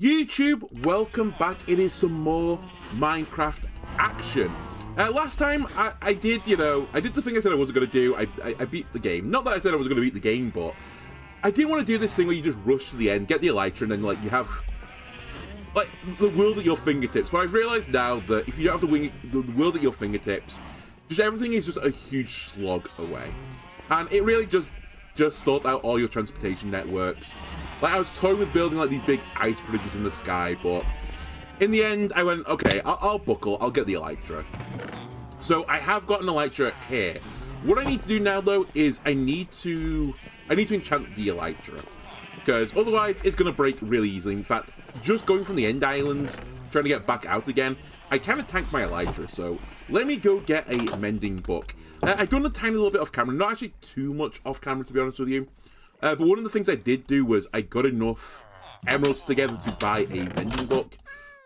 YouTube, welcome back. It is some more Minecraft action. Last time I did, I did the thing I said I wasn't going to do. I beat the game. Not that I said I was going to beat the game, but I didn't want to do this thing where you just rush to the end, get the elytra, and then you have the world at your fingertips. But I've realized now that if you don't have the world at your fingertips, just everything is just a huge slog away, and it really just sort out all your transportation networks. I was toying with building these big ice bridges in the sky, but in the end I went, okay, I'll buckle, I'll get the elytra. So I have got an elytra here. What I need to do now though is I need to enchant the elytra, because otherwise it's going to break really easily. In fact, just going from the end islands, trying to get back out again, I kind of tanked my elytra, so let me go get a mending book. I've done a tiny little bit off camera, not actually too much off camera to be honest with you. But one of the things I did do was I got enough emeralds together to buy a mending book.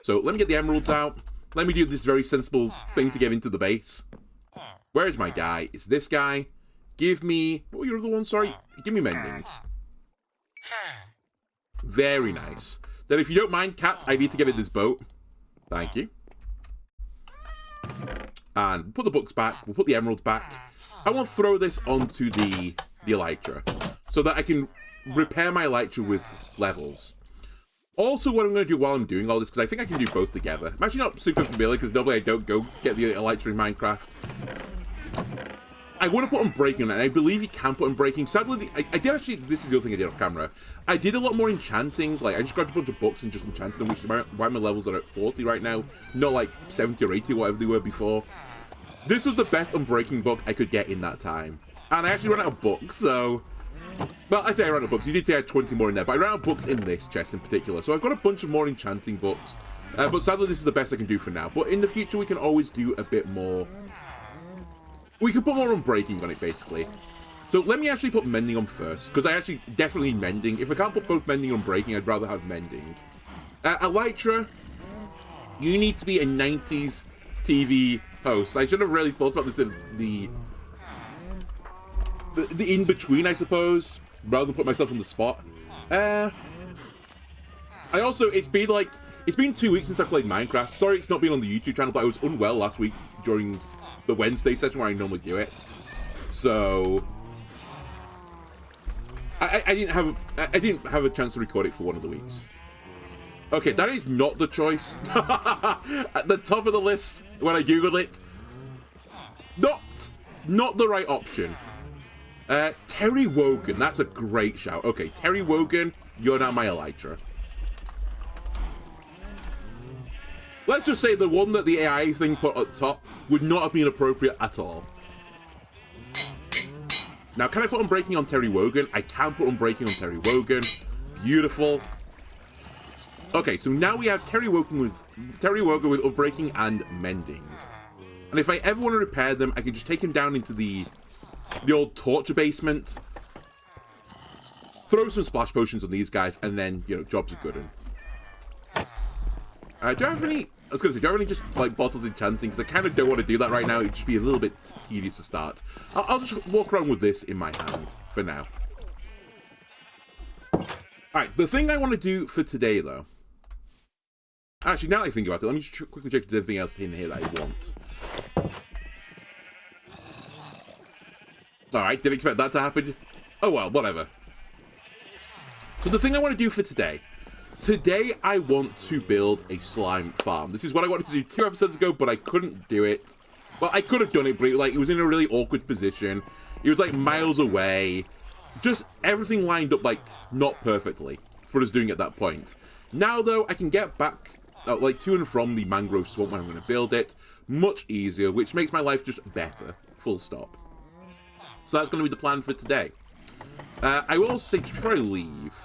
So let me get the emeralds out. Let me do this very sensible thing to get into the base. Where is my guy? It's this guy. Give me... What were your other ones? Sorry. Give me mending. Very nice. Then if you don't mind, cat, I need to get in this boat. Thank you. And put the books back. We'll put the emeralds back. I want to throw this onto the elytra, so that I can repair my elytra with levels. Also, what I'm going to do while I'm doing all this, because I think I can do both together. I'm actually not super familiar, because normally I don't go get the elytra in Minecraft. I want to put on breaking, and I believe you can put on breaking. Sadly, I did actually, this is the other thing I did off camera. I did a lot more enchanting. I just grabbed a bunch of books and just enchanted them, which is why my levels are at 40 right now. Not 70 or 80, whatever they were before. This was the best unbreaking book I could get in that time. And I actually ran out of books, so... Well, I say I ran out of books. You did say I had 20 more in there, but I ran out of books in this chest in particular. So I've got a bunch of more enchanting books. But sadly, this is the best I can do for now. But in the future, we can always do a bit more... We can put more unbreaking on it, basically. So let me actually put mending on first, because I actually desperately need mending. If I can't put both mending and unbreaking, I'd rather have mending. Elytra, you need to be a 90s TV host. I should have really thought about this in the in-between, I suppose, rather than put myself on the spot. I also, it's been 2 weeks since I played Minecraft. Sorry it's not been on the YouTube channel, but I was unwell last week during the Wednesday session where I normally do it. So I didn't have a chance to record it for one of the weeks. Okay, that is not the choice. At the top of the list, when I googled it, not the right option. Terry Wogan, that's a great shout. Okay, Terry Wogan, you're now my elytra. Let's just say the one that the AI thing put at the top would not have been appropriate at all. Now, can I put unbreaking on Terry Wogan? I can put unbreaking on Terry Wogan. Beautiful. Okay, so now we have Terry Wogan with unbreaking and mending. And if I ever want to repair them, I can just take him down into the old torture basement, throw some splash potions on these guys, and then, jobs are good. Do I have any... I was going to say, do I have any just, bottles enchanting? Because I kind of don't want to do that right now. It'd just be a little bit tedious to start. I'll just walk around with this in my hand for now. Alright, the thing I want to do for today, though... Actually, now that I think about it, let me just quickly check if there's anything else in here that I want. Alright, didn't expect that to happen. Oh well, whatever. So the thing I want to do for today... Today, I want to build a slime farm. This is what I wanted to do 2 episodes ago, but I couldn't do it. Well, I could have done it, but it was in a really awkward position. It was, miles away. Just everything lined up, not perfectly for us doing it at that point. Now, though, I can get back, to and from the mangrove swamp when I'm going to build it. Much easier, which makes my life just better. Full stop. So that's going to be the plan for today. I will say, just before I leave...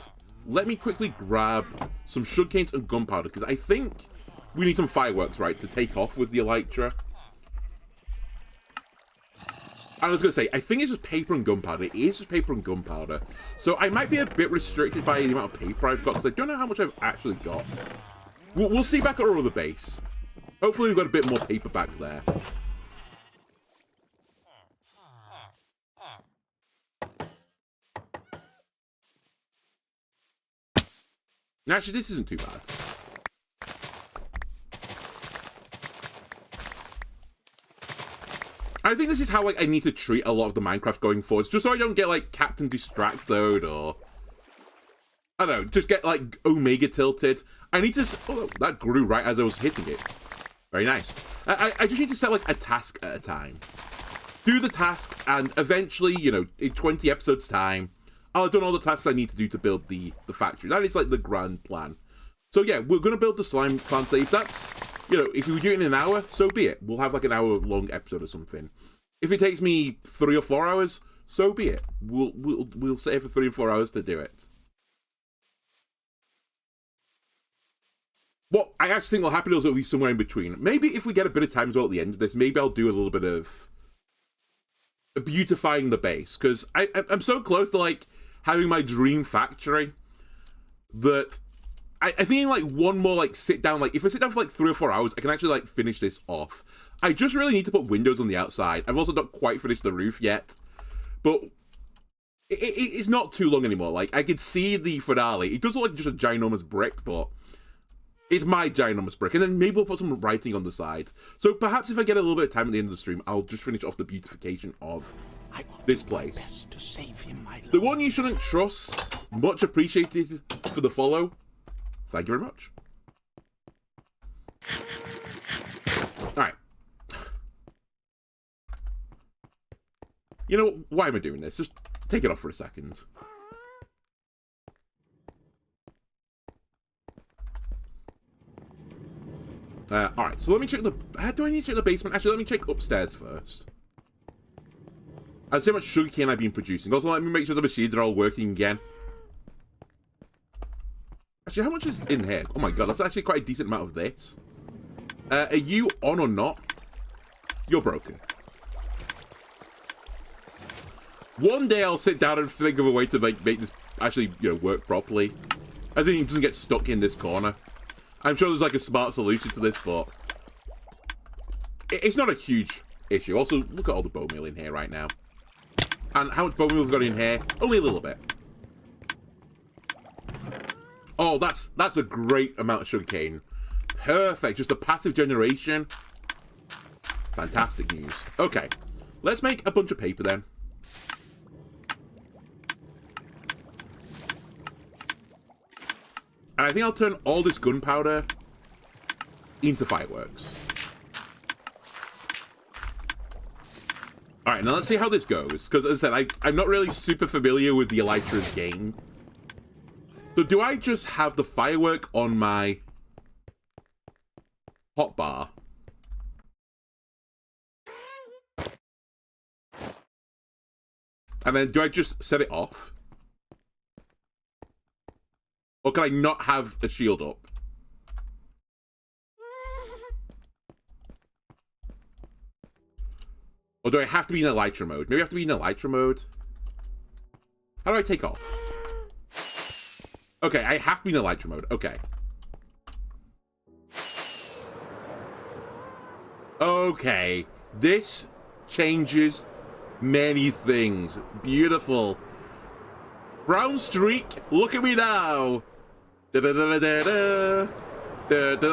Let me quickly grab some sugarcanes and gunpowder, because I think we need some fireworks, right, to take off with the elytra. I was going to say, I think it's just paper and gunpowder. It is just paper and gunpowder. So I might be a bit restricted by the amount of paper I've got, because I don't know how much I've actually got. We'll see back at our other base. Hopefully we've got a bit more paper back there. Now, actually, this isn't too bad. I think this is how, like, I need to treat a lot of the Minecraft going forwards, just so I don't get, like, Captain Distracted, or... I don't know, just get, like, Omega tilted. I need to... Oh, that grew right as I was hitting it. Very nice. I just need to set, like, a task at a time. Do the task, and eventually, you know, in 20 episodes' time, I'll have done all the tasks I need to do to build the factory. That is, like, the grand plan. So, yeah, we're going to build the slime plant. If that's... You know, if we do it in an hour, so be it. We'll have like an hour-long episode or something. If it takes me 3 or 4 hours, so be it. We'll stay for 3 or 4 hours to do it. What I actually think will happen is it'll be somewhere in between. Maybe if we get a bit of time as well at the end of this, maybe I'll do a little bit of beautifying the base, because I'm so close to like having my dream factory that. I think in like one more like sit down, like if I sit down for like 3 or 4 hours, I can actually like finish this off. I just really need to put windows on the outside. I've also not quite finished the roof yet, but it's not too long anymore. Like I could see the finale. It does look like just a ginormous brick, but it's my ginormous brick. And then maybe we'll put some writing on the side. So perhaps if I get a little bit of time at the end of the stream, I'll just finish off the beautification of this place. To save him, my lord. The one you shouldn't trust. Much appreciated for the follow. Thank you very much. Alright. You know, why am I doing this? Just take it off for a second. Alright, so let me check the... do I need to check the basement? Actually, let me check upstairs first. I'd see how much sugarcane I've been producing. Also, let me make sure the machines are all working again. Actually, how much is in here? Oh my god, that's actually quite a decent amount of this. Are you on or not? You're broken. One day I'll sit down and think of a way to like make this actually, you know, work properly. As in, it doesn't get stuck in this corner. I'm sure there's like a smart solution to this, but it's not a huge issue. Also, look at all the bone meal in here right now. And how much bone meal we've got in here? Only a little bit. Oh, that's a great amount of sugarcane. Perfect. Just a passive generation. Fantastic news. Okay. Let's make a bunch of paper then. And I think I'll turn all this gunpowder into fireworks. Alright, now let's see how this goes. Because as I said, I'm not really super familiar with the Elytra's game. So do I just have the firework on my hotbar? And then do I just set it off? Or can I not have a shield up? Or do I have to be in Elytra mode? Maybe I have to be in Elytra mode. How do I take off? Okay, I have to be in Elytra mode. Okay. Okay. This changes many things. Beautiful. Brown streak. Look at me now. Da da da da da da da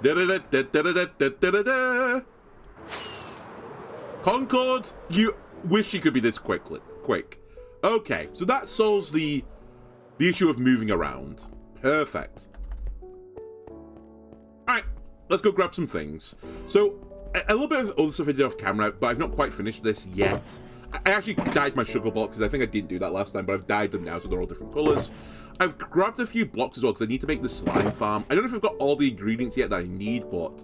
da da da da da. Concord, you wish you could be this quick. Okay, so that solves the issue of moving around. Perfect. Alright, let's go grab some things. So, a little bit of other stuff I did off camera, but I've not quite finished this yet. I actually dyed my sugar blocks, because I think I didn't do that last time, but I've dyed them now, so they're all different colours. I've grabbed a few blocks as well, because I need to make the slime farm. I don't know if I've got all the ingredients yet that I need, but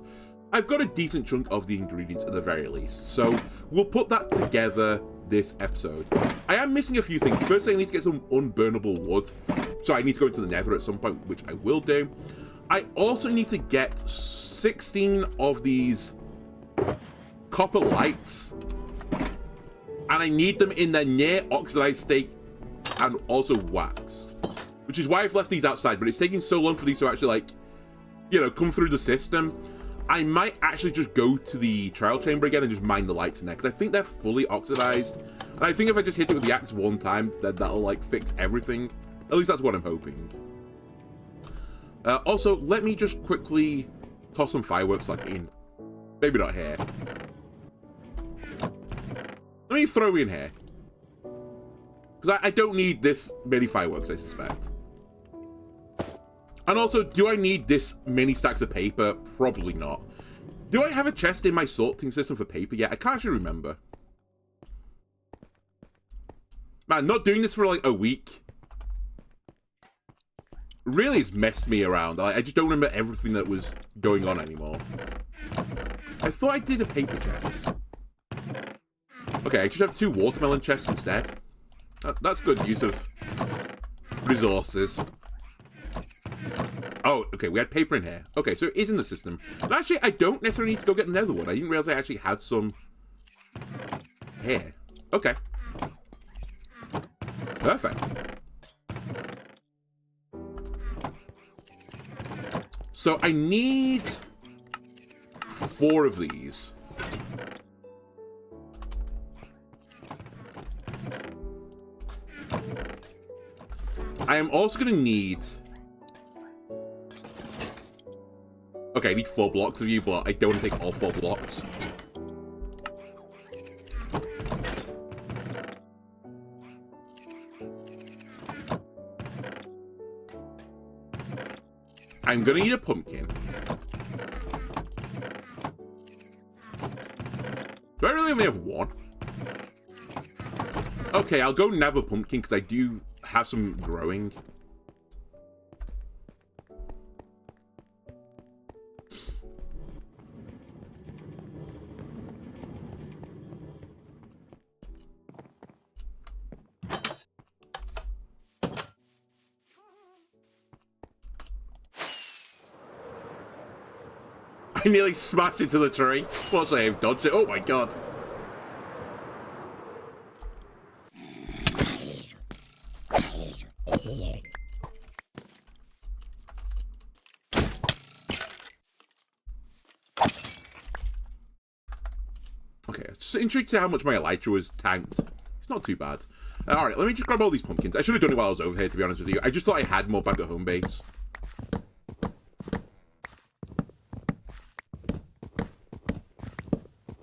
I've got a decent chunk of the ingredients at the very least. So, we'll put that together this episode. I am missing a few things. Firstly, I need to get some unburnable wood. So I need to go into the nether at some point, which I will do. I also need to get 16 of these copper lights. And I need them in their near oxidized state and also waxed. Which is why I've left these outside, but it's taking so long for these to actually, like, you know, come through the system. I might actually just go to the trial chamber again and just mine the lights in there, because I think they're fully oxidized. And I think if I just hit it with the axe one time, then that'll, like, fix everything. At least that's what I'm hoping. Also, let me just quickly toss some fireworks, like, in. Maybe not here. Let me throw in here. Because I don't need this many fireworks, I suspect. And also, do I need this many stacks of paper? Probably not. Do I have a chest in my sorting system for paper yet? I can't actually remember. Man, not doing this for like a week really has messed me around. I just don't remember everything that was going on anymore. I thought I did a paper chest. Okay, I just have 2 watermelon chests instead. That's good use of resources. Oh, okay, we had paper in here. Okay, so it is in the system. But actually, I don't necessarily need to go get another one. I didn't realize I actually had some here. Okay. Perfect. So I need 4 of these. I am also going to need... Okay, I need 4 blocks of you, but I don't want to take all 4 blocks. I'm gonna need a pumpkin. Do I really only have 1? Okay, I'll go nab a pumpkin because I do have some growing. I nearly smashed into the tree. Fortunately, I've dodged it. Oh my god. Okay, just intrigued to see how much my elytra was tanked. It's not too bad. Alright, let me just grab all these pumpkins. I should have done it while I was over here, to be honest with you. I just thought I had more back at home base.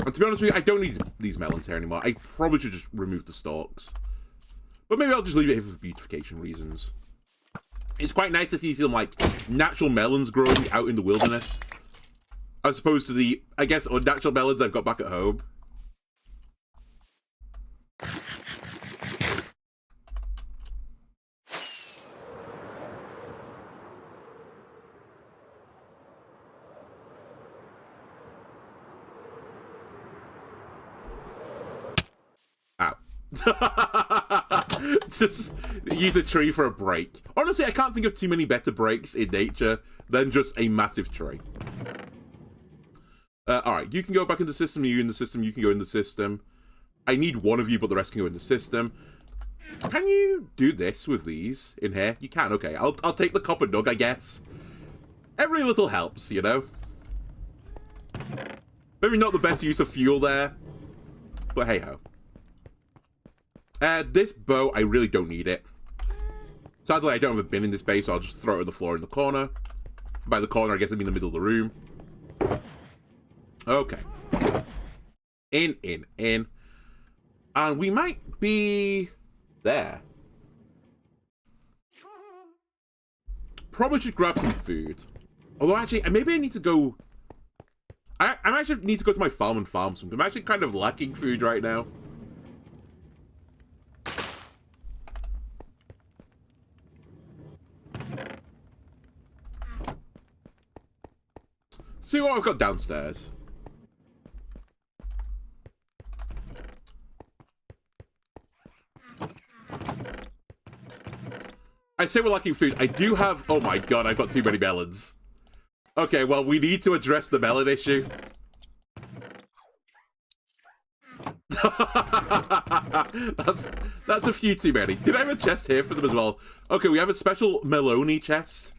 And to be honest with you, I don't need these melons here anymore. I probably should just remove the stalks. But maybe I'll just leave it here for beautification reasons. It's quite nice to see some, like, natural melons growing out in the wilderness. As opposed to the, I guess, unnatural melons I've got back at home. Just use a tree for a break. Honestly, I can't think of too many better breaks in nature than just a massive tree. Alright, you can go back in the system, you in the system, you can go in the system. I need one of you, but the rest can go in the system. Can you do this with these in here? You can, okay. I'll take the copper nug, I guess. Every little helps, you know? Maybe not the best use of fuel there, but hey-ho. This bow, I really don't need it. Sadly, I don't have a bin in this base, so I'll just throw it on the floor in the corner. By the corner, I guess I mean the middle of the room. Okay. In. And we might be there. Probably should grab some food. Although, actually, maybe I need to go... I actually need to go to my farm and farm something. I'm actually kind of lacking food right now. See what I've got downstairs. I say we're lacking food. I do have... Oh my god, I've got too many melons. Okay, well, we need to address the melon issue. That's a few too many. Did I have a chest here for them as well? Okay, we have a special Meloni chest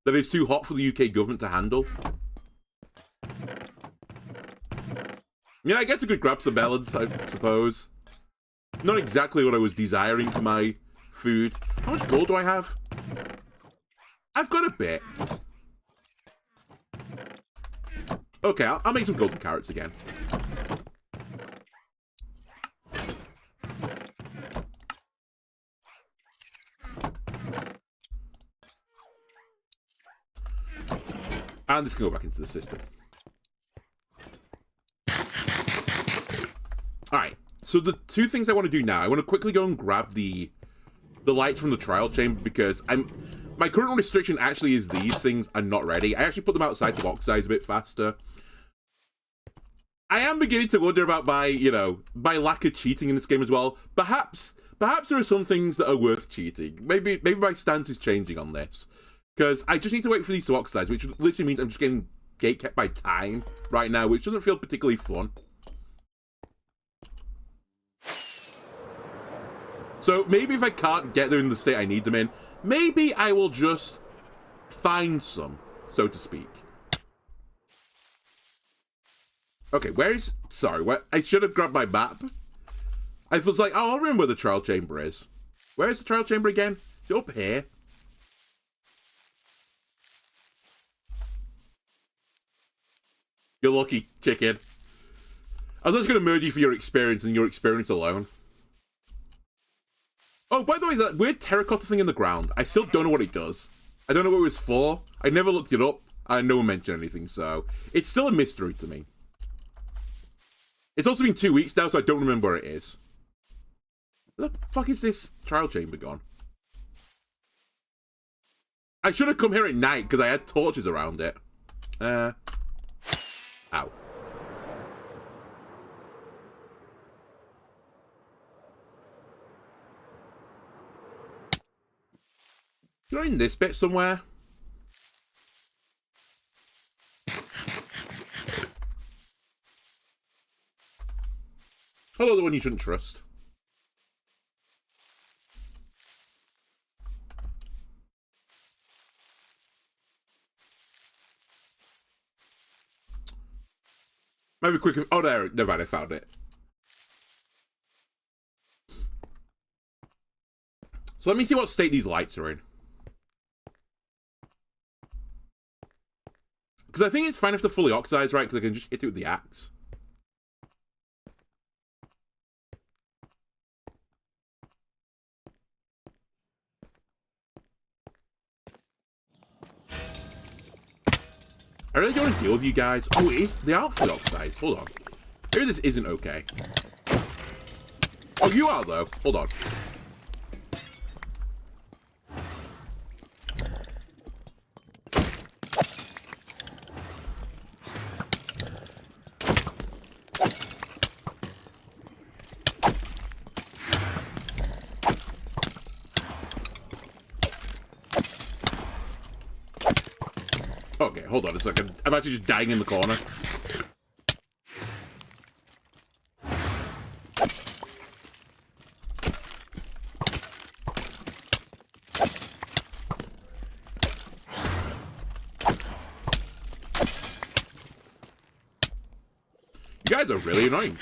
that is too hot for the UK government to handle. Yeah, I get to good grab some melons, I suppose. Not exactly what I was desiring for my food. How much gold do I have? I've got a bit. Okay, I'll make some golden carrots again. And this can go back into the system. Alright, so the two things I want to do now, I want to quickly go and grab the lights from the trial chamber, because my current restriction actually is these things are not ready. I actually put them outside to oxidize a bit faster. I am beginning to wonder about my lack of cheating in this game as well. Perhaps there are some things that are worth cheating. Maybe my stance is changing on this. Because I just need to wait for these to oxidize, which literally means I'm just getting gatekept by time right now, which doesn't feel particularly fun. So maybe if I can't get there in the state I need them in, maybe I will just find some, so to speak. Okay, I should have grabbed my map. I was like, oh, I'll remember where the trial chamber is. Where is the trial chamber again? Is it up here? You're lucky, chicken. I was just going to murder you for your experience and your experience alone. Oh, by the way, that weird terracotta thing in the ground, I still don't know what it does. I don't know what it was for. I never looked it up, and no one mentioned anything, so it's still a mystery to me. It's also been 2 weeks now, so I don't remember where it is. Where the fuck is this trial chamber gone? I should have come here at night, because I had torches around it. Ow. You're in this bit somewhere. Hello, the one you shouldn't trust. Maybe quick. Oh, there. Never mind, I found it. So let me see what state these lights are in. Because I think it's fine if they're fully oxidized, right? Because I can just hit it with the axe. I really don't want to deal with you guys. Oh, they are fully oxidized. Hold on. Maybe this isn't okay. Oh, you are, though. Hold on. Okay, hold on a second. I'm actually just dying in the corner. You guys are really annoying.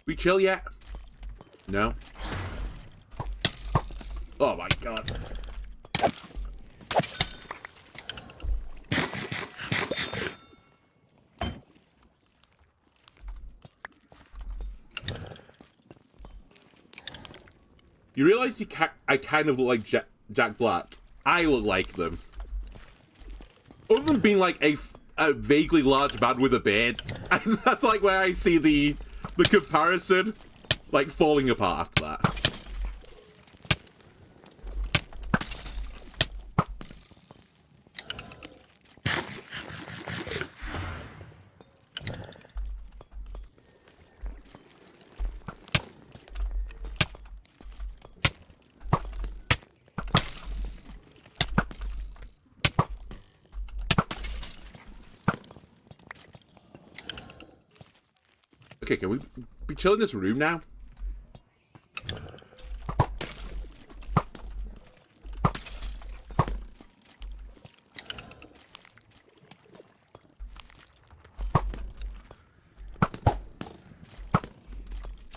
We chill yet? No? Oh my god. You realize I kind of look like Jack Black? I look like them. Other than being like a vaguely large man with a beard, that's like where I see the comparison, like, falling apart after that. Okay, can we be chilling in this room now?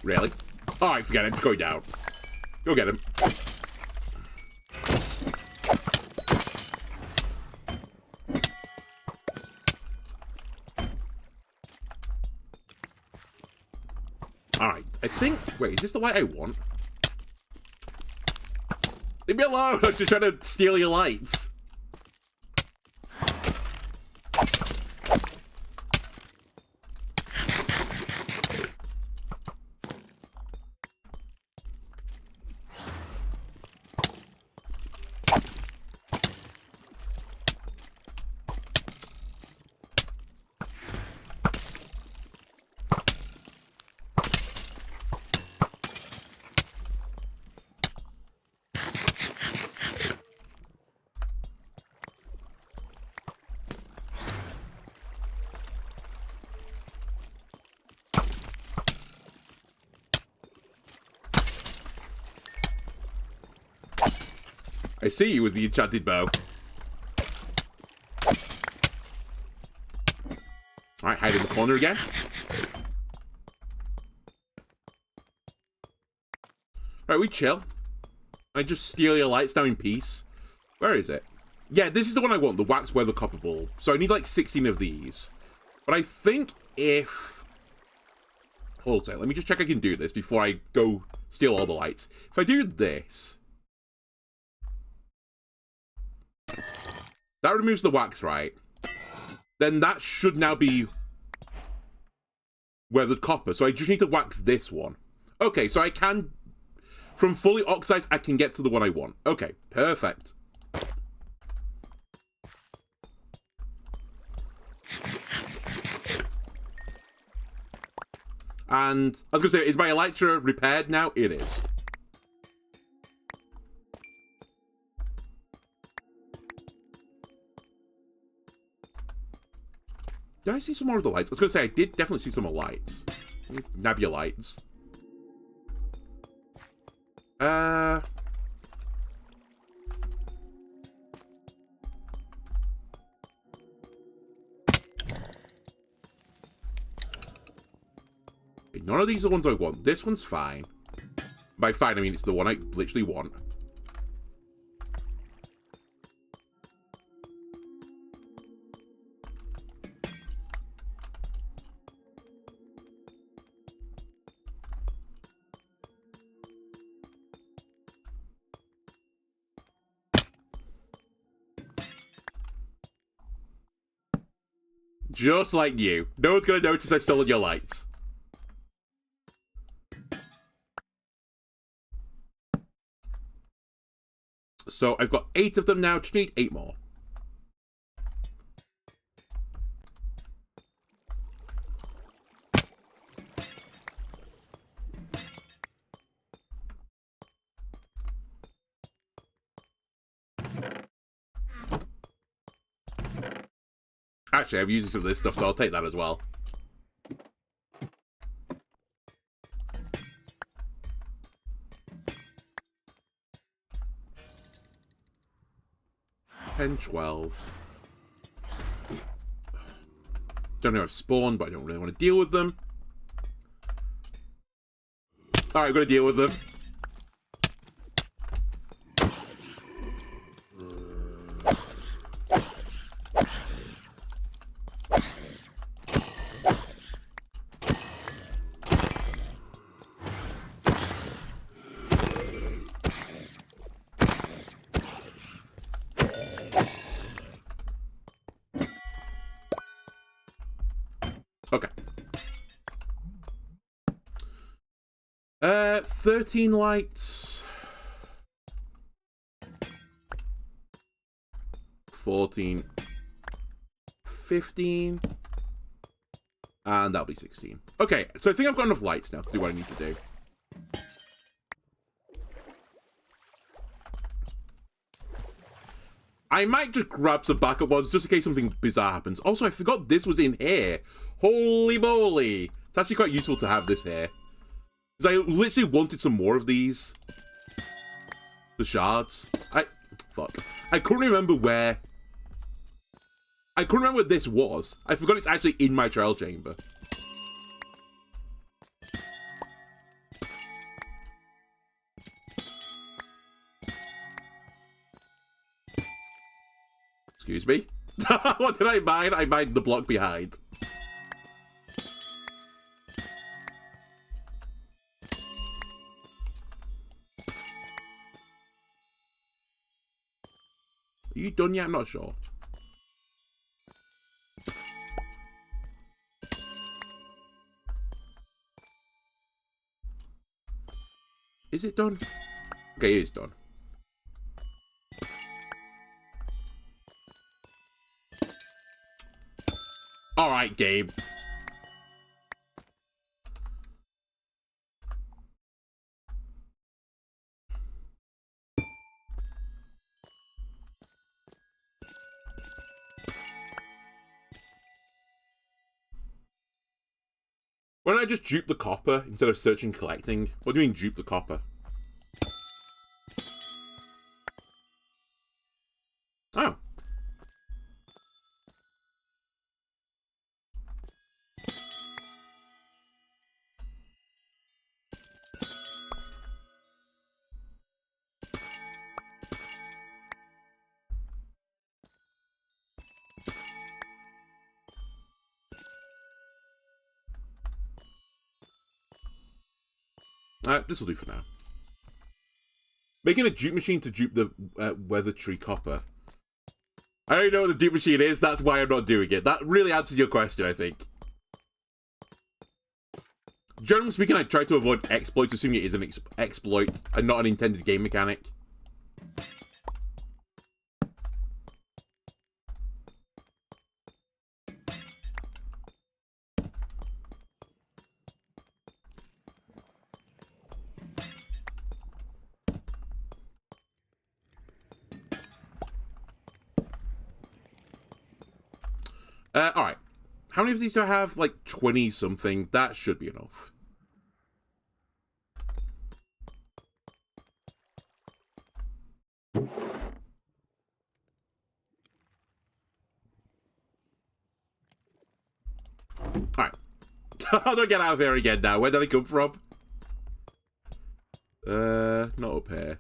Really? Alright, forget it. Just go down. Go get him. I think... Wait, is this the light I want? Leave me alone! I'm just trying to steal your lights. I see you with the enchanted bow. Alright, hide in the corner again. Alright, we chill. I just steal your lights now in peace. Where is it? Yeah, this is the one I want, the wax weather copper bulb. So I need like 16 of these. But I think if... Hold on a second, let me just check I can do this before I go steal all the lights. If I do this... That removes the wax, right? Then that should now be weathered copper. So I just need to wax this one. Okay, so I can... From fully oxidized, I can get to the one I want. Okay, perfect. And I was going to say, is my elytra repaired now? It is. Did I see some more of the lights? I was going to say, I did definitely see some more lights. Nebula lights. None of these are the ones I want. This one's fine. By fine, I mean it's the one I literally want. Just like you. No one's gonna notice I've stolen your lights. So I've got 8 of them now. Just need 8 more. Actually, I'm using some of this stuff, so I'll take that as well. And 12. Don't know if I've spawned, but I don't really want to deal with them. Alright, I'm going to deal with them. Okay. 13 lights. 14. 15. And that'll be 16. Okay, so I think I've got enough lights now to do what I need to do. I might just grab some backup ones just in case something bizarre happens. Also, I forgot this was in here. Holy moly. It's actually quite useful to have this here. Because I literally wanted some more of these. The shards. Fuck. I couldn't remember where... I couldn't remember what this was. I forgot it's actually in my trial chamber. Excuse me? What did I mine? I mined the block behind. Are you done yet? I'm not sure. Is it done? Okay, it is done. Alright, game. Why don't I just dupe the copper instead of searching collecting? What do you mean dupe the copper? Oh. This will do for now. Making a dupe machine to dupe the weather tree copper. I already know what the dupe machine is, that's why I'm not doing it. That really answers your question, I think. Generally speaking, I try to avoid exploits, assuming it is an exploit and not an intended game mechanic. Alright. How many of these do I have? Like 20 something. That should be enough. Alright. Don't get out of here again now. Where did I come from? Not up here.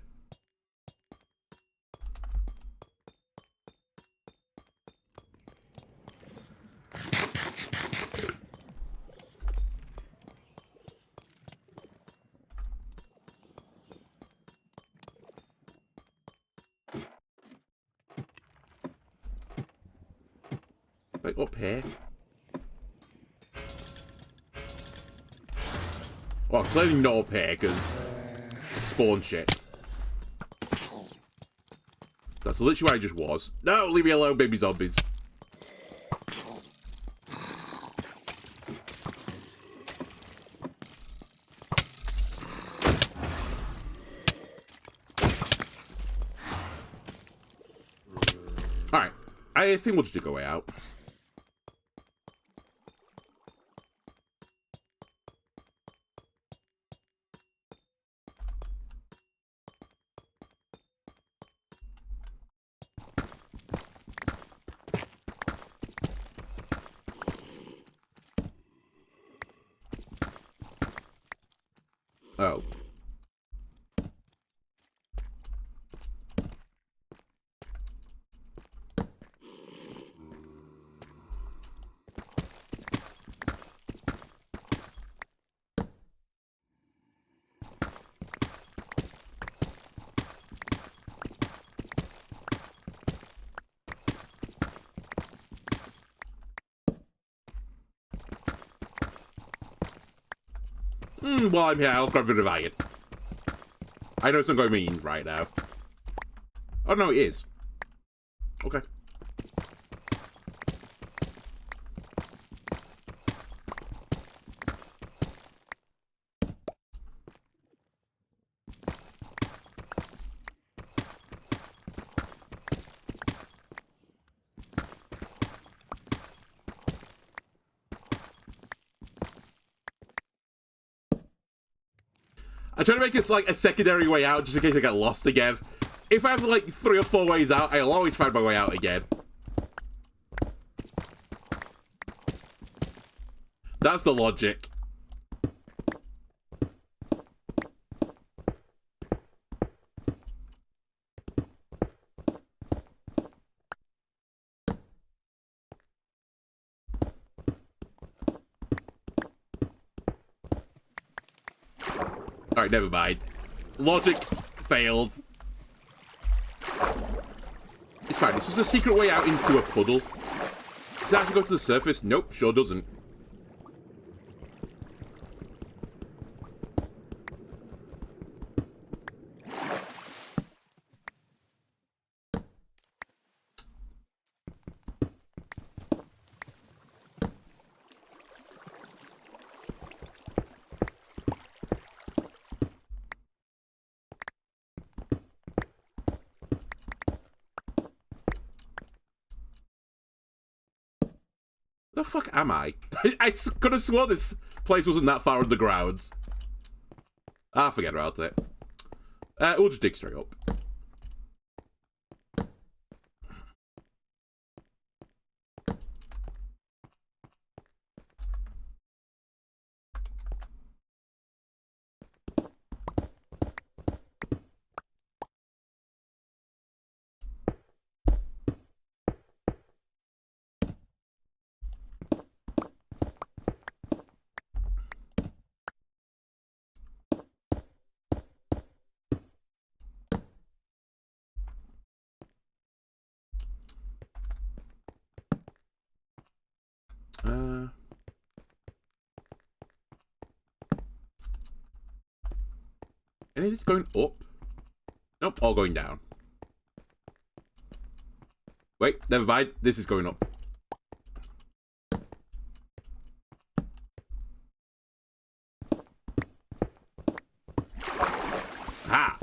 Like up here. Well, clearly not up here, because spawn shit. That's literally where I just was. No, leave me alone, baby zombies. Alright. I think we'll just go way out. Oh. Well, I'm here. I'll grab a bit of iron. I know it's not going to mean right now. Oh, no, it is. Okay. I try to make it like a secondary way out just in case I get lost again. If I have like 3 or 4 ways out, I'll always find my way out again. That's the logic. Alright, never mind. Logic failed. It's fine. It's just a secret way out into a puddle. Does it actually go to the surface? Nope, sure doesn't. The fuck am I? I could have sworn this place wasn't that far underground. Ah, forget about it. We'll just dig straight up. Any of this going up? Nope, all going down. Wait, never mind. This is going up. Ha!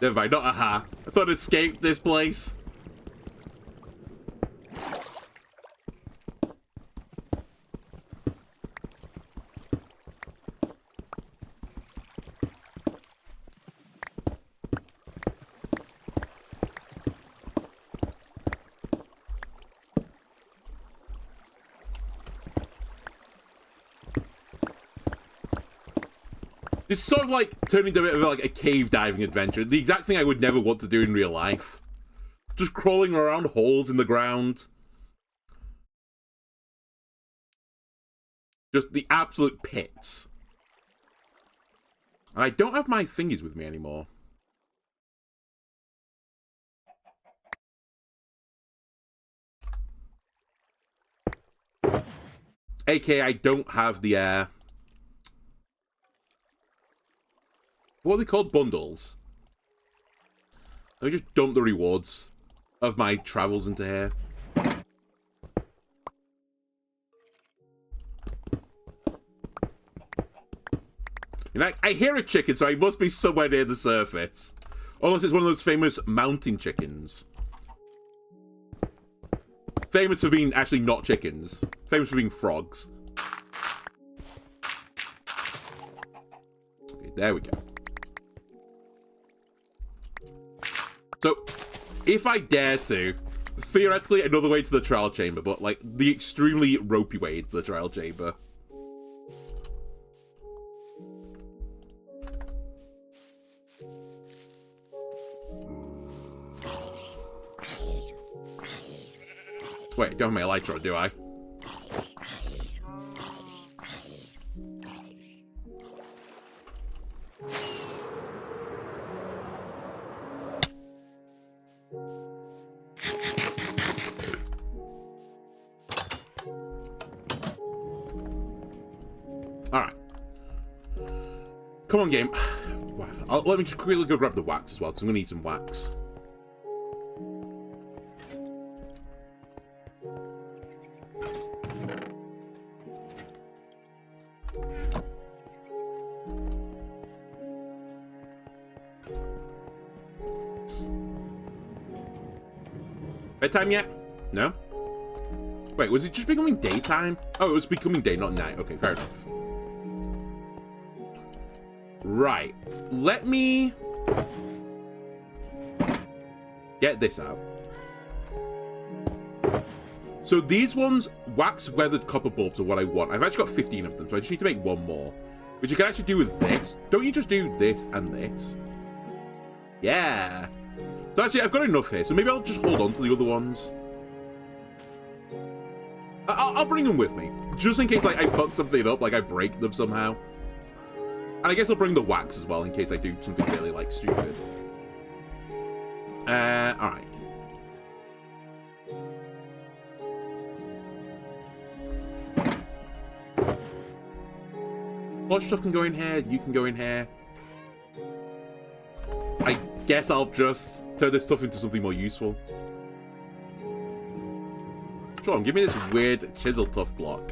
Never mind, not aha. I thought I'd escaped this place. It's sort of like turning into a bit of like a cave diving adventure. The exact thing I would never want to do in real life. Just crawling around holes in the ground. Just the absolute pits. And I don't have my thingies with me anymore. AKA, I don't have the, what are they called? Bundles. Let me just dump the rewards of my travels into here. You know, I hear a chicken, so I must be somewhere near the surface. Unless it's one of those famous mountain chickens. Famous for being actually not chickens. Famous for being frogs. Okay, there we go. So, if I dare to, theoretically another way to the trial chamber, but like the extremely ropey way to the trial chamber. Wait, don't have my lights on, do I? Alright. Come on, game. Let me just quickly go grab the wax as well, because I'm going to need some wax. Bedtime yet? No? Wait, was it just becoming daytime? Oh, it was becoming day, not night. Okay, fair enough. Right. Let me get this out. So these ones, wax weathered copper bulbs are what I want. I've actually got 15 of them, so I just need to make one more. Which you can actually do with this. Don't you just do this and this? Yeah. So actually, I've got enough here, so maybe I'll just hold on to the other ones. I'll bring them with me, just in case like I fuck something up, like I break them somehow. And I guess I'll bring the wax as well, in case I do something really, like, stupid. Alright. What stuff can go in here? You can go in here. I guess I'll just turn this stuff into something more useful. Sure, give me this weird chisel tough block.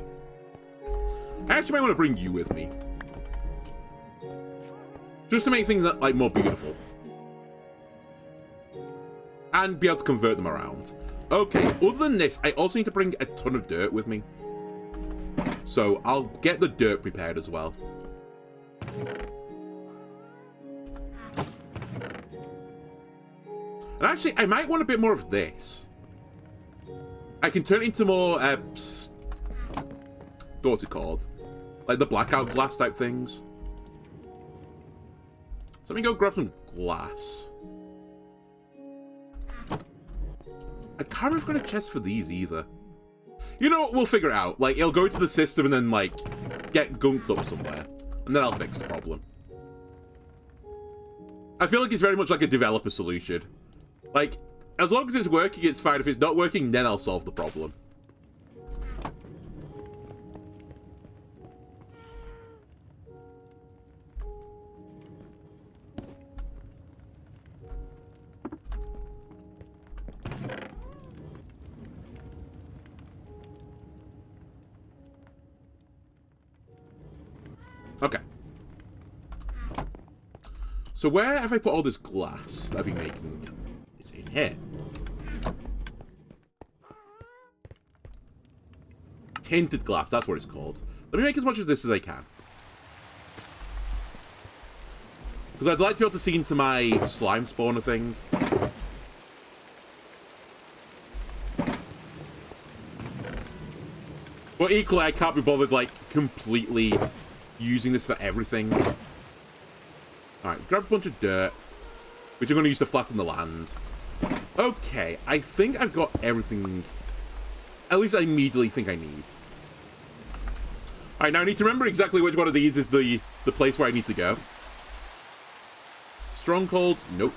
I actually might want to bring you with me. Just to make things like more beautiful. And be able to convert them around. Okay, other than this, I also need to bring a ton of dirt with me. So I'll get the dirt prepared as well. And actually, I might want a bit more of this. I can turn it into more, what's it called? Like the blackout glass type things. So let me go grab some glass. I can't remember if I've got a chest for these either. You know what? We'll figure it out. Like, it'll go into the system and then, like, get gunked up somewhere. And then I'll fix the problem. I feel like it's very much like a developer solution. Like, as long as it's working, it's fine. If it's not working, then I'll solve the problem. Okay. So where have I put all this glass that I've been making? It's in here. Tinted glass, that's what it's called. Let me make as much of this as I can. Because I'd like to be able to see into my slime spawner thing. But equally, I can't be bothered, like, completely using this for everything. Alright, grab a bunch of dirt, which I'm going to use to flatten the land. Okay, I think I've got everything, at least I immediately think I need. Alright, now I need to remember exactly which one of these is the place where I need to go. Stronghold? Nope.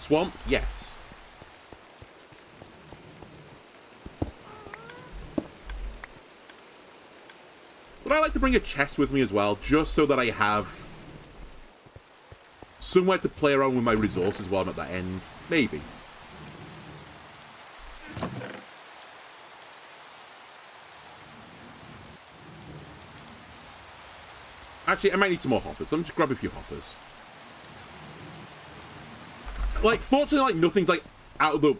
Swamp? Yes. But I like to bring a chest with me as well, just so that I have somewhere to play around with my resources while I'm at that end. Maybe. Actually, I might need some more hoppers. Let me just grab a few hoppers. Like, fortunately, like, nothing's, like, out of the...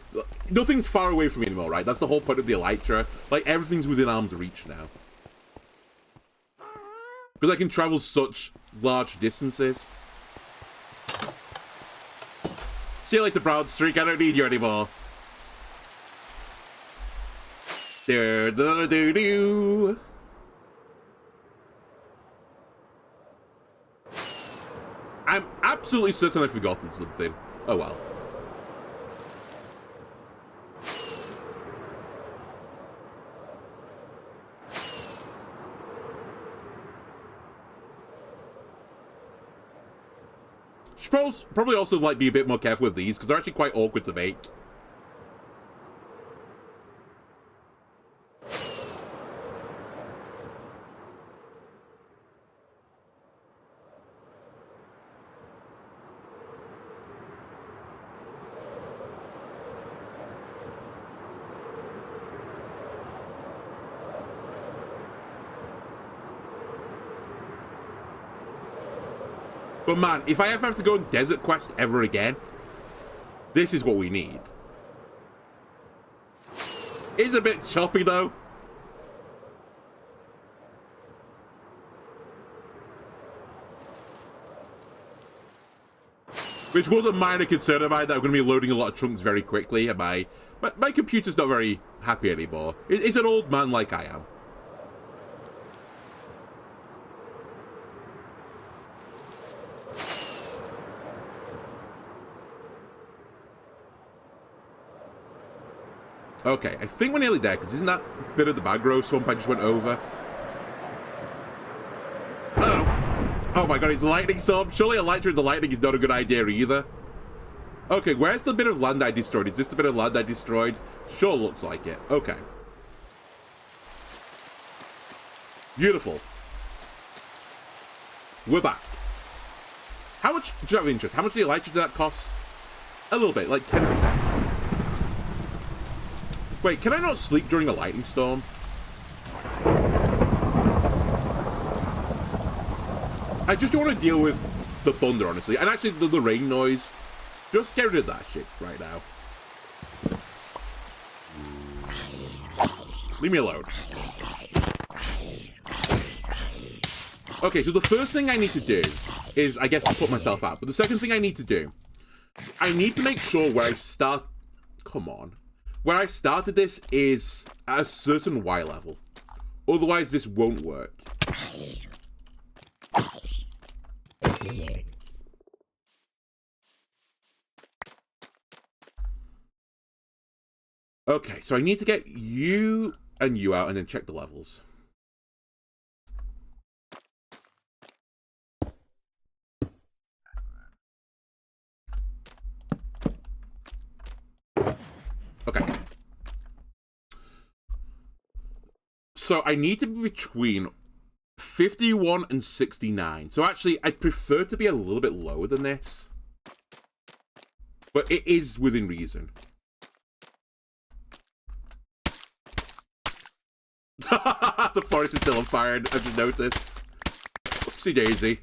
Nothing's far away from me anymore, right? That's the whole point of the Elytra. Like, everything's within arm's reach now. Because I can travel such large distances. See you later, Brown Streak. I don't need you anymore. Do-do-do-do. I'm absolutely certain I've forgotten something. Oh well. Should probably also like be a bit more careful with these because they're actually quite awkward to make. But man, if I ever have to go on Desert Quest ever again, this is what we need. It's a bit choppy though. Which was a minor concern of mine, that I'm going to be loading a lot of chunks very quickly, and my computer's not very happy anymore. It's an old man like I am. Okay, I think we're nearly there, because isn't that bit of the Bagro swamp I just went over? Uh-oh. Oh my god, it's a lightning storm. Surely a lighter in the lightning is not a good idea either. Okay, where's the bit of land I destroyed? Is this the bit of land I destroyed? Sure looks like it. Okay. Beautiful. We're back. How much, do you have interest? How much did elytra did that cost? A little bit, like 10%. Wait, can I not sleep during a lightning storm? I just don't want to deal with the thunder, honestly. And actually, the rain noise. Just get rid of that shit right now. Leave me alone. Okay, so the first thing I need to do is, I guess, put myself out. But the second thing I need to do, I need to make sure where I've started... Come on. Where I've started this is at a certain Y level. Otherwise, this won't work. Okay, so I need to get you and you out and then check the levels. Okay. So I need to be between 51 and 69. So actually, I'd prefer to be a little bit lower than this. But it is within reason. The forest is still on fire, I've just noticed. Oopsie daisy.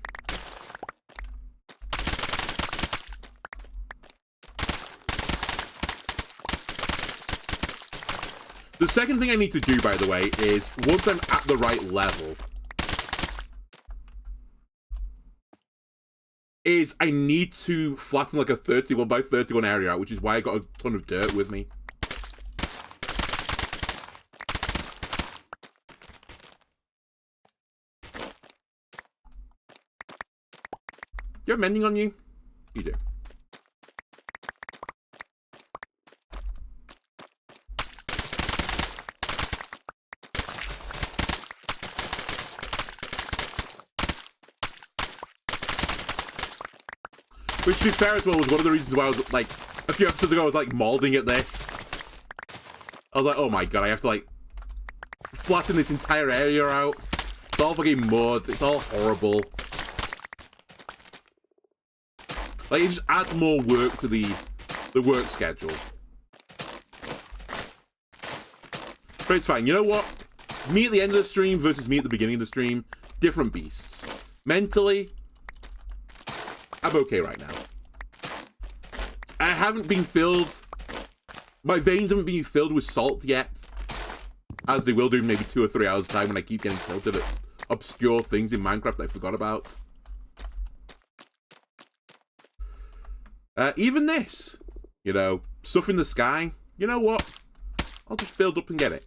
The second thing I need to do, by the way, is once I'm at the right level, is I need to flatten like a 31 by 31 area out, which is why I got a ton of dirt with me. Do you have mending on you? You do. Which, to be fair as well, was one of the reasons why I was, like, a few episodes ago, I was, like, malding at this. I was like, oh my god, I have to, like, flatten this entire area out. It's all fucking mud. It's all horrible. Like, it just adds more work to the work schedule. But it's fine. You know what? Me at the end of the stream versus me at the beginning of the stream, different beasts. Mentally, I'm okay right now. I haven't been filled... My veins haven't been filled with salt yet. As they will do in maybe 2 or 3 hours' time when I keep getting tilted at obscure things in Minecraft that I forgot about. Even this, you know, stuff in the sky, you know what? I'll just build up and get it.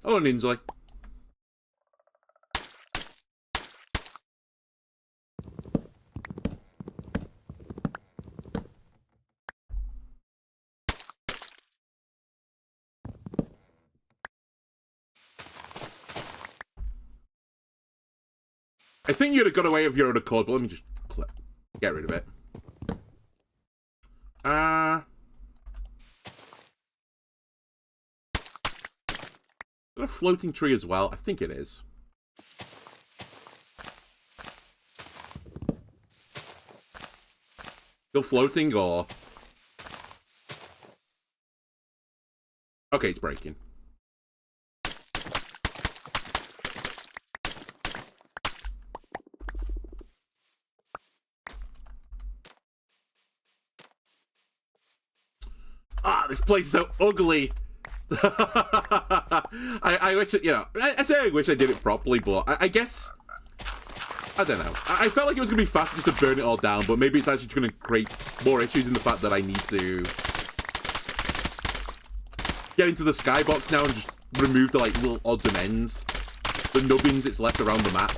Oh, an Inslee. I think you'd have got away with your own accord, but let me just get rid of it. Is that a floating tree as well? I think it is. Still floating, or... Okay, it's breaking. Ah, this place is so ugly. I wish it, you know, I say I wish I did it properly, but I guess, I don't know. I felt like it was going to be fast just to burn it all down, but maybe it's actually going to create more issues in the fact that I need to get into the skybox now and just remove the, like, little odds and ends, the nubbins it's left around the map.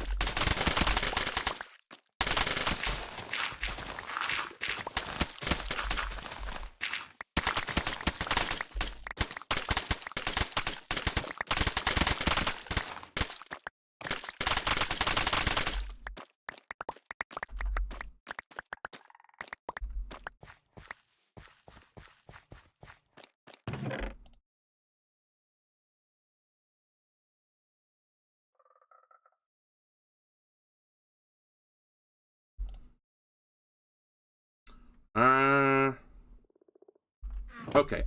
Okay,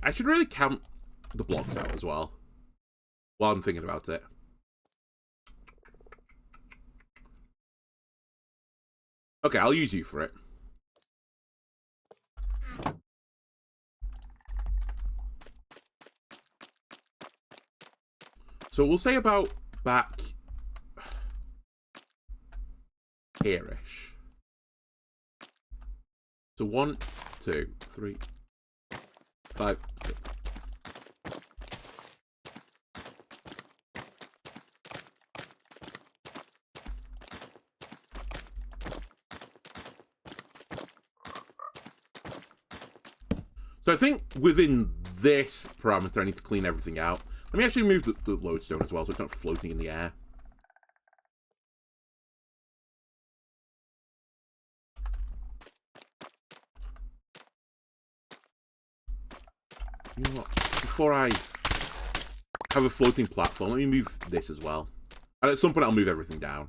I should really count the blocks out as well while I'm thinking about it. Okay, I'll use you for it. So we'll say about back here-ish. So 1, 2, 3, 5, 6. So I think within this parameter, I need to clean everything out. Let me actually move the lodestone as well, so it's not floating in the air. You know what? Before I have a floating platform, let me move this as well. And at some point, I'll move everything down.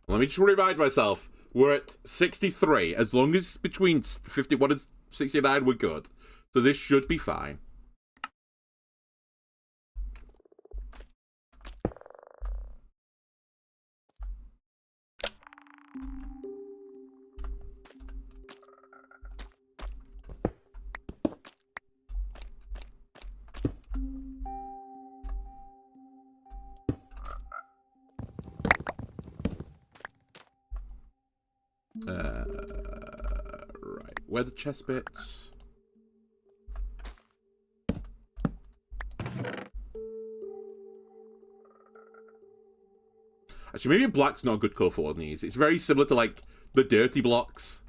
Let me just remind myself, we're at 63. As long as between 51 and 69, we're good. So this should be fine. Right. Where are the chest bits? Actually, maybe black's not a good colour for one of these. It's very similar to, like, the dirty blocks.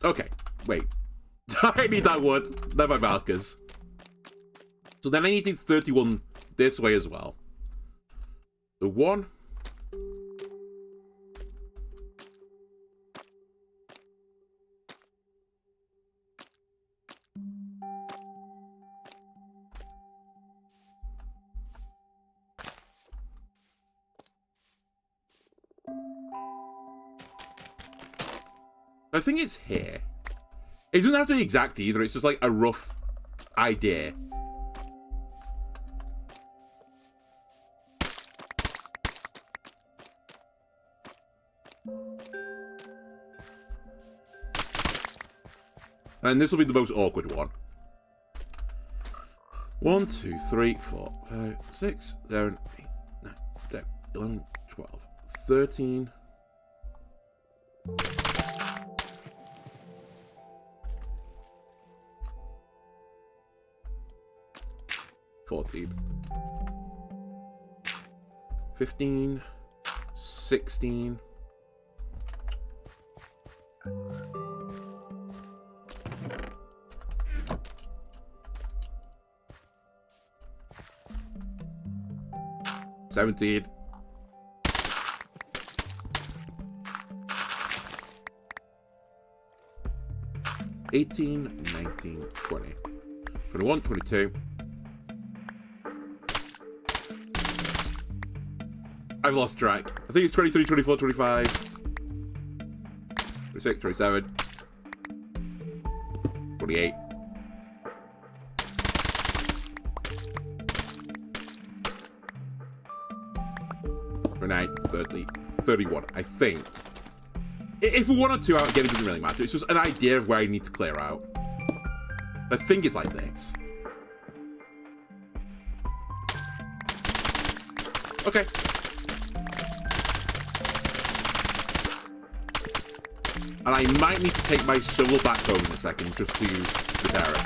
Okay, wait. I need that wood. They're my markers. So then I need to 31 this way as well. The 1. I think it's here. It doesn't have to be exact either, it's just like a rough idea. And this will be the most awkward one. 1, 2, 3, 4, 5, 6, 7, 8, 9, 10, 11, 12, 13. 14. 15. 16. 17. 18, 19, 20. 21, 22. I've lost track. I think it's 23, 24, 25. 26, 27. 28. 29, 30, 31, I think. If we're 1 or 2 out again, it doesn't really matter. It's just an idea of where I need to clear out. I think it's like this. Okay. And I might need to take my shovel back home in a second just to use the derrick.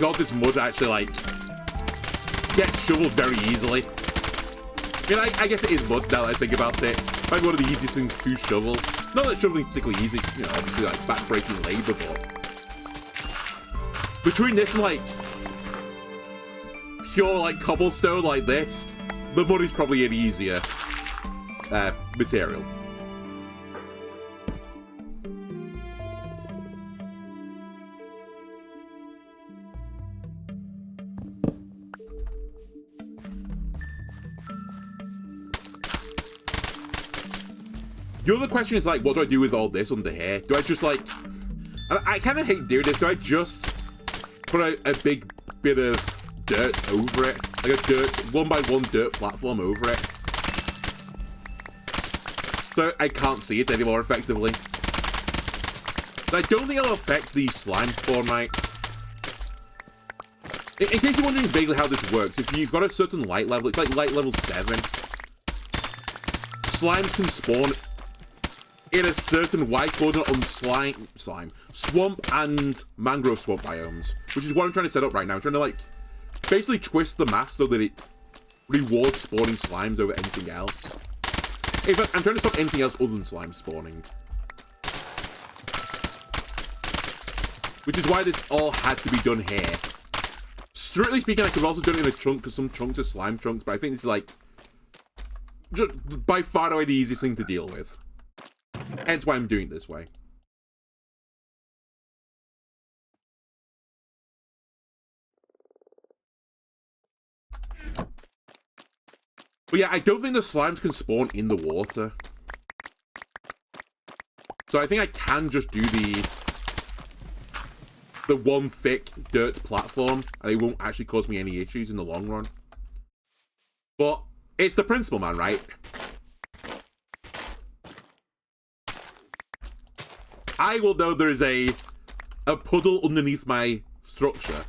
god, this mud actually, like, gets shoveled very easily. I mean, I guess it is mud now that I think about it. Probably one of the easiest things to shovel. Not that shoveling's particularly easy, you know, obviously, like, back-breaking labor, but... between this and, like, pure, like, cobblestone like this, the mud is probably an easier material. The other question is, like, what do I do with all this under here? Do I just, like... I kind of hate doing this. Do I just put a big bit of dirt over it? Like a dirt, 1x1 dirt platform over it? So I can't see it anymore effectively. I don't think it'll affect the slime spawn, right? In case you're wondering vaguely how this works, if you've got a certain light level, it's like light level 7, slimes can spawn in a certain white coordinate on swamp and mangrove swamp biomes, which is what I'm trying to set up right now. I'm trying to, like, basically twist the math so that it rewards spawning slimes over anything else. In fact, I'm trying to stop anything else other than slime spawning. Which is why this all had to be done here. Strictly speaking, I could have also done it in a chunk, because some chunks are slime chunks, but I think this is, like, just by far and away the easiest thing to deal with. Hence why I'm doing it this way. But yeah, I don't think the slimes can spawn in the water. So I think I can just do the one thick dirt platform, and it won't actually cause me any issues in the long run. But it's the principle, man, right? I will know there is a puddle underneath my structure.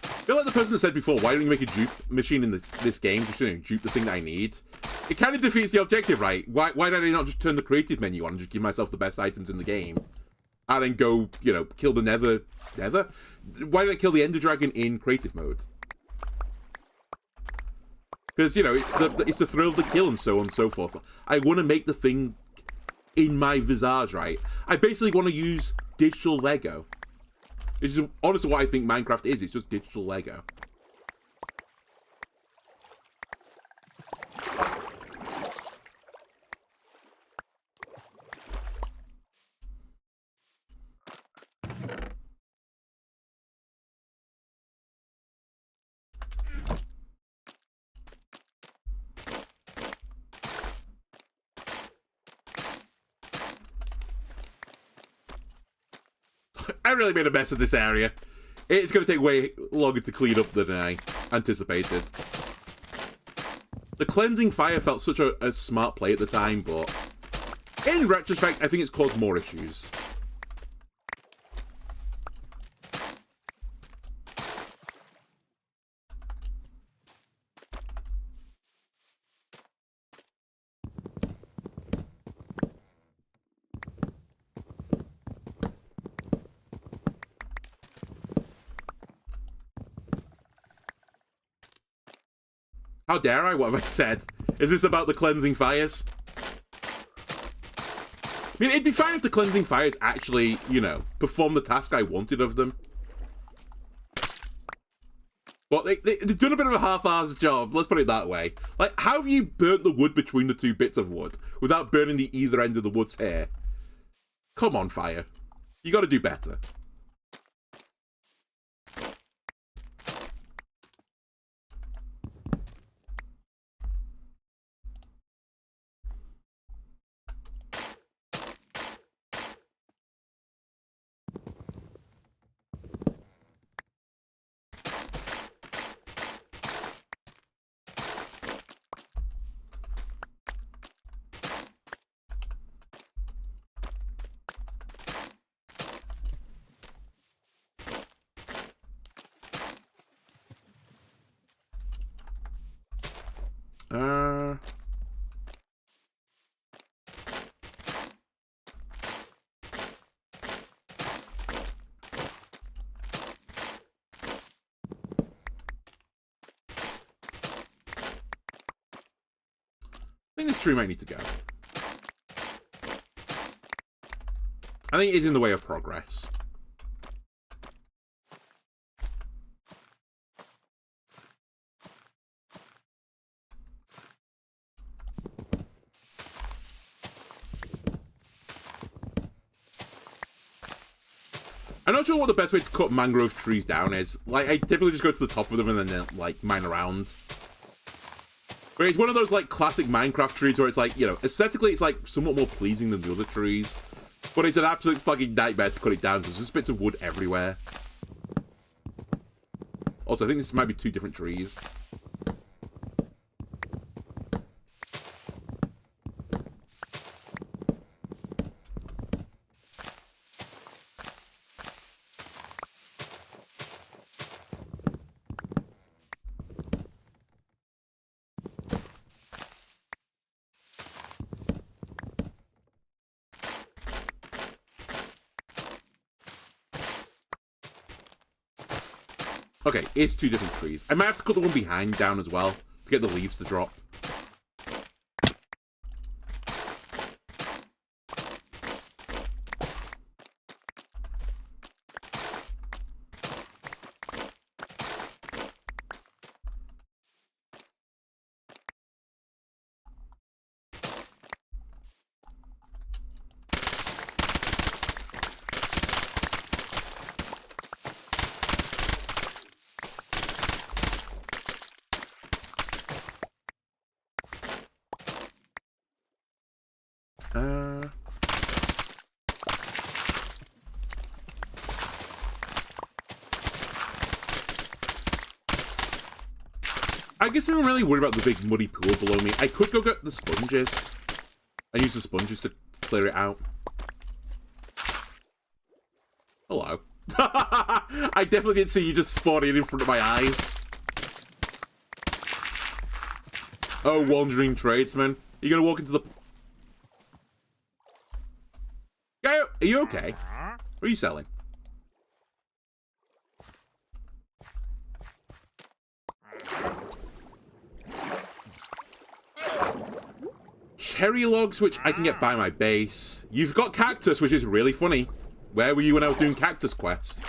I feel like the person that said before, why don't you make a dupe machine in this game, just, you know, dupe the thing that I need? It kind of defeats the objective, right? Why did I not just turn the creative menu on and just give myself the best items in the game? And then go, you know, kill the nether? Why did I kill the ender dragon in creative mode? Because, you know, it's the thrill of the kill and so on and so forth. I want to make the thing in my visage, right? I basically want to use digital Lego. It's just honestly what I think Minecraft is. It's just digital Lego. I really made a mess of this area. It's going to take way longer to clean up than I anticipated. The cleansing fire felt such a smart play at the time, but in retrospect, I think it's caused more issues. How dare I? What have I said? Is this about the cleansing fires? I mean, it'd be fine if the cleansing fires actually, you know, perform the task I wanted of them. But they've done a bit of a half-assed job, let's put it that way. Like, how have you burnt the wood between the two bits of wood without burning the either end of the wood's hair? Come on, fire. You gotta do better. think this tree might need to go. I think it is in the way of progress. I'm not sure what the best way to cut mangrove trees down is. Like, I typically just go to the top of them and then, like, mine around. But it's one of those, like, classic Minecraft trees where it's like, you know, aesthetically it's, like, somewhat more pleasing than the other trees. But it's an absolute fucking nightmare to cut it down because there's just bits of wood everywhere. Also, I think this might be two different trees. Okay, it's two different trees. I might have to cut the one behind down as well to get the leaves to drop. I guess I'm really worried about the big muddy pool below me. I could go get the sponges and use the sponges to clear it out. Hello. I definitely didn't see you just spawning in front of my eyes. Oh, wandering tradesman. Are you gonna walk into the... Are you okay? What are you selling? Cherry logs, which I can get by my base. You've got cactus, which is really funny. Where were you when I was doing cactus quest?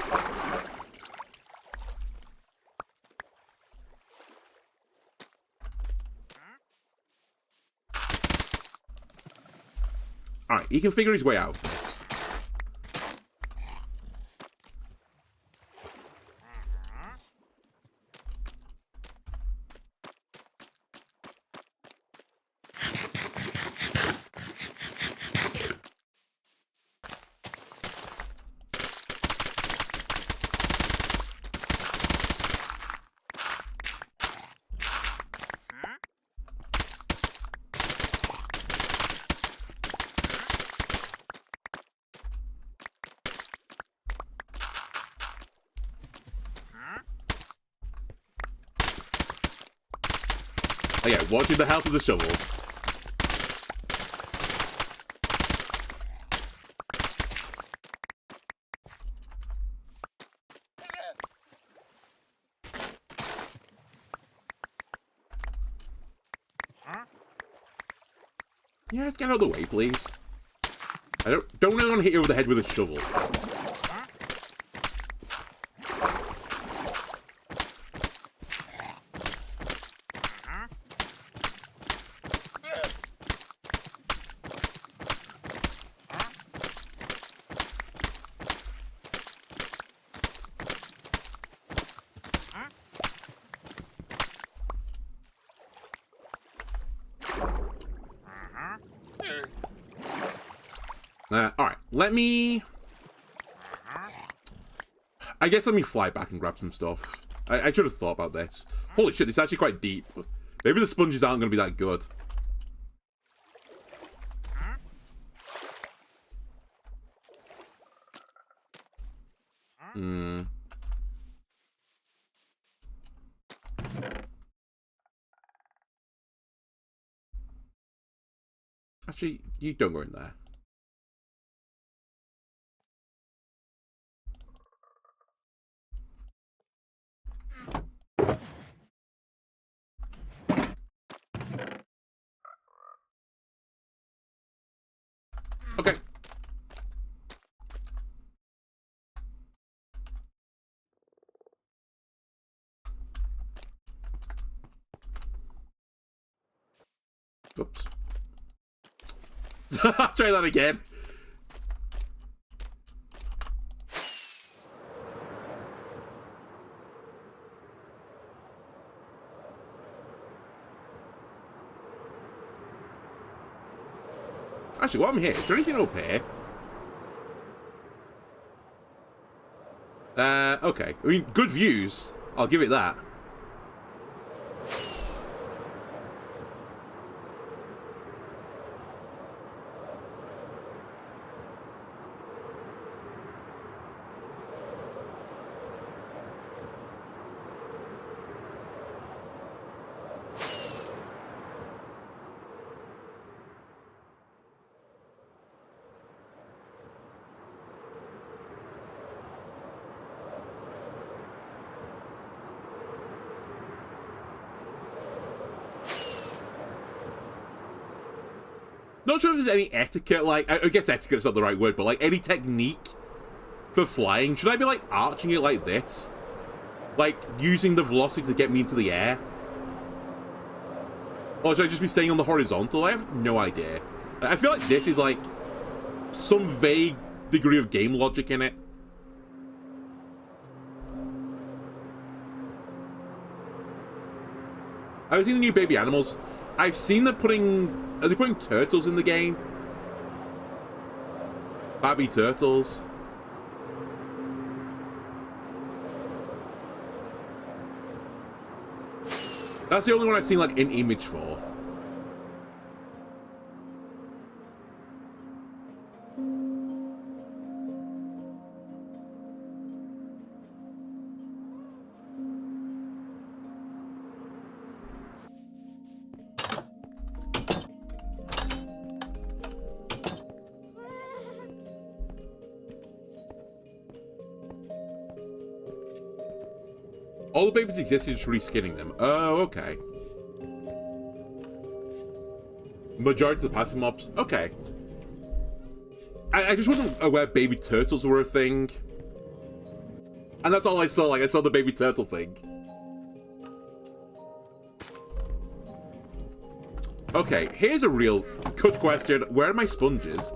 Alright, he can figure his way out of this. Oh yeah, watching the health of the shovel. Yeah, let's get out of the way, please. I don't really want to hit you over the head with a shovel. Alright, let me... I guess let me fly back and grab some stuff. I should have thought about this. Holy shit, it's actually quite deep. Maybe the sponges aren't going to be that good. Actually, you don't go in there. Okay. Oops. Try that again. Actually, while I'm here, is there anything up here? Okay. I mean, good views. I'll give it that. Not sure if there's any etiquette, like, I guess etiquette's not the right word, but, like, any technique for flying. Should I be, like, arching it like this? Like, using the velocity to get me into the air? Or should I just be staying on the horizontal? I have no idea. I feel like this is, like, some vague degree of game logic in it. I've seen the new baby animals. I've seen them putting... Are they putting turtles in the game? Baby turtles. That's the only one I've seen, like, an image for. All the babies exist, you're just reskinning them. Oh, okay. Majority of the passing mobs? Okay. I just wasn't aware baby turtles were a thing. And that's all I saw, like, I saw the baby turtle thing. Okay, here's a real good question. Where are my sponges?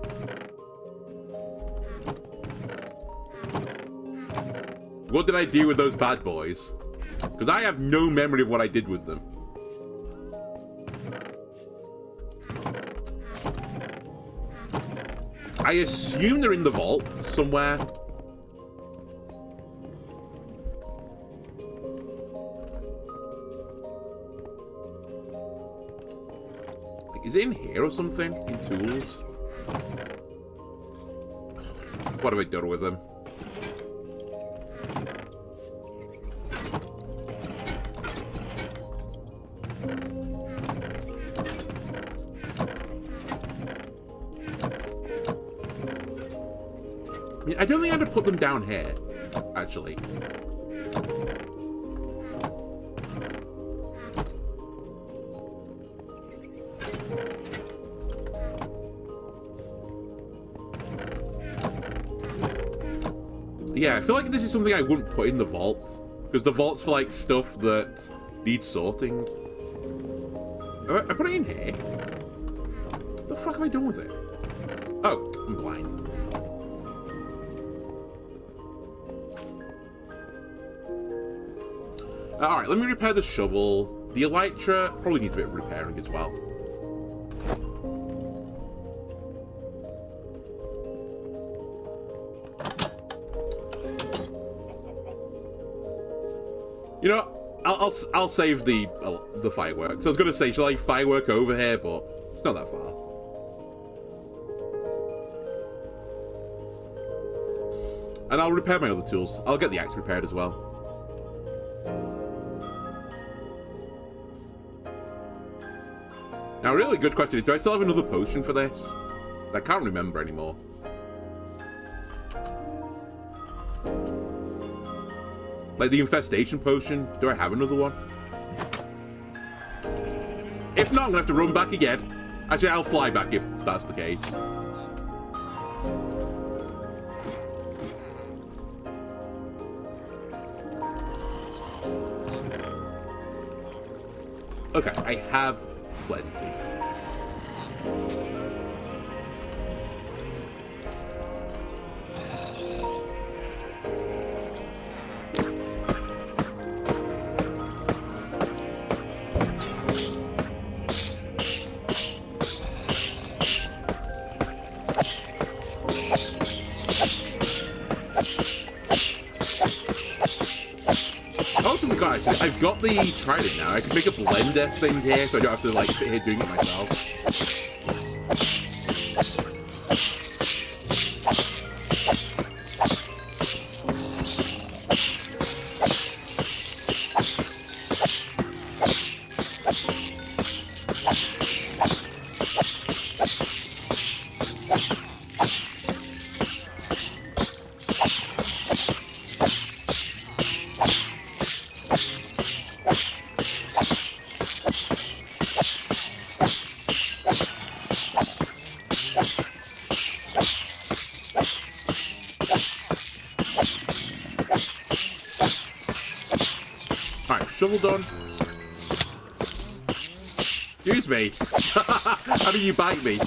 What did I do with those bad boys? Because I have no memory of what I did with them. I assume they're in the vault somewhere. Like, is it in here or something? In tools? What have I done with them? I don't think I had to put them down here, actually. Yeah, I feel like this is something I wouldn't put in the vault. Because the vault's for, like, stuff that needs sorting. I put it in here? What the fuck have I done with it? Oh, I'm blind. Alright, let me repair the shovel. The elytra probably needs a bit of repairing as well. You know, I'll save the fireworks. I was gonna say, shall I firework over here, but it's not that far. And I'll repair my other tools. I'll get the axe repaired as well. Now, a really good question is, do I still have another potion for this? I can't remember anymore. Like the infestation potion, do I have another one? If not, I'm gonna have to run back again. Actually, I'll fly back if that's the case. Okay, I have plenty. I've got the trident now. I can make a blender thing here, so I don't have to like sit here doing it myself. Shovel done. Excuse me. How do you bite me?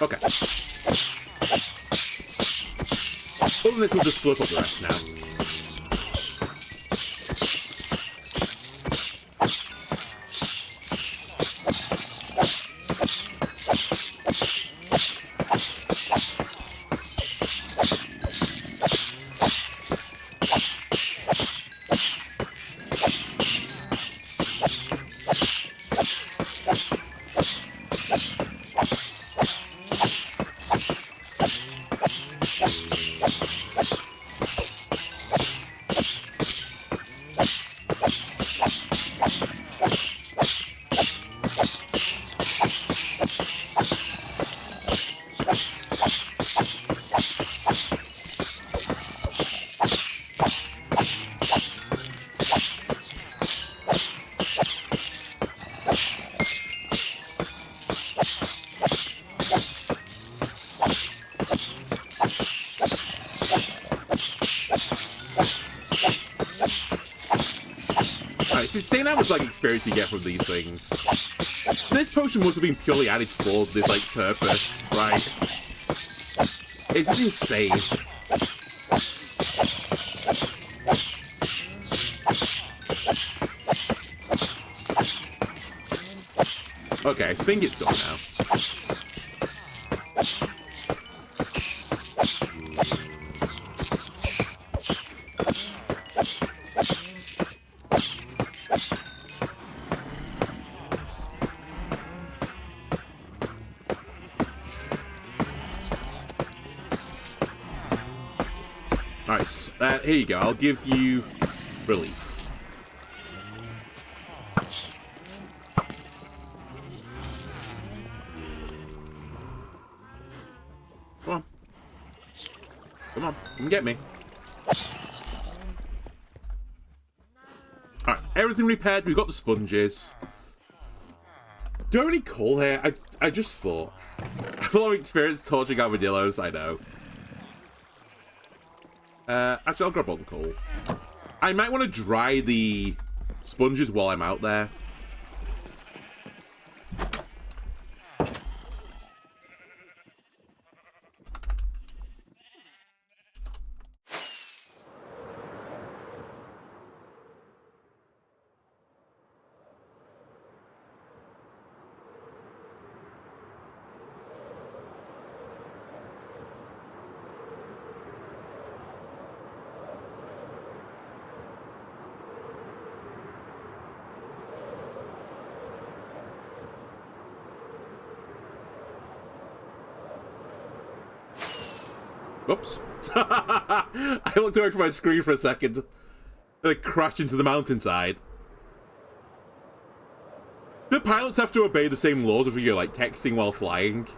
Okay. Other than this, we'll just split up the rest now. Saying how much like experience you get from these things. This potion must have been purely added for this like purpose, right? It's just insane. Okay, I think it's done now. Nice. Here you go. I'll give you relief. Come on. Come on. Come get me. Alright. Everything repaired. We've got the sponges. Do I have any coal here? I just thought. I feel like experience torching armadillos. I know. Actually, I'll grab all the coal. I might want to dry the sponges while I'm out there. Oops. I looked away from my screen for a second. I crashed into the mountainside. The pilots have to obey the same laws if you're, like, texting while flying.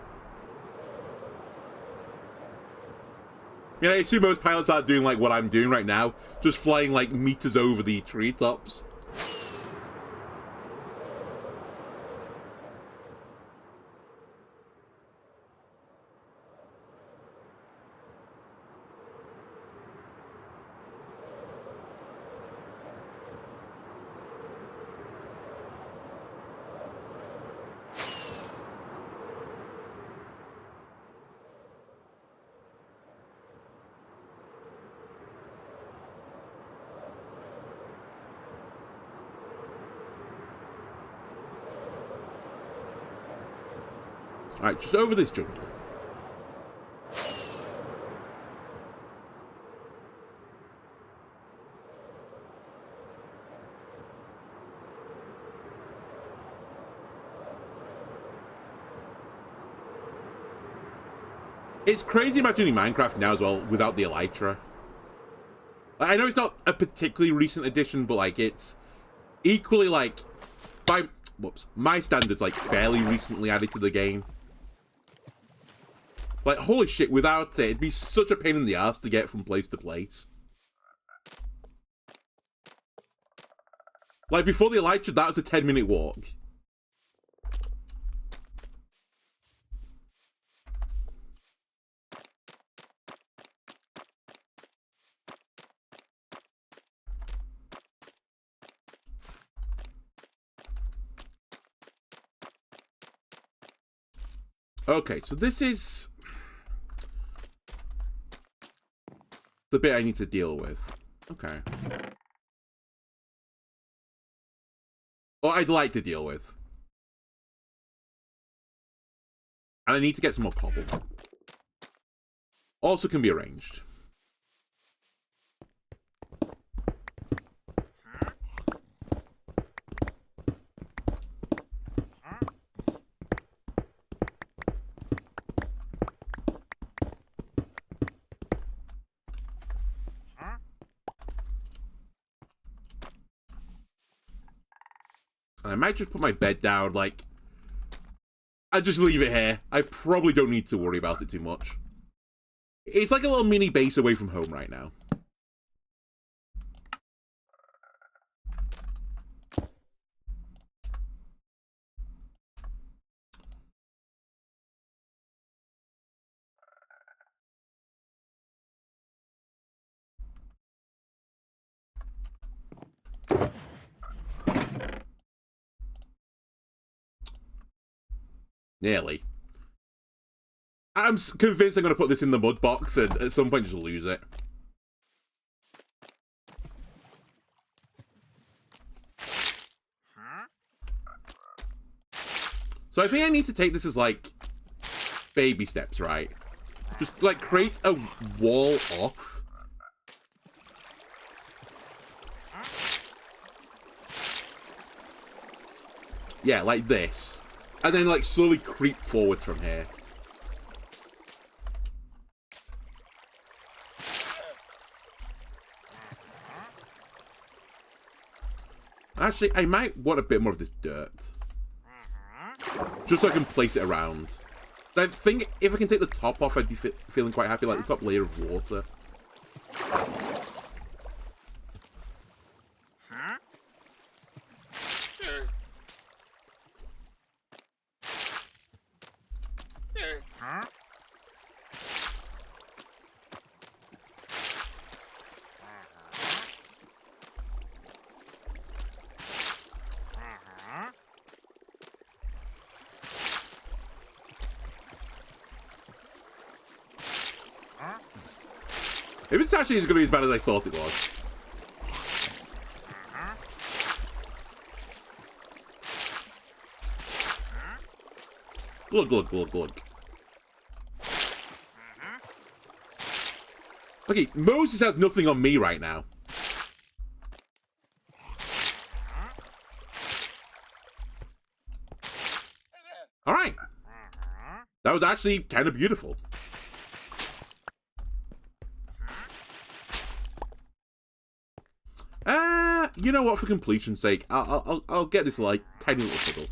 You know, I assume most pilots aren't doing, like, what I'm doing right now. Just flying, like, meters over the treetops. Alright, just over this jungle. It's crazy imagining Minecraft now as well without the elytra. I know it's not a particularly recent addition, but like it's equally like by my standards like fairly recently added to the game. Like, holy shit, without it, it'd be such a pain in the ass to get from place to place. Like, before the elytra, that was a 10-minute walk. Okay, so this is the bit I need to deal with. Okay. Or I'd like to deal with. And I need to get some more cobble. Also can be arranged. I might just put my bed down, like... I just leave it here. I probably don't need to worry about it too much. It's like a little mini base away from home right now. Nearly. I'm convinced I'm going to put this in the mud box and at some point just lose it. So I think I need to take this as, like, baby steps, right? Just, like, create a wall off. Yeah, like this. And then, like, slowly creep forward from here. Actually, I might want a bit more of this dirt. Just so I can place it around. I think if I can take the top off, I'd be feeling quite happy, like the top layer of water. Maybe it's actually going to be as bad as I thought it was. Glug, glug, glug, glug. Okay, Moses has nothing on me right now. Alright. That was actually kind of beautiful. You know what? For completion's sake, I'll get this like tiny little puddle.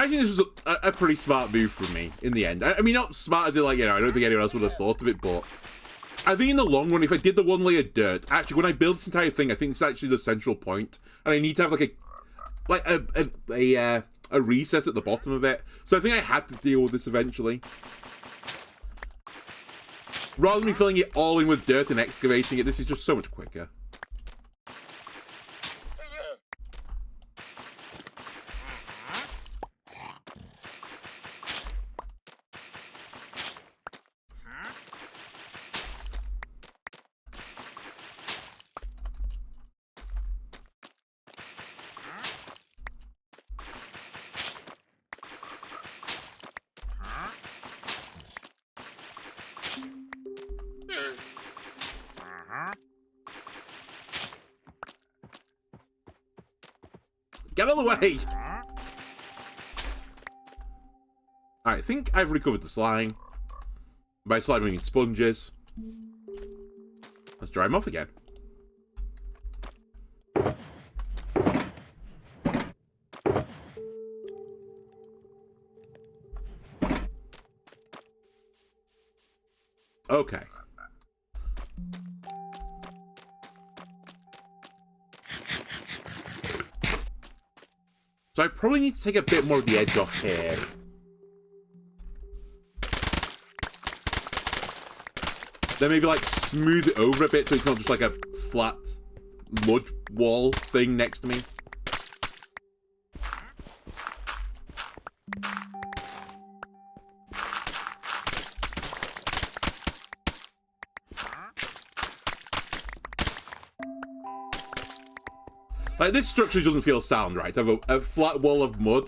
I think this was a pretty smart move from me in the end. I mean, not smart as in, like, you know, I don't think anyone else would have thought of it, but I think in the long run, if I did the one layer dirt, actually, when I build this entire thing, I think it's actually the central point, and I need to have, like, a recess at the bottom of it. So I think I had to deal with this eventually. Rather than me filling it all in with dirt and excavating it, this is just so much quicker. Get out of the way! Alright, I think I've recovered the slime. By slime, I mean sponges. Let's dry them off again. Okay. So I probably need to take a bit more of the edge off here. Then maybe, like, smooth it over a bit so it's not just like a flat mud wall thing next to me. Like, this structure doesn't feel sound, right? I have a flat wall of mud.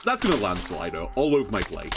That's gonna landslide all over my place.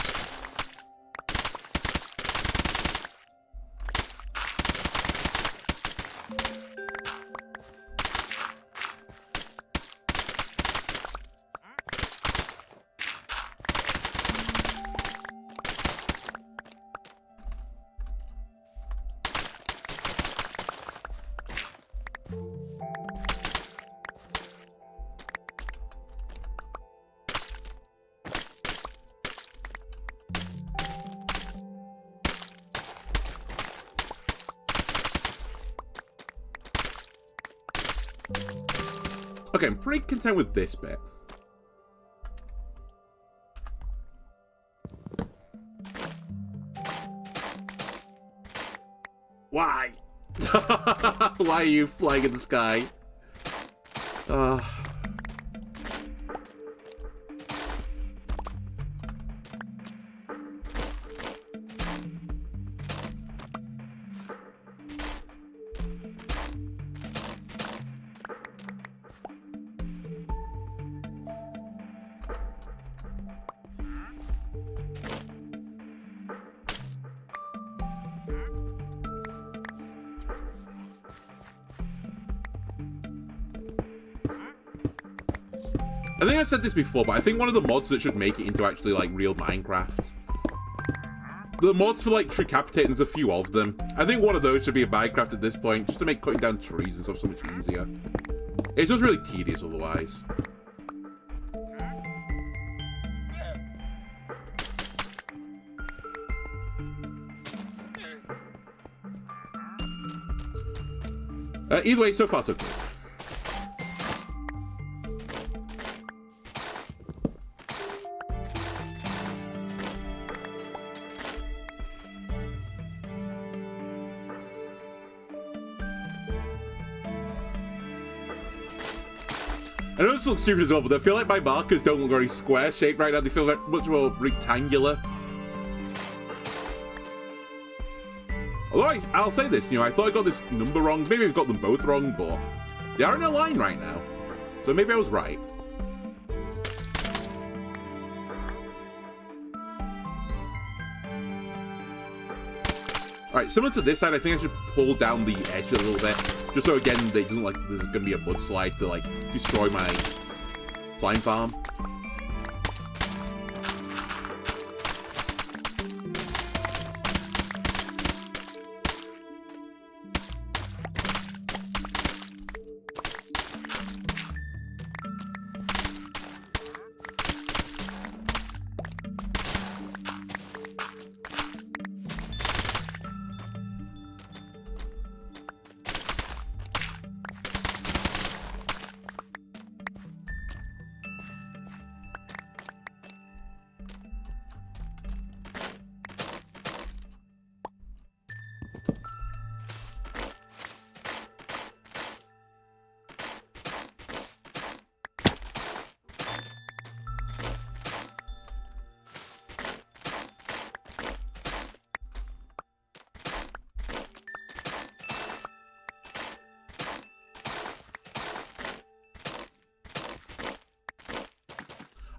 Okay, I'm pretty content with this bit. Why? Why are you flying in the sky? I think I said this before, but I think one of the mods that should make it into actually, like, real Minecraft. The mods for, like, tree capitating, there's a few of them. I think one of those should be a Minecraft at this point, just to make cutting down trees and stuff so much easier. It's just really tedious otherwise. Either way, so far so good. I know this looks stupid as well, but I feel like my markers don't look very square-shaped right now. They feel like much more rectangular. Although I'll say this, you know, I thought I got this number wrong. Maybe I've got them both wrong, but they are in a line right now. So maybe I was right. Alright, similar to this side, I think I should pull down the edge a little bit. Just so, again, they doesn't, like, there's going to be a mudslide to, like, destroy my slime farm.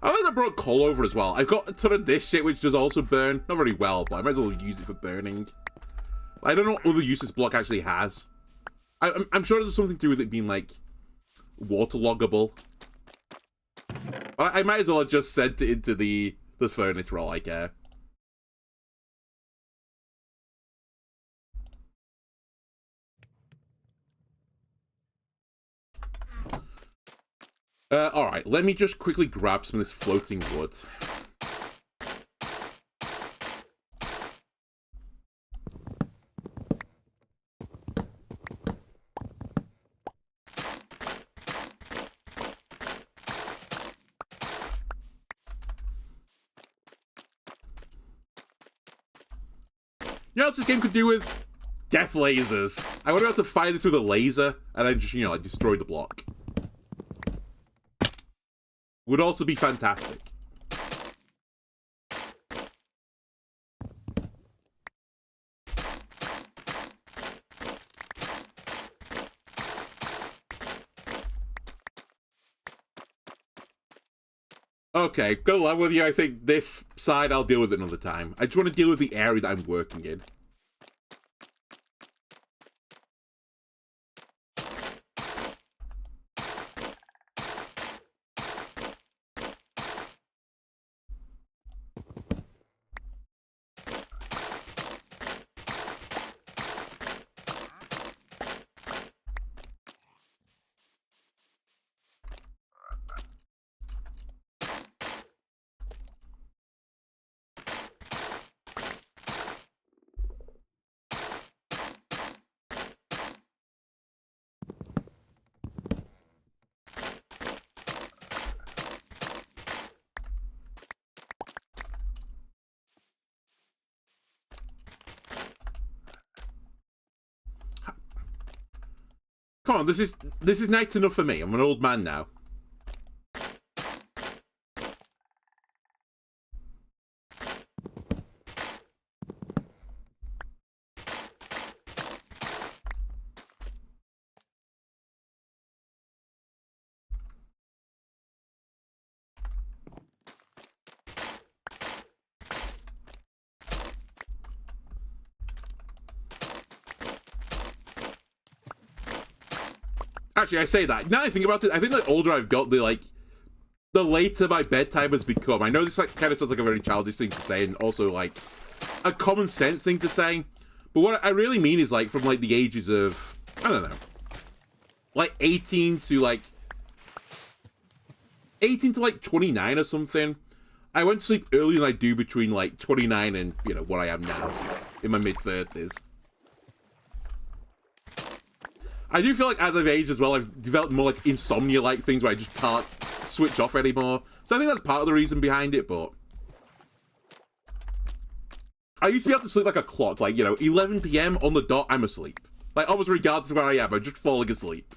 I like I brought coal over as well. I've got a ton of this shit which does also burn. Not very well, but I might as well use it for burning. I don't know what other use this block actually has. I'm sure there's something to do with it being, like, waterloggable. I might as well have just sent it into the furnace for all I care. Alright, let me just quickly grab some of this floating wood. You know what else this game could do with? Death lasers. I would have to fire this with a laser, and then just, you know, like, destroy the block. Would also be fantastic. Okay, go along with you. I think this side I'll deal with it another time. I just want to deal with the area that I'm working in. Come on, this is nice enough for me. I'm an old man now. Actually, I say that. Now I think about it, I think the older I've got, the later my bedtime has become. I know this kind of sounds like a very childish thing to say, and also like a common sense thing to say. But what I really mean is like from like the ages of, I don't know, like 18 to like 29 or something. I went to sleep earlier than I do between like 29 and, you know, what I am now in my mid-30s. I do feel like as I've aged as well, I've developed more like insomnia-like things where I just can't switch off anymore. So I think that's part of the reason behind it, but I used to be able to sleep like a clock, like, you know, 11 PM on the dot, I'm asleep. Like, almost regardless of where I am, I'm just falling asleep.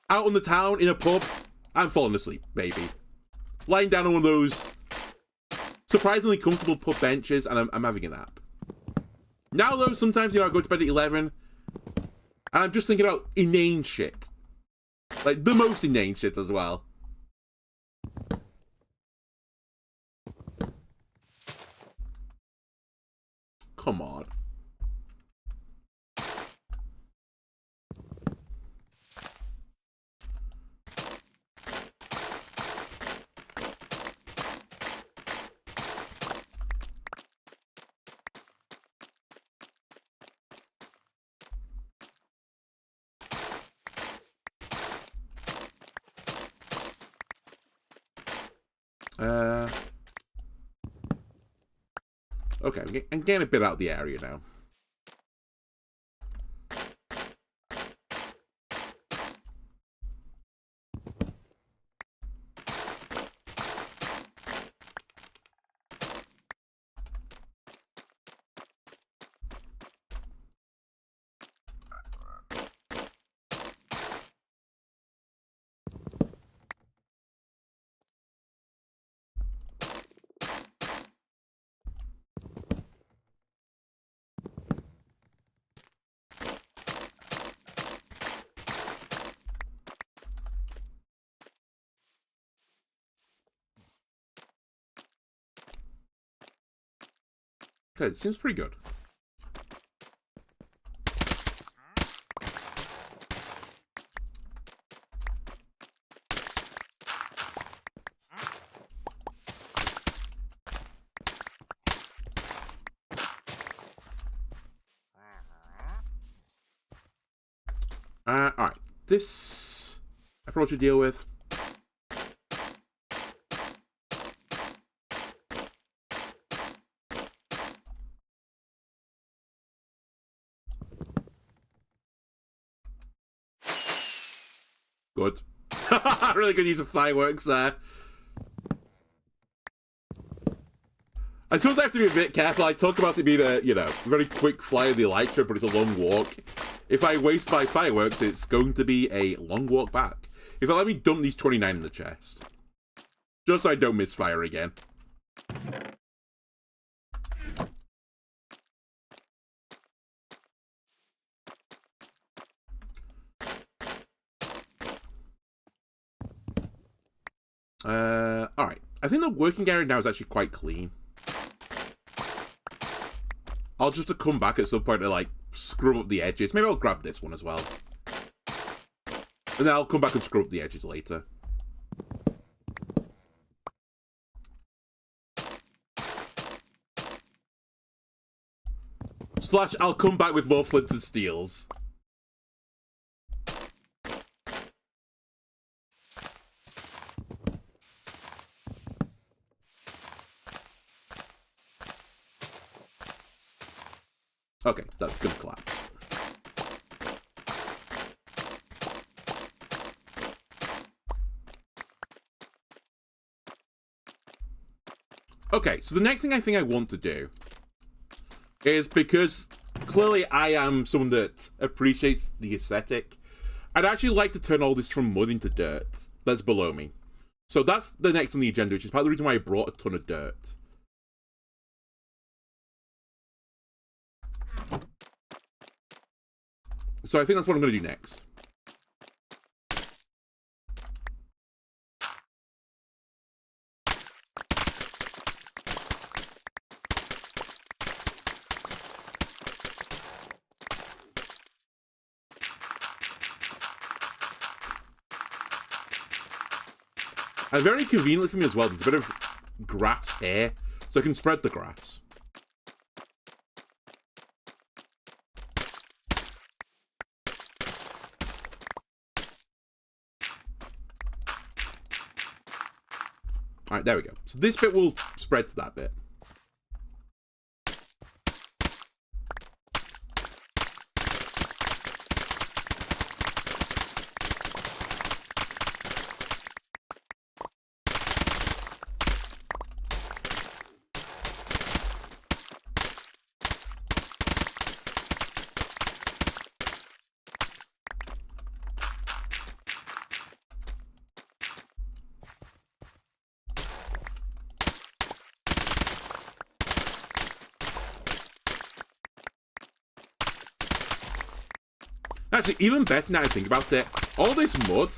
Out on the town, in a pub, I'm falling asleep, baby. Lying down on one of those surprisingly comfortable pub benches, and I'm having a nap. Now, though, sometimes, you know, I go to bed at 11, and I'm just thinking about inane shit. Like, the most inane shit as well. Come on. Okay, I'm getting a bit out of the area now. Okay, it seems pretty good. Alright. This I probably should deal with. Good. Really good use of fireworks there. I suppose I have to be a bit careful. I talk about it being a, very quick fly of the Elytra, but it's a long walk. If I waste my fireworks, it's going to be a long walk back. If I let me dump these 29 in the chest. Just so I don't misfire again. Alright. I think the working area now is actually quite clean. I'll just have to come back at some point to, like, scrub up the edges. Maybe I'll grab this one as well. And then I'll come back and scrub up the edges later. Slash, I'll come back with more flints and steels. Okay, that's gonna collapse. Okay, so the next thing I think I want to do is, because clearly I am someone that appreciates the aesthetic, I'd actually like to turn all this from mud into dirt that's below me. So that's the next on the agenda, which is part of the reason why I brought a ton of dirt. So I think that's what I'm going to do next. And very conveniently for me as well, there's a bit of grass here, so I can spread the grass. Alright, there we go. So this bit will spread to that bit. Actually, even better now I think about it, all this mud,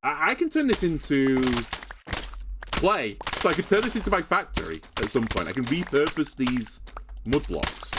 I can turn this into clay. So I can turn this into my factory at some point. I can repurpose these mud blocks.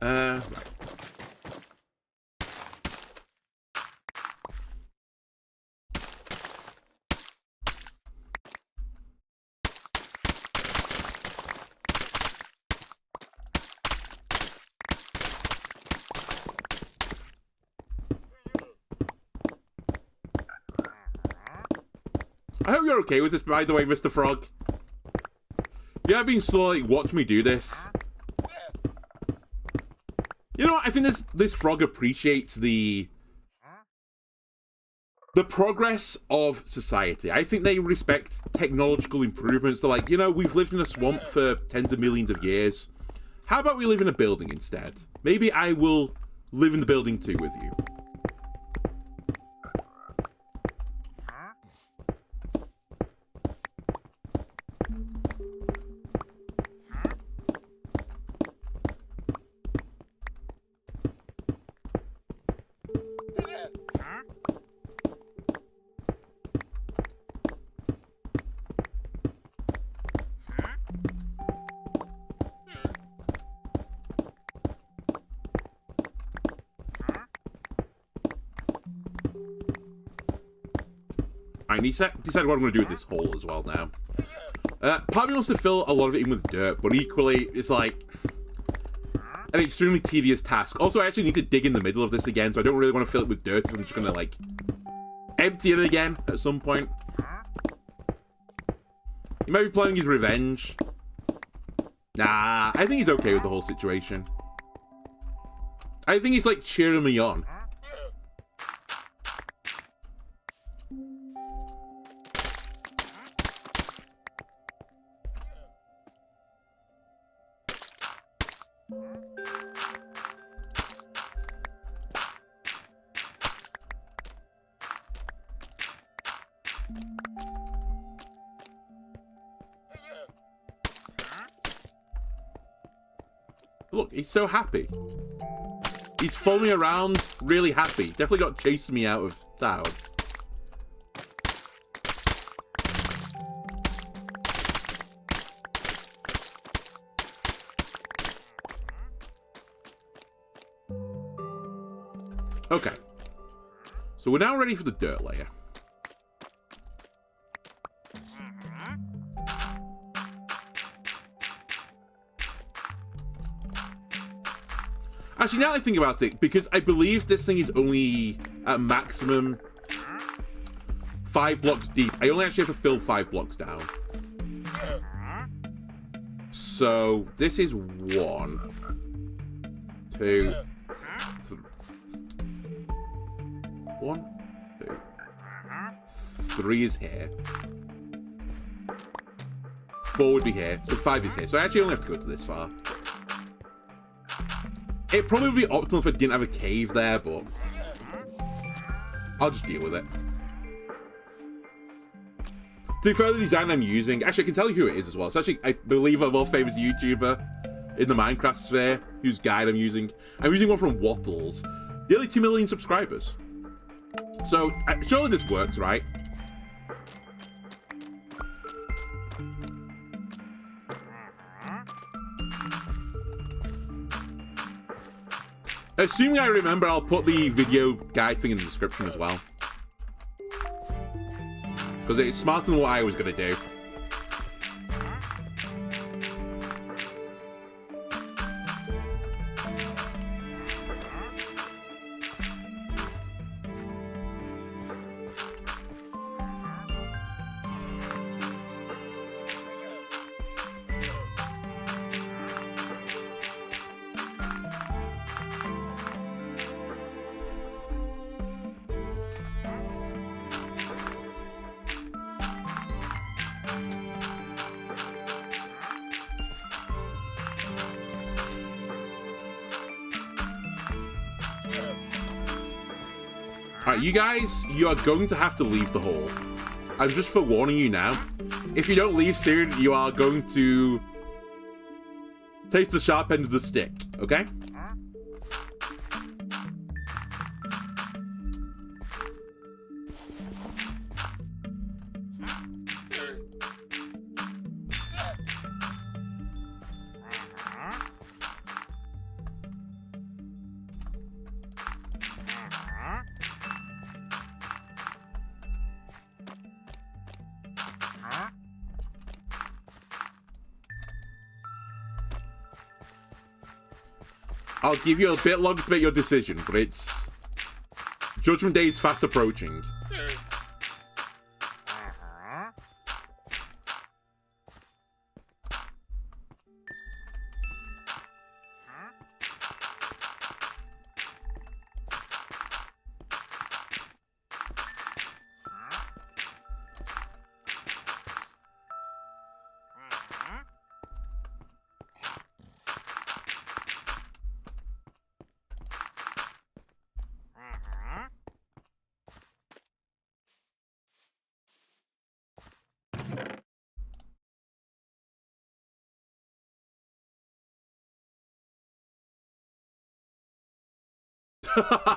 Right. I hope you're okay with this, by the way, Mr. Frog. Yeah, I've been slowly watch me do this. You know what? I think this frog appreciates the progress of society. I think they respect technological improvements. They're like, you know, we've lived in a swamp for tens of millions of years. How about we live in a building instead? Maybe I will live in the building too with you. I need to decide what I'm going to do with this hole as well now. Part of me wants to fill a lot of it in with dirt, but equally, it's like an extremely tedious task. Also, I actually need to dig in the middle of this again, so I don't really want to fill it with dirt. So I'm just going to, like, empty it again at some point. He might be planning his revenge. Nah, I think he's okay with the whole situation. I think he's, like, cheering me on. Look, he's so happy. He's following me around, really happy. Definitely got chasing me out of town. Okay. So we're now ready for the dirt layer. Actually, now that I think about it, because I believe this thing is only at maximum 5 blocks deep. I only actually have to fill 5 blocks down. So this is 1, 2, 3. 1, 2, 3 is here. 4 would be here. So 5 is here. So I actually only have to go to this far. It probably would be optimal if I didn't have a cave there, but I'll just deal with it. To be fair, the design I'm using, actually I can tell you who it is as well. It's actually, I believe, a more famous YouTuber in the Minecraft sphere whose guide I'm using. I'm using one from Wattles. Nearly 2 million subscribers. So, surely this works, right? Assuming I remember, I'll put the video guide thing in the description as well. Because it's smarter than what I was going to do. Alright, you guys, you are going to have to leave the hole. I'm just forewarning you now. If you don't leave soon, you are going to taste the sharp end of the stick, okay? I'll give you a bit longer to make your decision, but it's... Judgment Day is fast approaching.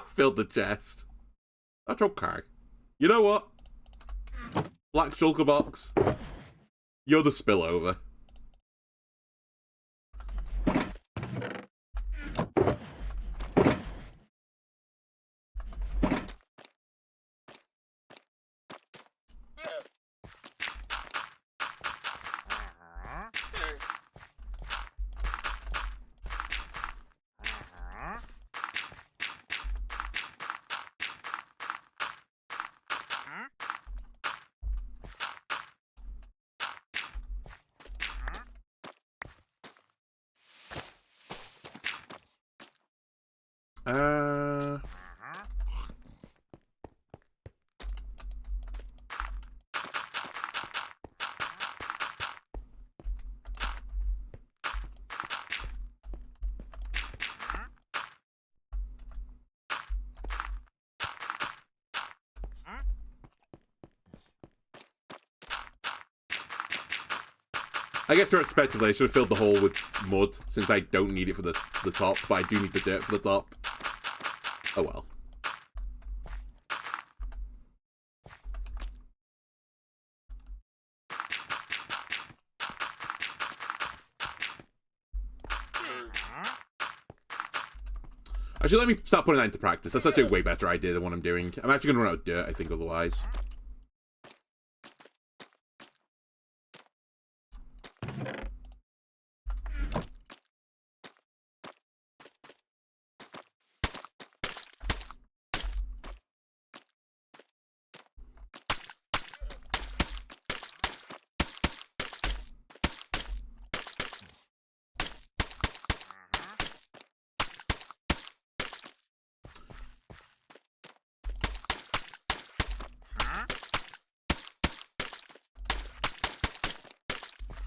Filled the chest. That's okay. You know what? Black shulker box. You're the spillover. I guess direct speculation, I should have filled the hole with mud, since I don't need it for the top, but I do need the dirt for the top. Oh well. Actually, let me start putting that into practice. That's actually a way better idea than what I'm doing. I'm actually going to run out of dirt, I think, otherwise.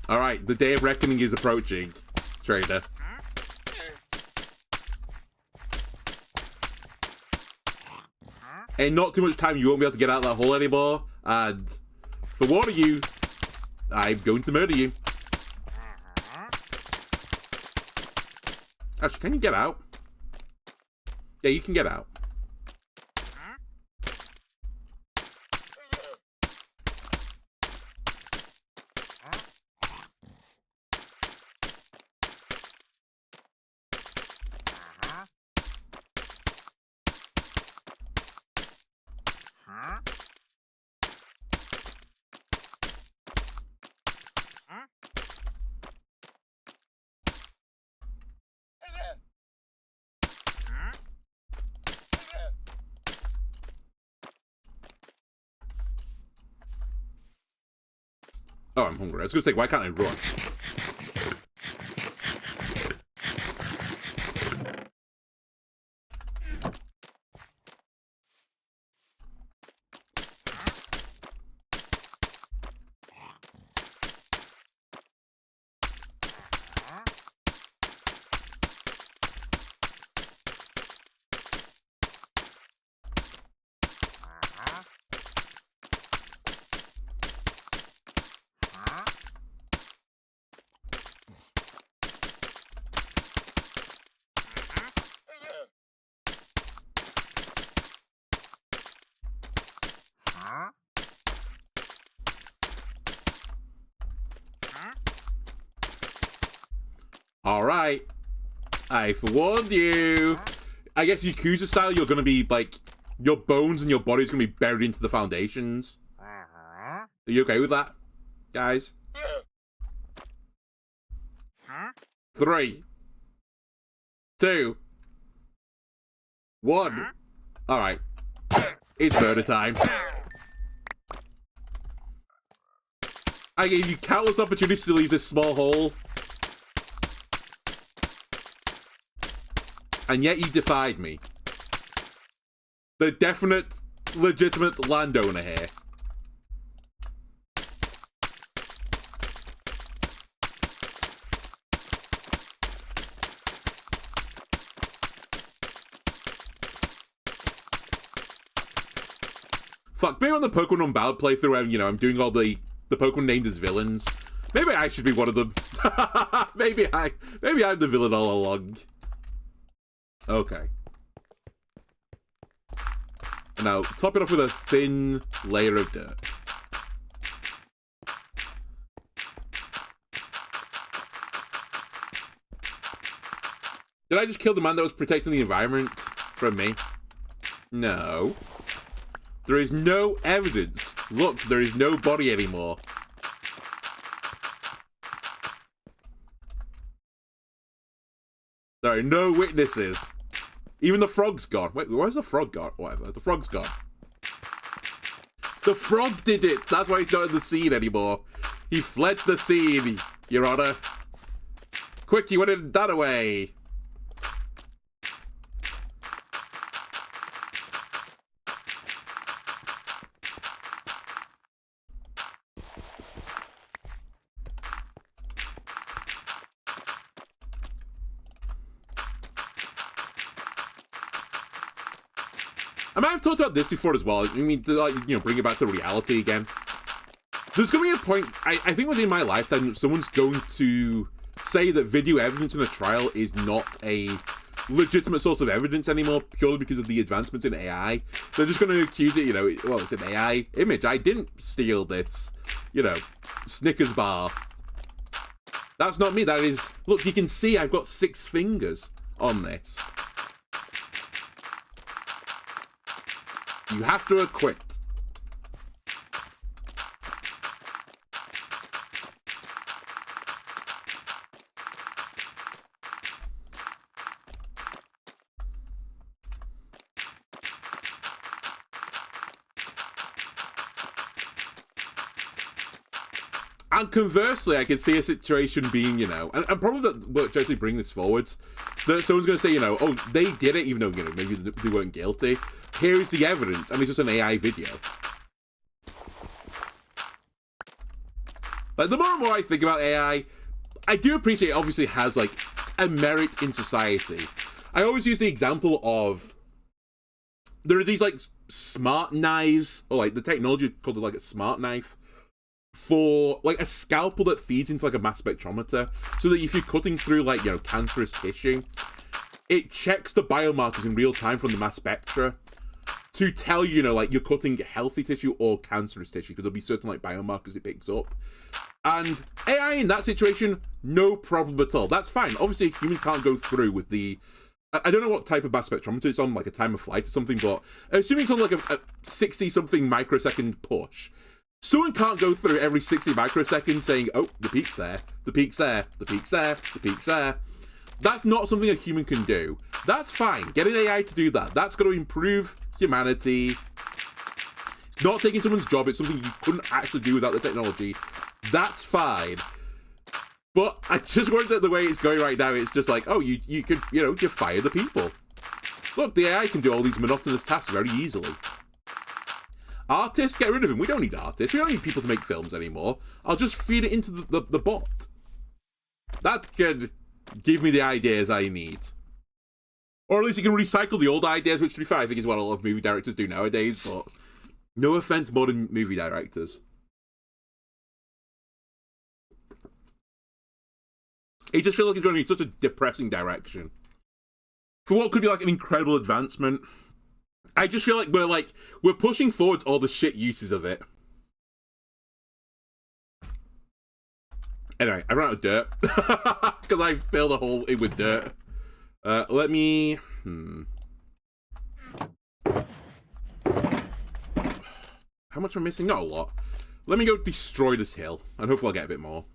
Alright, the day of reckoning is approaching, trader. In not too much time, you won't be able to get out of that hole anymore, and for one of you, I'm going to murder you. Actually, can you get out? Yeah, you can get out. Oh, I'm hungry. I was going to say, why can't I run? Alright. I forewarned you. I guess Yakuza style, you're gonna be, like, your bones and your body's gonna be buried into the foundations. Are you okay with that, guys? 3, 2, 1. Alright. It's murder time. I gave you countless opportunities to leave this small hole. And yet you defied me. The definite, legitimate landowner here. Fuck, maybe on the Pokemon Unbound playthrough, I'm doing all the Pokemon named as villains. Maybe I should be one of them. maybe I'm the villain all along. Okay. And now top it off with a thin layer of dirt. Did I just kill the man that was protecting the environment from me? No. There is no evidence. Look, there is no body anymore. There are no witnesses. Even the frog's gone. Wait, where's the frog gone? Whatever. The frog's gone. The frog did it. That's why he's not in the scene anymore. He fled the scene, Your Honor. Quick, you wanted that away. I might have talked about this before as well. I mean, to, like, you know, bring it back to reality again. There's going to be a point, I think within my lifetime, someone's going to say that video evidence in a trial is not a legitimate source of evidence anymore purely because of the advancements in AI. They're just going to accuse it, you know, well, it's an AI image. I didn't steal this, you know, Snickers bar. That's not me. That is, look, you can see I've got 6 fingers on this. You have to acquit. And conversely, I can see a situation being, you know, and probably that will actually bring this forwards, that someone's going to say, you know, oh, they did it, even though, you know, maybe they weren't guilty. Here is the evidence, and it's just an AI video. Like, the more and more I think about AI, I do appreciate it obviously has, like, a merit in society. I always use the example of, there are these, like, smart knives, or, like, the technology called, like, a smart knife, for, like, a scalpel that feeds into, like, a mass spectrometer, so that if you're cutting through, like, you know, cancerous tissue, it checks the biomarkers in real time from the mass spectra to tell you, you know, like, you're cutting healthy tissue or cancerous tissue, because there'll be certain, like, biomarkers it picks up. And AI in that situation, no problem at all. That's fine. Obviously, a human can't go through with the... I don't know what type of mass spectrometer it's on, like a time of flight or something, but assuming it's on, like, a 60-something microsecond push, someone can't go through every 60 microseconds saying, oh, the peak's there, the peak's there, the peak's there, the peak's there. That's not something a human can do. That's fine. Get an AI to do that. That's going to improve humanity. It's not taking someone's job. It's something you couldn't actually do without the technology. That's fine. But I just worry that the way it's going right now, it's just like, oh, you could, you know, you fire the people. Look, the AI can do all these monotonous tasks very easily. Artists, get rid of them. We don't need artists. We don't need people to make films anymore. I'll just feed it into the bot. That could give me the ideas I need. Or at least you can recycle the old ideas, which, to be fair, I think is what a lot of movie directors do nowadays, but no offense, modern movie directors. It just feels like it's going in such a depressing direction. For what could be like an incredible advancement, I just feel like we're pushing forwards all the shit uses of it. Anyway, I ran out of dirt because I filled a hole in with dirt. Let me. How much am I missing? Not a lot. Let me go destroy this hill, and hopefully I'll get a bit more.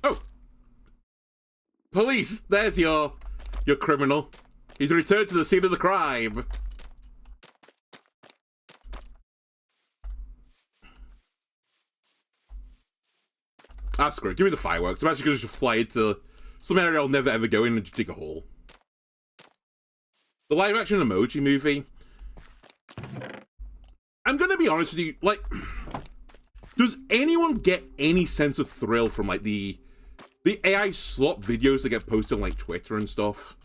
Oh! Police! There's your criminal. He's returned to the scene of the crime. Ah, screw it. Give me the fireworks. I'm actually going to just fly into some area I'll never ever go in and just dig a hole. The live action emoji movie. I'm gonna be honest with you, like, does anyone get any sense of thrill from, like, the AI slop videos that get posted on, like, Twitter and stuff?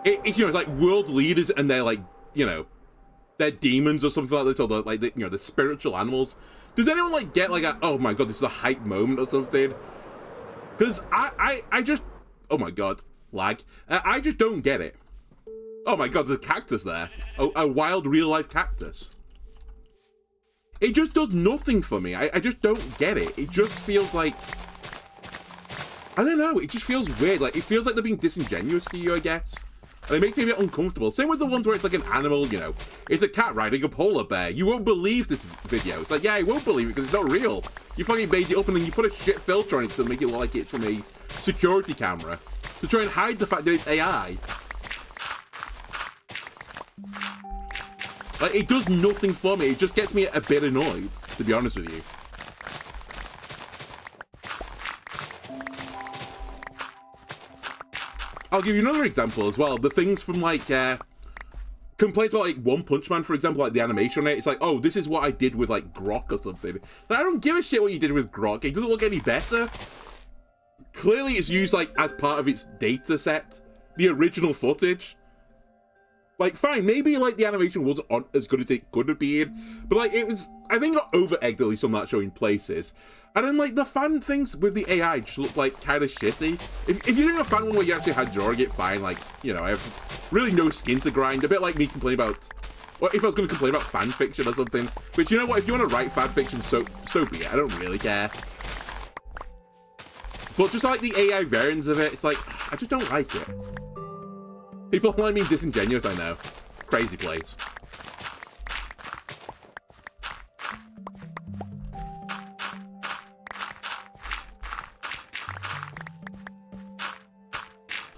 It's, you know, it's like world leaders and they're, like, you know, they're demons or something like this, or the spiritual animals. Does anyone like get like a, oh my god, this is a hype moment or something? Because I just, oh my god, lag. I just don't get it. Oh my god, there's a cactus there. A wild real life cactus. It just does nothing for me. I just don't get it. It just feels like, I don't know, it just feels weird. Like, it feels like they're being disingenuous to you, I guess. And it makes me a bit uncomfortable. Same with the ones where it's like an animal, you know. It's a cat riding a polar bear. You won't believe this video. It's like, yeah, I won't believe it because it's not real. You fucking made it up and then you put a shit filter on it to make it look like it's from a security camera. To try and hide the fact that it's AI. Like, it does nothing for me. It just gets me a bit annoyed, to be honest with you. I'll give you another example as well. The things from, like, complaints about, like, One Punch Man, for example, like, the animation on it. It's like, oh, this is what I did with, like, Grok or something. But I don't give a shit what you did with Grok. It doesn't look any better. Clearly, it's used, like, as part of its data set. The original footage. Like, fine, maybe, like, the animation wasn't as good as it could have been. But, like, it was, I think, got over-egged, at least on that show in places. And then, like, the fan things with the AI just look, like, kind of shitty. If you're doing a fan one where you actually had drawing it, fine. Like, you know, I have really no skin to grind. A bit like me complaining about, well, if I was going to complain about fan fiction or something. But you know what? If you want to write fan fiction, so be it. I don't really care. But just, like, the AI variants of it, it's like, I just don't like it. People are being disingenuous, I know. Crazy place.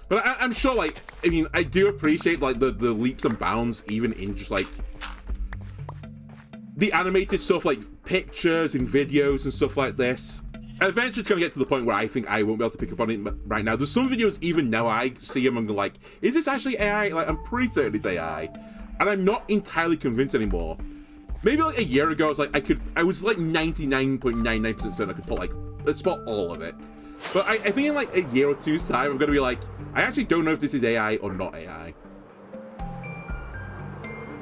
But I'm sure, like, I mean, I do appreciate, like, the leaps and bounds, even in just, like, the animated stuff, like, pictures and videos and stuff like this. Eventually it's going to get to the point where I think I won't be able to pick up on it right now. There's some videos, even now, I see them and I'm like, is this actually AI? Like, I'm pretty certain it's AI. And I'm not entirely convinced anymore. Maybe, like, a year ago, I was, like, 99.99% certain I could put, like, spot all of it. But I think in, like, a year or two's time, I'm going to be like, I actually don't know if this is AI or not AI.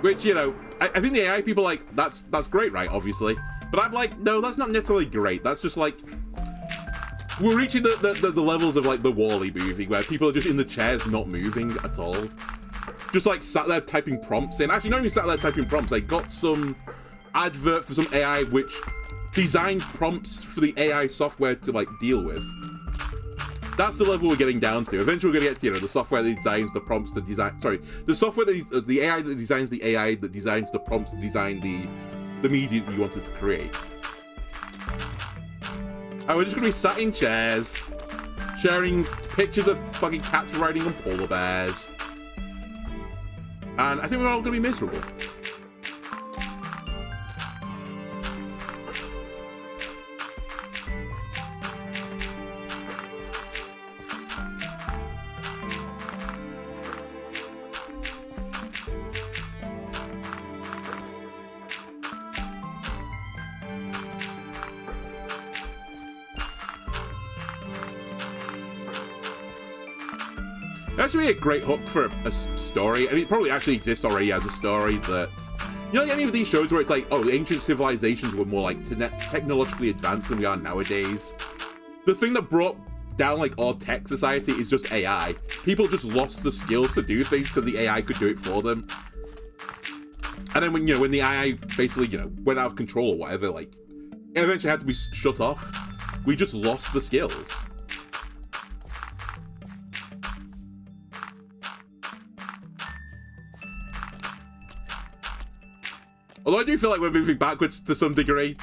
Which, you know, I think the AI people, like, that's great, right, obviously. But I'm like, no, that's not necessarily great. That's just, like, we're reaching the levels of, like, the WALL-E movie, where people are just in the chairs not moving at all. Just, like, sat there typing prompts in. Actually, not even sat there typing prompts. They got some advert for some AI which designed prompts for the AI software to, like, deal with. That's the level we're getting down to. Eventually we're going to get to, you know, the software that designs the prompts to design... Sorry, the software that... the AI that designs the AI that designs the prompts to design the media that you wanted to create. And we're just going to be sat in chairs, sharing pictures of fucking cats riding on polar bears. And I think we're all going to be miserable. That should be a great hook for a story, and it probably actually exists already as a story that, you know, like any of these shows where it's like, oh, ancient civilizations were more like technologically advanced than we are nowadays. The thing that brought down like our tech society is just AI. People just lost the skills to do things because the AI could do it for them. And then when the AI basically, you know, went out of control or whatever, like, it eventually had to be shut off. We just lost the skills. Although I do feel like we're moving backwards to some degree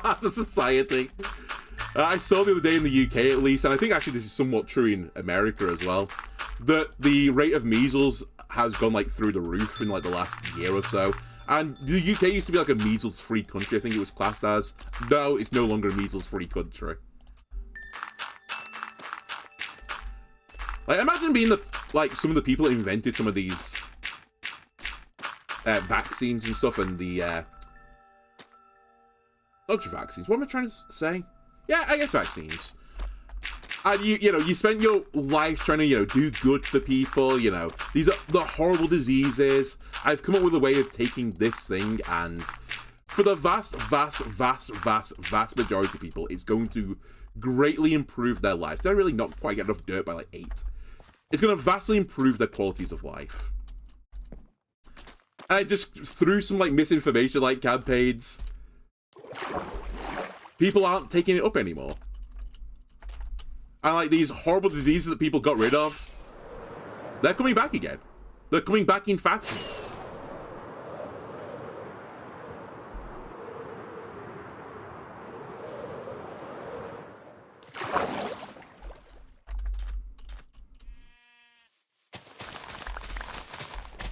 as a society. I saw the other day in the UK at least, and I think actually this is somewhat true in America as well, that the rate of measles has gone like through the roof in like the last year or so. And the UK used to be like a measles-free country, I think it was classed as. No, it's no longer a measles-free country. Like, imagine being some of the people that invented some of these vaccines and stuff, and the not just vaccines. What am I trying to say? Yeah, I guess vaccines. And you spent your life trying to, do good for people, These are the horrible diseases. I've come up with a way of taking this thing, and for the vast majority of people, it's going to greatly improve their lives. They're really not quite get enough dirt by like 8. It's going to vastly improve their qualities of life. And just through some like misinformation like campaigns, people aren't taking it up anymore. And like these horrible diseases that people got rid of, they're coming back again. They're coming back in fashion.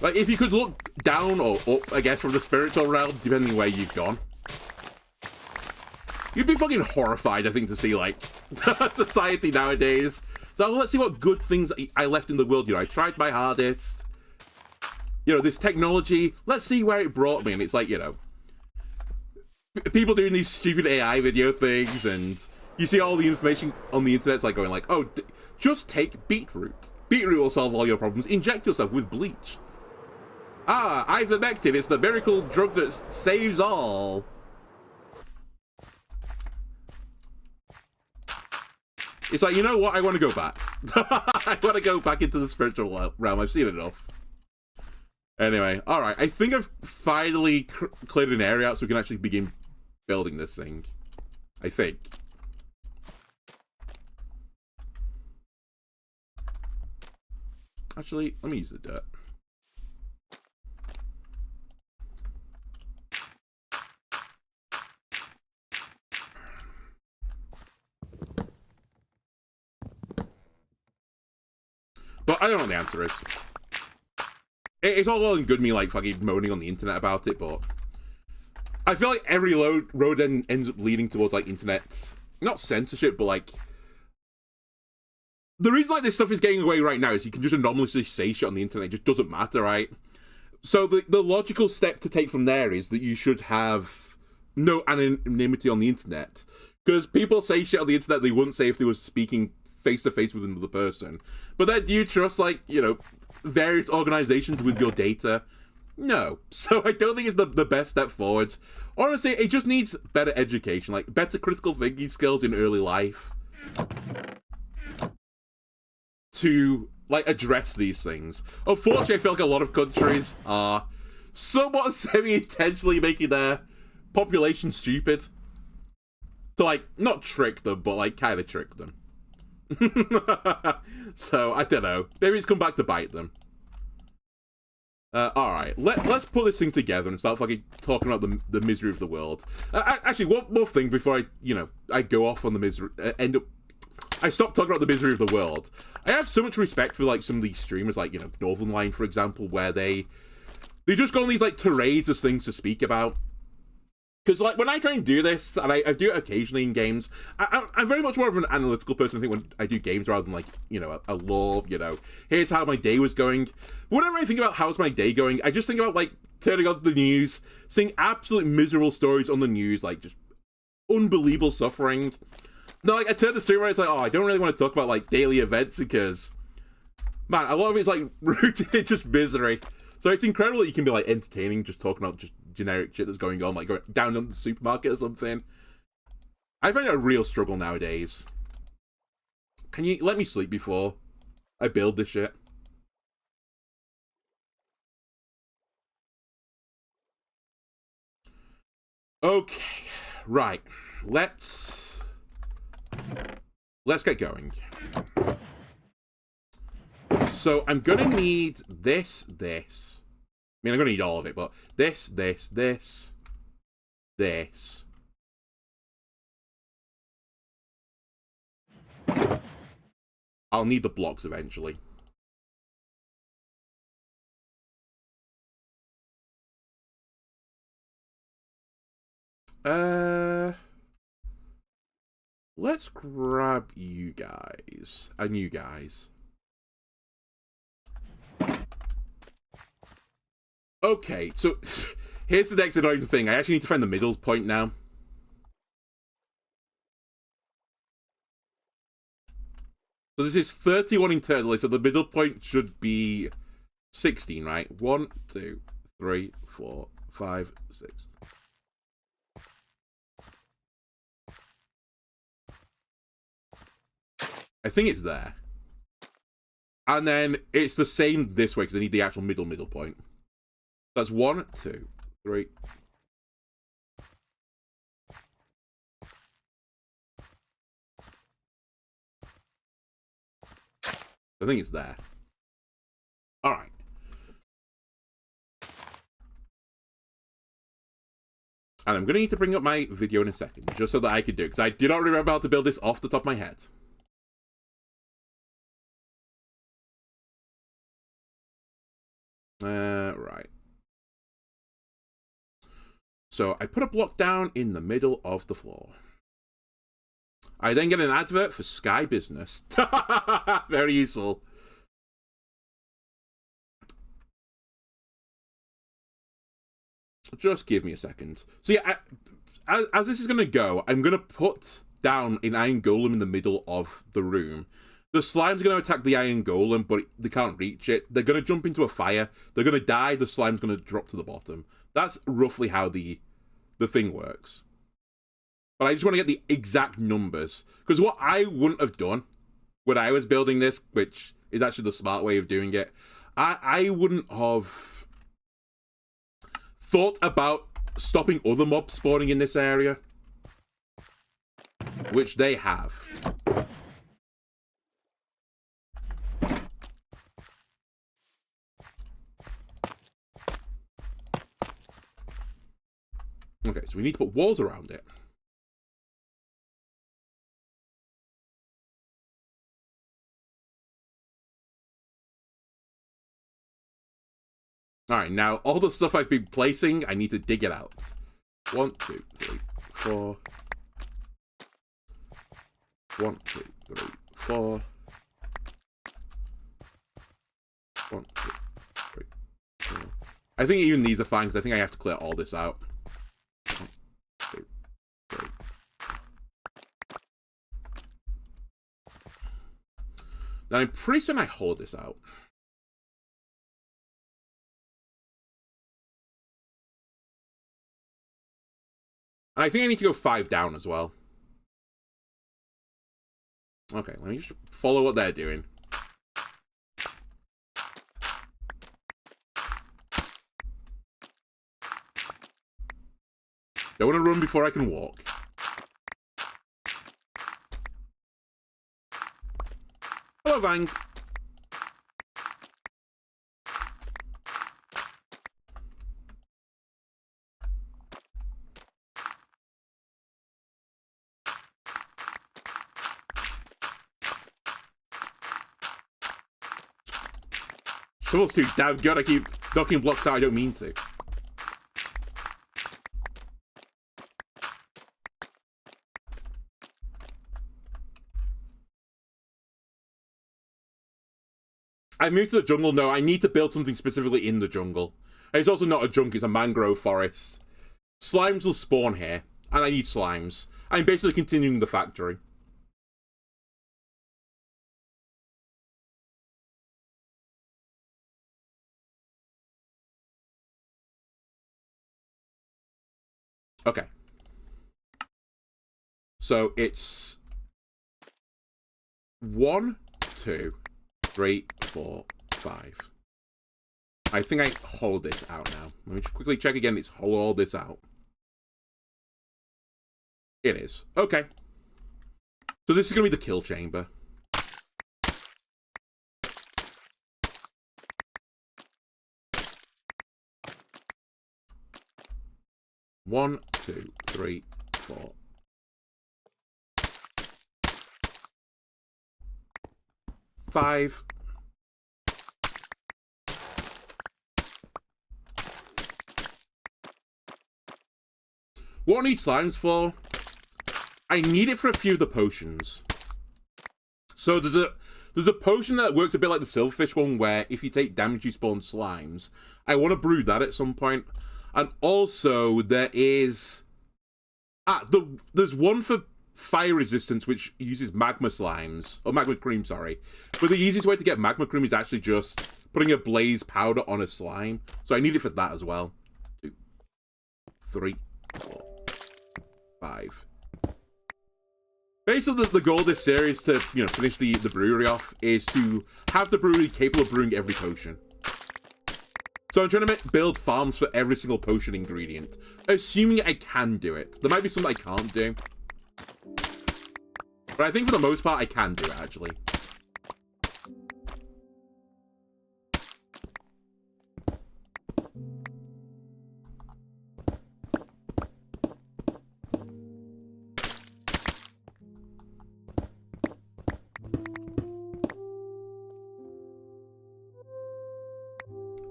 Like, if you could look down or up, I guess, from the spiritual realm, depending on where you've gone, you'd be fucking horrified, I think, to see, like, society nowadays. So let's see what good things I left in the world. I tried my hardest. This technology, let's see where it brought me. And it's like, people doing these stupid AI video things, and you see all the information on the internet, like going like, oh, just take beetroot. Beetroot will solve all your problems. Inject yourself with bleach. Ah, ivermectin, it's the miracle drug that saves all. It's like, you know what? I want to go back. I want to go back into the spiritual realm. I've seen enough. Anyway, alright. I think I've finally cleared an area out so we can actually begin building this thing. I think. Actually, let me use the dirt. But I don't know what the answer is. It's all well and good me, like, fucking moaning on the internet about it, but I feel like every road ends up leading towards, like, internet, not censorship, but, like, the reason, like, this stuff is getting away right now is you can just anomalously say shit on the internet. It just doesn't matter, right? So the logical step to take from there is that you should have no anonymity on the internet. Because people say shit on the internet they wouldn't say if they were speaking face-to-face with another person. But then do you trust, like, various organizations with your data? No. So I don't think it's the best step forwards. Honestly, it just needs better education, like better critical thinking skills in early life to, like, address these things. Unfortunately, I feel like a lot of countries are somewhat semi-intentionally making their population stupid. To, like, not trick them, but, like, kind of trick them. So, I don't know. Maybe it's come back to bite them. Alright. Let's put this thing together and start fucking talking about the misery of the world. Actually, one more thing before I go off on the misery... I stop talking about the misery of the world. I have so much respect for, like, some of these streamers, like, Northern Line, for example, where they just go on these, like, tirades as things to speak about. Because, like, when I try and do this, and I do it occasionally in games, I'm very much more of an analytical person, I think, when I do games, rather than, like, a lore, here's how my day was going. Whenever I think about how's my day going, I just think about, like, turning on the news, seeing absolute miserable stories on the news, like, just unbelievable suffering. No, like, I turn the stream where it's like, oh, I don't really want to talk about, like, daily events, because, man, a lot of it's, like, rooted in just misery. So it's incredible that you can be, like, entertaining, just talking about just generic shit that's going on, like going down in the supermarket or something. I find it a real struggle nowadays. Can you let me sleep before I build this shit? Okay, right. Let's get going. So I'm gonna need this. I mean, I'm going to need all of it, but this. I'll need the blocks eventually. Let's grab you guys. And you guys. Okay, so here's the next annoying thing. I actually need to find the middle point now. So this is 31 internally, so the middle point should be 16, right? 1, 2, 3, 4, 5, 6. I think it's there. And then it's the same this way because I need the actual middle point. That's 1, 2, 3. I think it's there. All right. And I'm going to need to bring up my video in a second, just so that I can do it, because I do not remember how to build this off the top of my head. Right. So I put a block down in the middle of the floor. I then get an advert for Sky Business. Very useful. Just give me a second. So yeah, as this is going to go, I'm going to put down an iron golem in the middle of the room. The slime's going to attack the iron golem, but they can't reach it. They're going to jump into a fire. They're going to die. The slime's going to drop to the bottom. That's roughly how the thing works. But I just want to get the exact numbers. Because what I wouldn't have done when I was building this, which is actually the smart way of doing it, I wouldn't have thought about stopping other mobs spawning in this area. Which they have. Okay, so we need to put walls around it. Alright, now all the stuff I've been placing, I need to dig it out. 1, 2, 3, 4. 1, 2, 3, 4. 1, 2, 3, 4. I think even these are fine, because I think I have to clear all this out. 1, 2, 3. Now I'm pretty certain I hold this out. And I think I need to go 5 down as well. Okay, let me just follow what they're doing. Don't want to run before I can walk. Hello, Vang. Shovel's too damn good. I keep ducking blocks out I don't mean to. I moved to the jungle. No, I need to build something specifically in the jungle. And it's also not a jungle, it's a mangrove forest. Slimes will spawn here, and I need slimes. I'm basically continuing the factory. Okay. So it's 1, 2, 3, 4, 5. I think I hold this out now. Let me just quickly check again. It's hold all this out. It is. Okay. So this is going to be the kill chamber. One, 2, 3, 4. 5. What I need slimes for? I need it for a few of the potions. So there's a potion that works a bit like the silverfish one, where if you take damage you spawn slimes. I want to brew that at some point. And also there is there's one for fire resistance, which uses magma slimes, or magma cream, sorry. But the easiest way to get magma cream is actually just putting a blaze powder on a slime. So I need it for that as well. 2, 3, 4, 5. Basically, the goal of this series to, finish the brewery off is to have the brewery capable of brewing every potion. So I'm trying to build farms for every single potion ingredient, assuming I can do it. There might be some I can't do. But I think for the most part, I can do it, actually.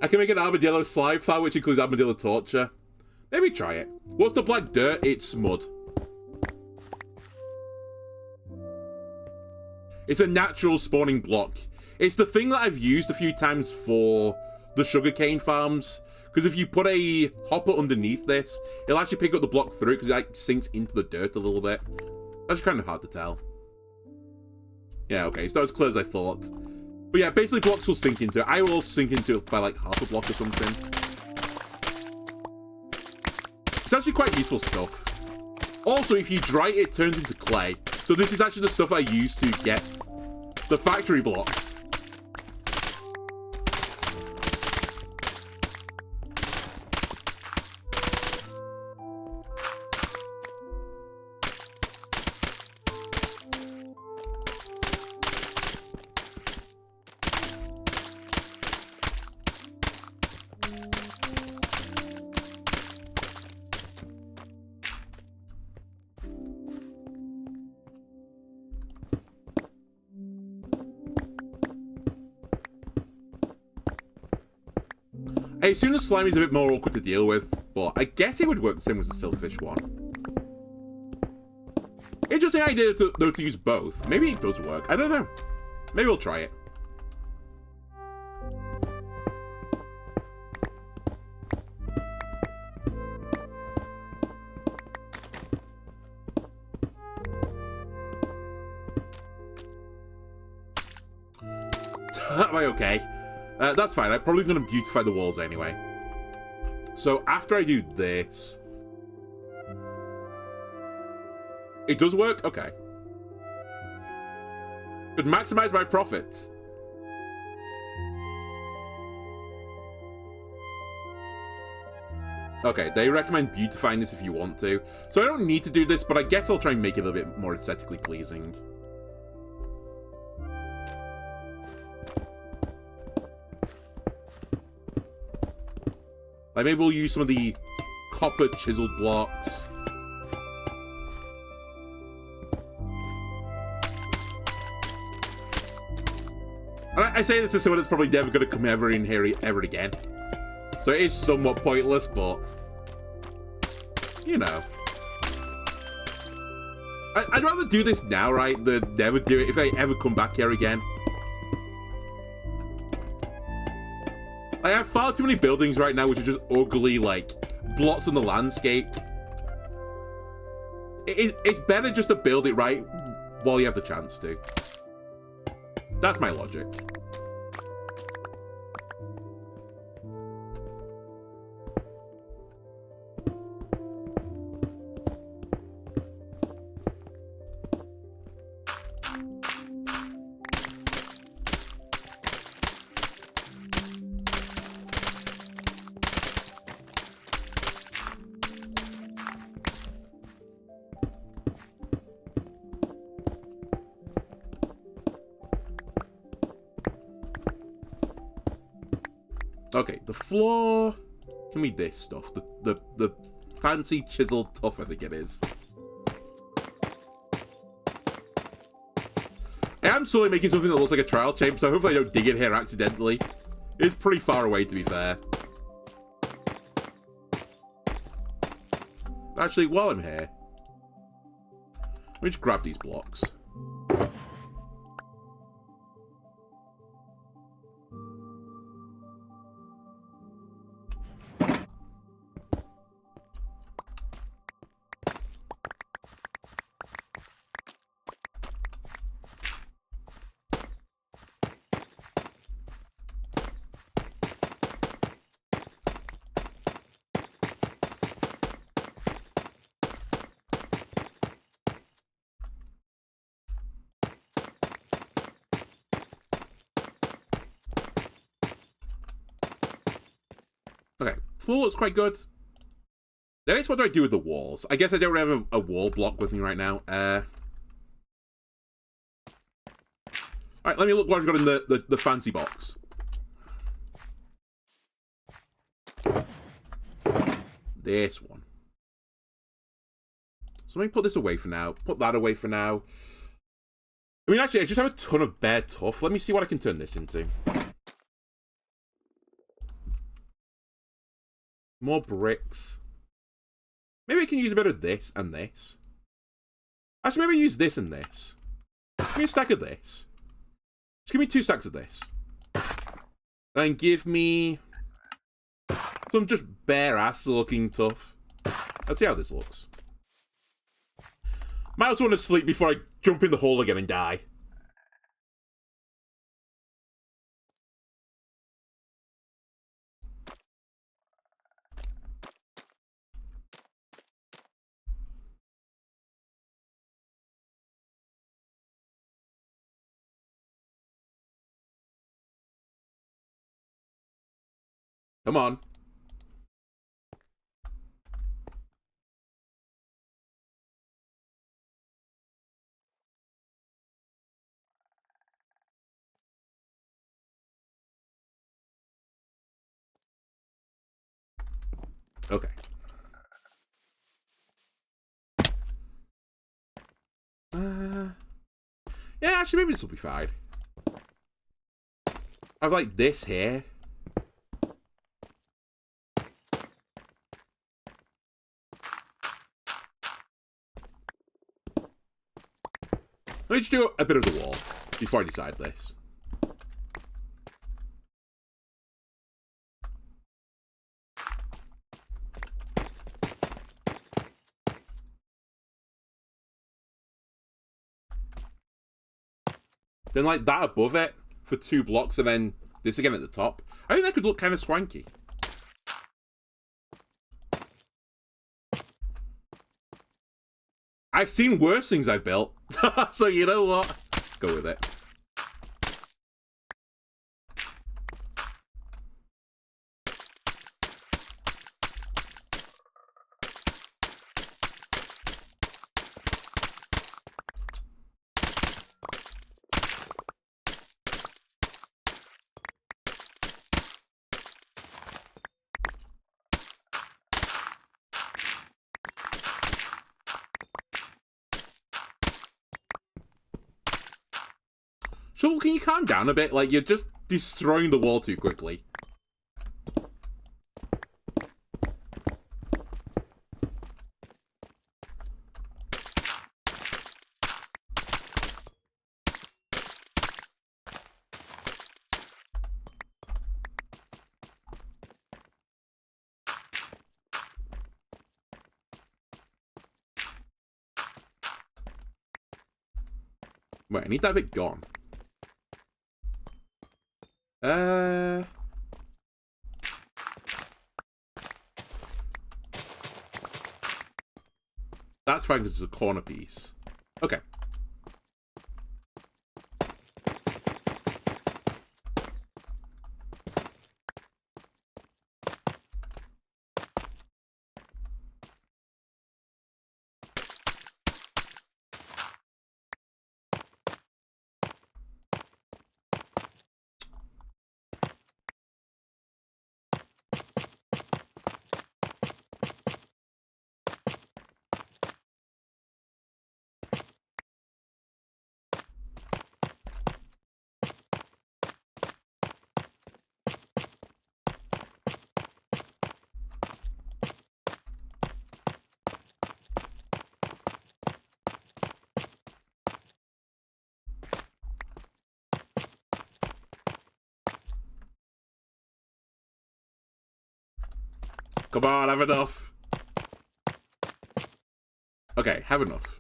I can make an armadillo slime file, which includes armadillo torture. Maybe try it. What's the black dirt? It's mud. It's a natural spawning block. It's the thing that I've used a few times for the sugarcane farms. Because if you put a hopper underneath this, it'll actually pick up the block through it because it like sinks into the dirt a little bit. That's kind of hard to tell. Yeah, okay, it's not as clear as I thought. But yeah, basically blocks will sink into it. I will sink into it by like half a block or something. It's actually quite useful stuff. Also, if you dry it, it turns into clay. So this is actually the stuff I use to get the factory blocks. I assume the slime is a bit more awkward to deal with, but I guess it would work the same as the silverfish one. Interesting idea though to use both. Maybe it does work. I don't know. Maybe we'll try it. Am I okay? That's fine. I'm probably going to beautify the walls anyway. So after I do this... It does work? Okay. Could maximize my profits. Okay, they recommend beautifying this if you want to. So I don't need to do this, but I guess I'll try and make it a bit more aesthetically pleasing. Like, maybe we'll use some of the copper chiseled blocks. And I say this as someone that's probably never going to come ever in here ever again. So it is somewhat pointless, but... You know. I'd rather do this now, right, than never do it if I ever come back here again. I have far too many buildings right now which are just ugly, like, blots on the landscape. It's better just to build it right while you have the chance to. That's my logic. Okay, the floor. Give me this stuff. The fancy chiseled tuff, I think it is. I am slowly making something that looks like a trial chamber, so hopefully I don't dig in here accidentally. It's pretty far away, to be fair. Actually, while I'm here, let me just grab these blocks. Okay, floor looks quite good. The next, what do I do with the walls? I guess I don't have a wall block with me right now. Alright, let me look what I've got in the fancy box. This one. So let me put this away for now. Put that away for now. I mean, actually, I just have a ton of bare tuff. Let me see what I can turn this into. More bricks. Maybe I can use a bit of this and this. Actually, maybe use this and this. Give me a stack of this. Just give me 2 stacks of this. And give me some just bare ass looking tuff. Let's see how this looks. Might also want to sleep before I jump in the hole again and die. Come on. Okay. Yeah, actually, maybe this will be fine. I've like this here. Let me just do a bit of the wall before I decide this. Then like that above it for 2 blocks and then this again at the top. I think that could look kind of swanky. I've seen worse things I've built. So you know what? Go with it. So can you calm down a bit? Like, you're just destroying the wall too quickly. Wait, I need that bit gone. That's fine because it's a corner piece. Okay. Come on, have enough. Okay, have enough.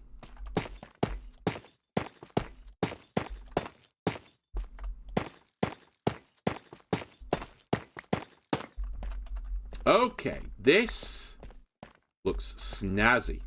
Okay, this looks snazzy.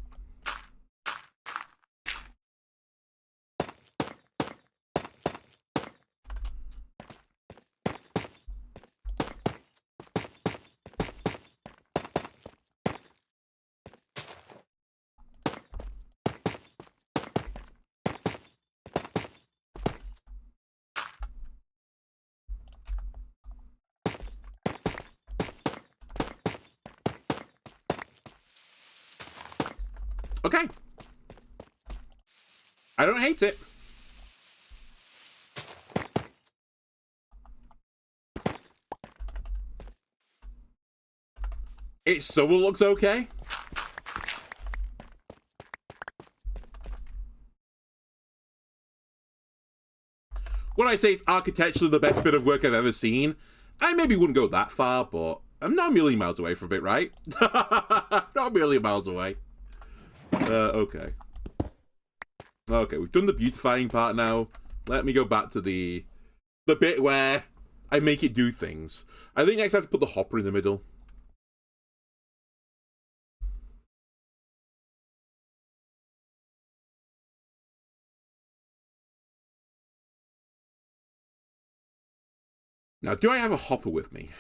Okay. I don't hate it. It so looks okay. When I say it's architecturally the best bit of work I've ever seen, I maybe wouldn't go that far, but I'm not a million miles away from it, right? Not a million miles away. Okay. Okay, we've done the beautifying part now. Let me go back to the bit where I make it do things. I think next I have to put the hopper in the middle. Now, do I have a hopper with me?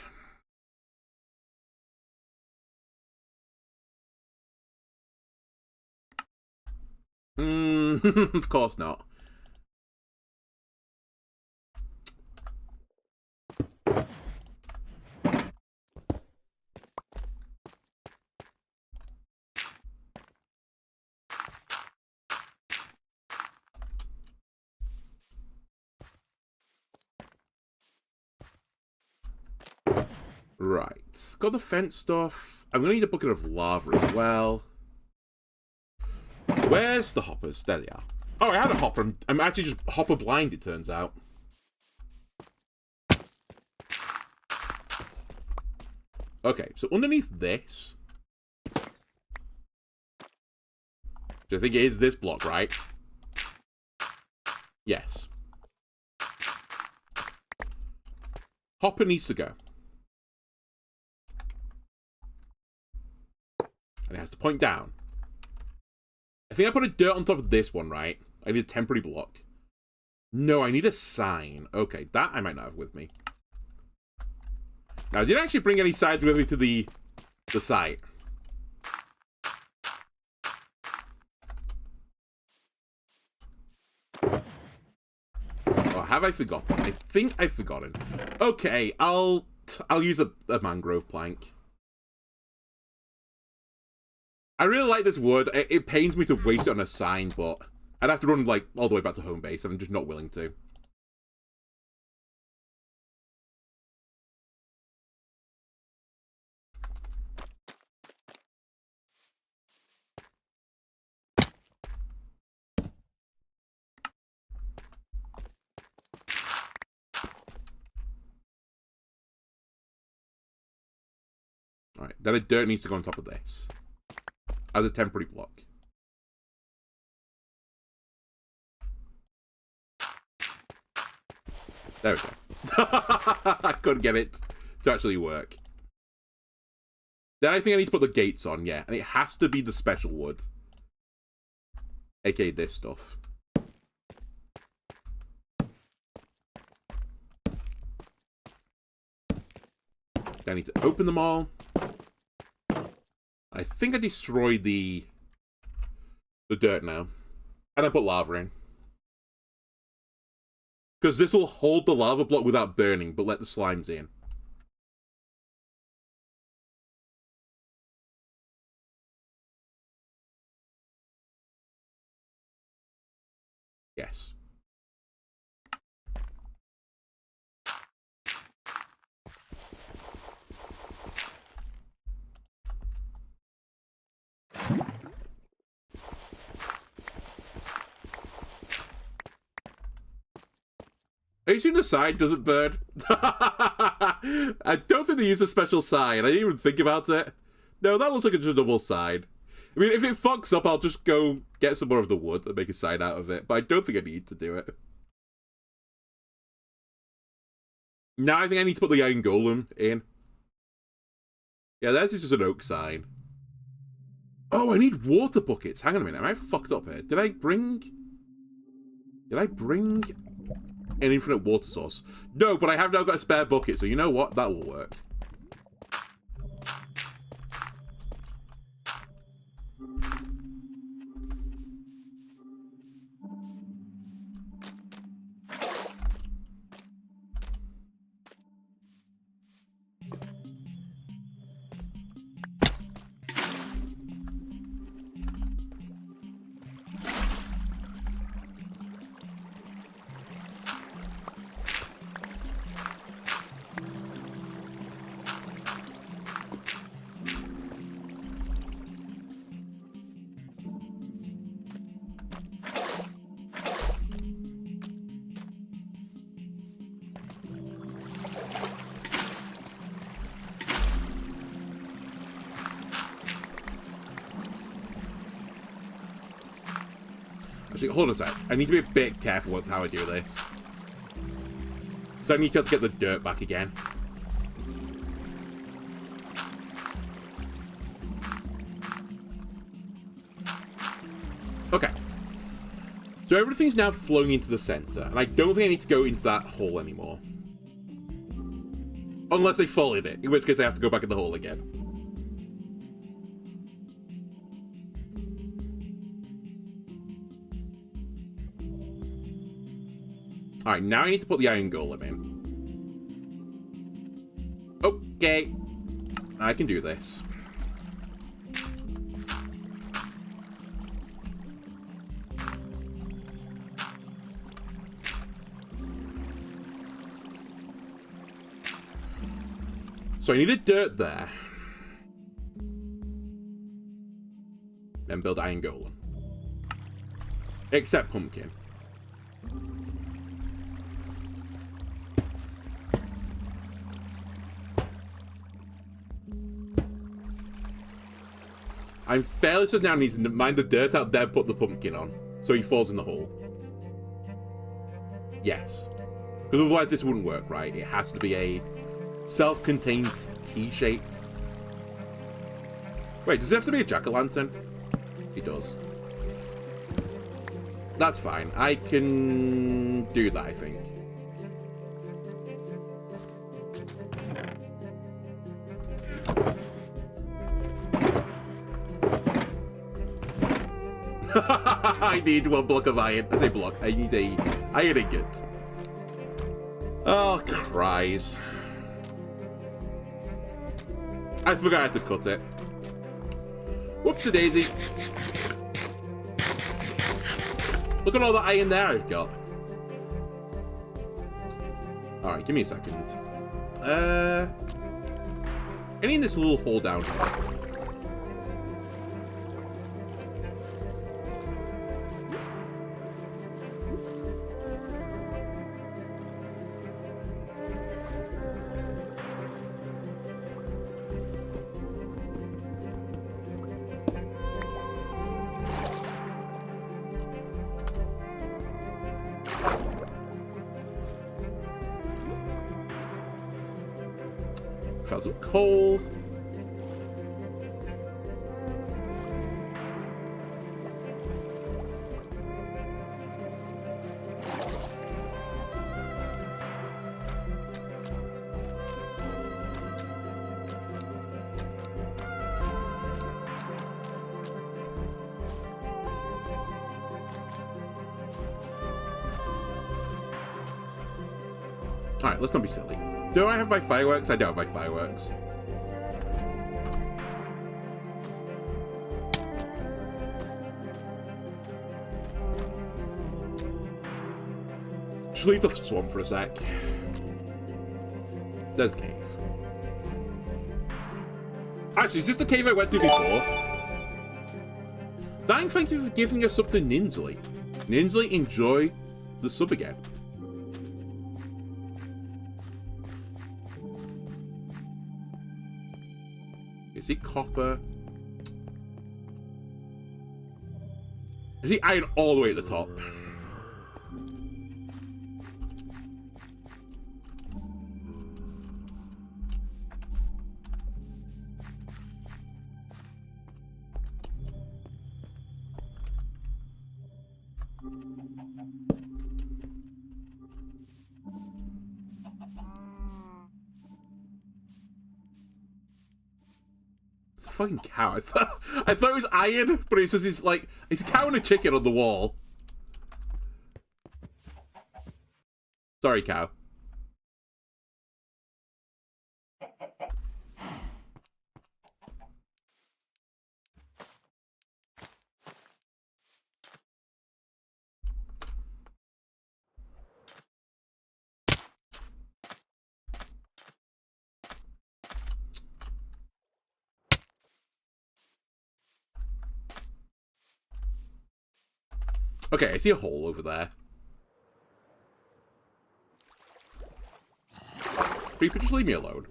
Of course not. Right. Got the fence stuff. I'm going to need a bucket of lava as well. Where's the hoppers? There they are. Oh, I had a hopper. I'm actually just hopper blind, it turns out. Okay, so underneath this... Do I think it is this block, right? Yes. Hopper needs to go. And it has to point down. I think I put a dirt on top of this one, right? I need a temporary block. No, I need a sign. Okay, that I might not have with me. Now, I didn't actually bring any signs with me to the site. Oh, have I forgotten? I think I've forgotten. Okay, I'll use a mangrove plank. I really like this wood. It pains me to waste it on a sign, but I'd have to run, like, all the way back to home base, and I'm just not willing to. Alright, then a dirt needs to go on top of this. As a temporary block. There we go. I couldn't get it to actually work. Then I think I need to put the gates on, yeah. And it has to be the special wood. AKA this stuff. Then I need to open them all. I think I destroyed the dirt now. And I put lava in. Because this will hold the lava block without burning, but let the slimes in. Yes. Are you seeing the sign doesn't burn? I don't think they use a special sign. I didn't even think about it. No, that looks like a double sign. I mean, if it fucks up, I'll just go get some more of the wood and make a sign out of it. But I don't think I need to do it. Now I think I need to put the iron golem in. Yeah, that's just an oak sign. Oh, I need water buckets. Hang on a minute. Am I fucked up here? Did I bring an infinite water source? No, but I have now got a spare bucket, so you know what? That will work. Actually, hold on a sec. I need to be a bit careful with how I do this. So I need to get the dirt back again. Okay. So everything's now flowing into the center, and I don't think I need to go into that hole anymore. Unless they fall in it, in which case I have to go back in the hole again. Alright, now I need to put the iron golem in. Okay. I can do this. So I needed dirt there. Then build iron golem. Except pumpkin. I'm fairly certain now I need to mine the dirt out there, put the pumpkin on. So he falls in the hole. Yes. Because otherwise this wouldn't work, right? It has to be a self-contained T-shape. Wait, does it have to be a jack-o'-lantern? It does. That's fine. I can do that, I think. I need one block of iron. I say block. I need a iron ingot. Oh, cries. I forgot I had to cut it. Whoopsie daisy. Look at all the iron there I've got. Alright, give me a second. I need this little hole down here. Found some coal. Alright, let's not be silly. Do I have my fireworks? I don't have my fireworks. Just leave the swamp for a sec. There's a cave. Actually, is this the cave I went to before? Thank you for giving us sub to Ninsley. Ninsley, enjoy the sub again. Is it copper? Is he iron all the way at the top? Fucking cow. I thought it was iron, but it's just it's a cow and a chicken on the wall. Sorry, cow. Okay, I see a hole over there. Creeper, just leave me alone.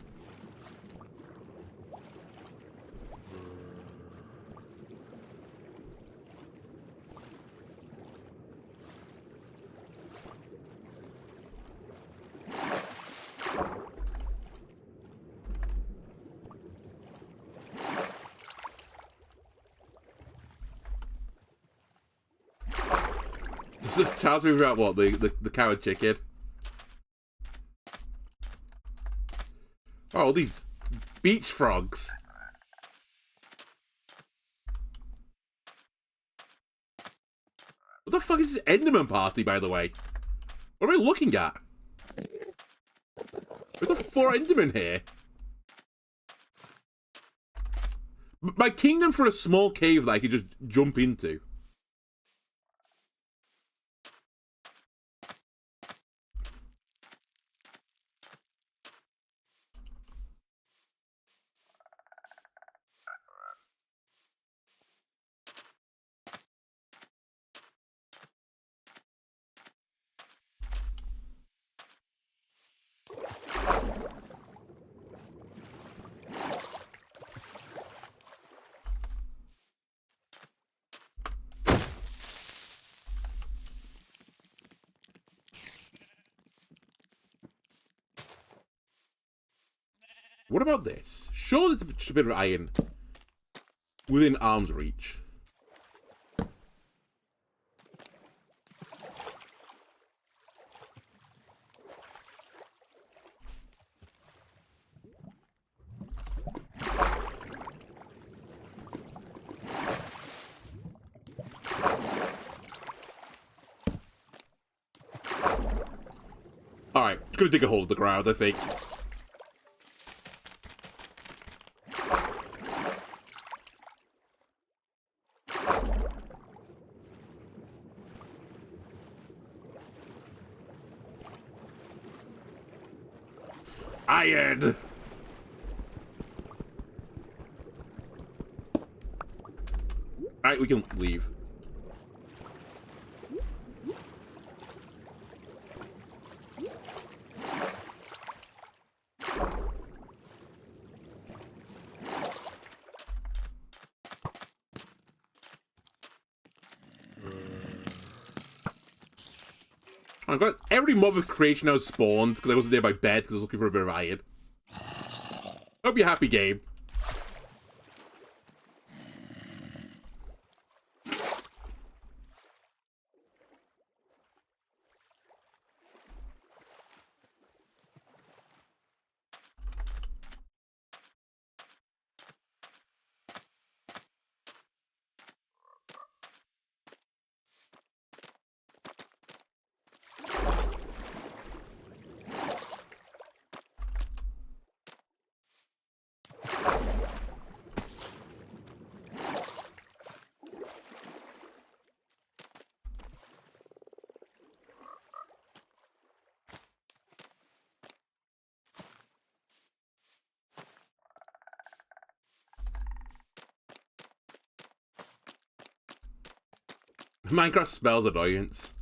Child's moving about what? The coward chicken. Oh, these beach frogs. What the fuck is this Enderman party, by the way? What am I looking at? There's a 4 Endermen here. My kingdom for a small cave that I could just jump into. What about this? Sure, there's a bit of iron within arm's reach. Alright, just gonna dig a hole in the ground, I think. Iron! Alright, we can leave. I've got every mob of creation now spawned because I wasn't near my bed because I was looking for a bit of iron. Hope you're happy, game. Minecraft spells annoyance.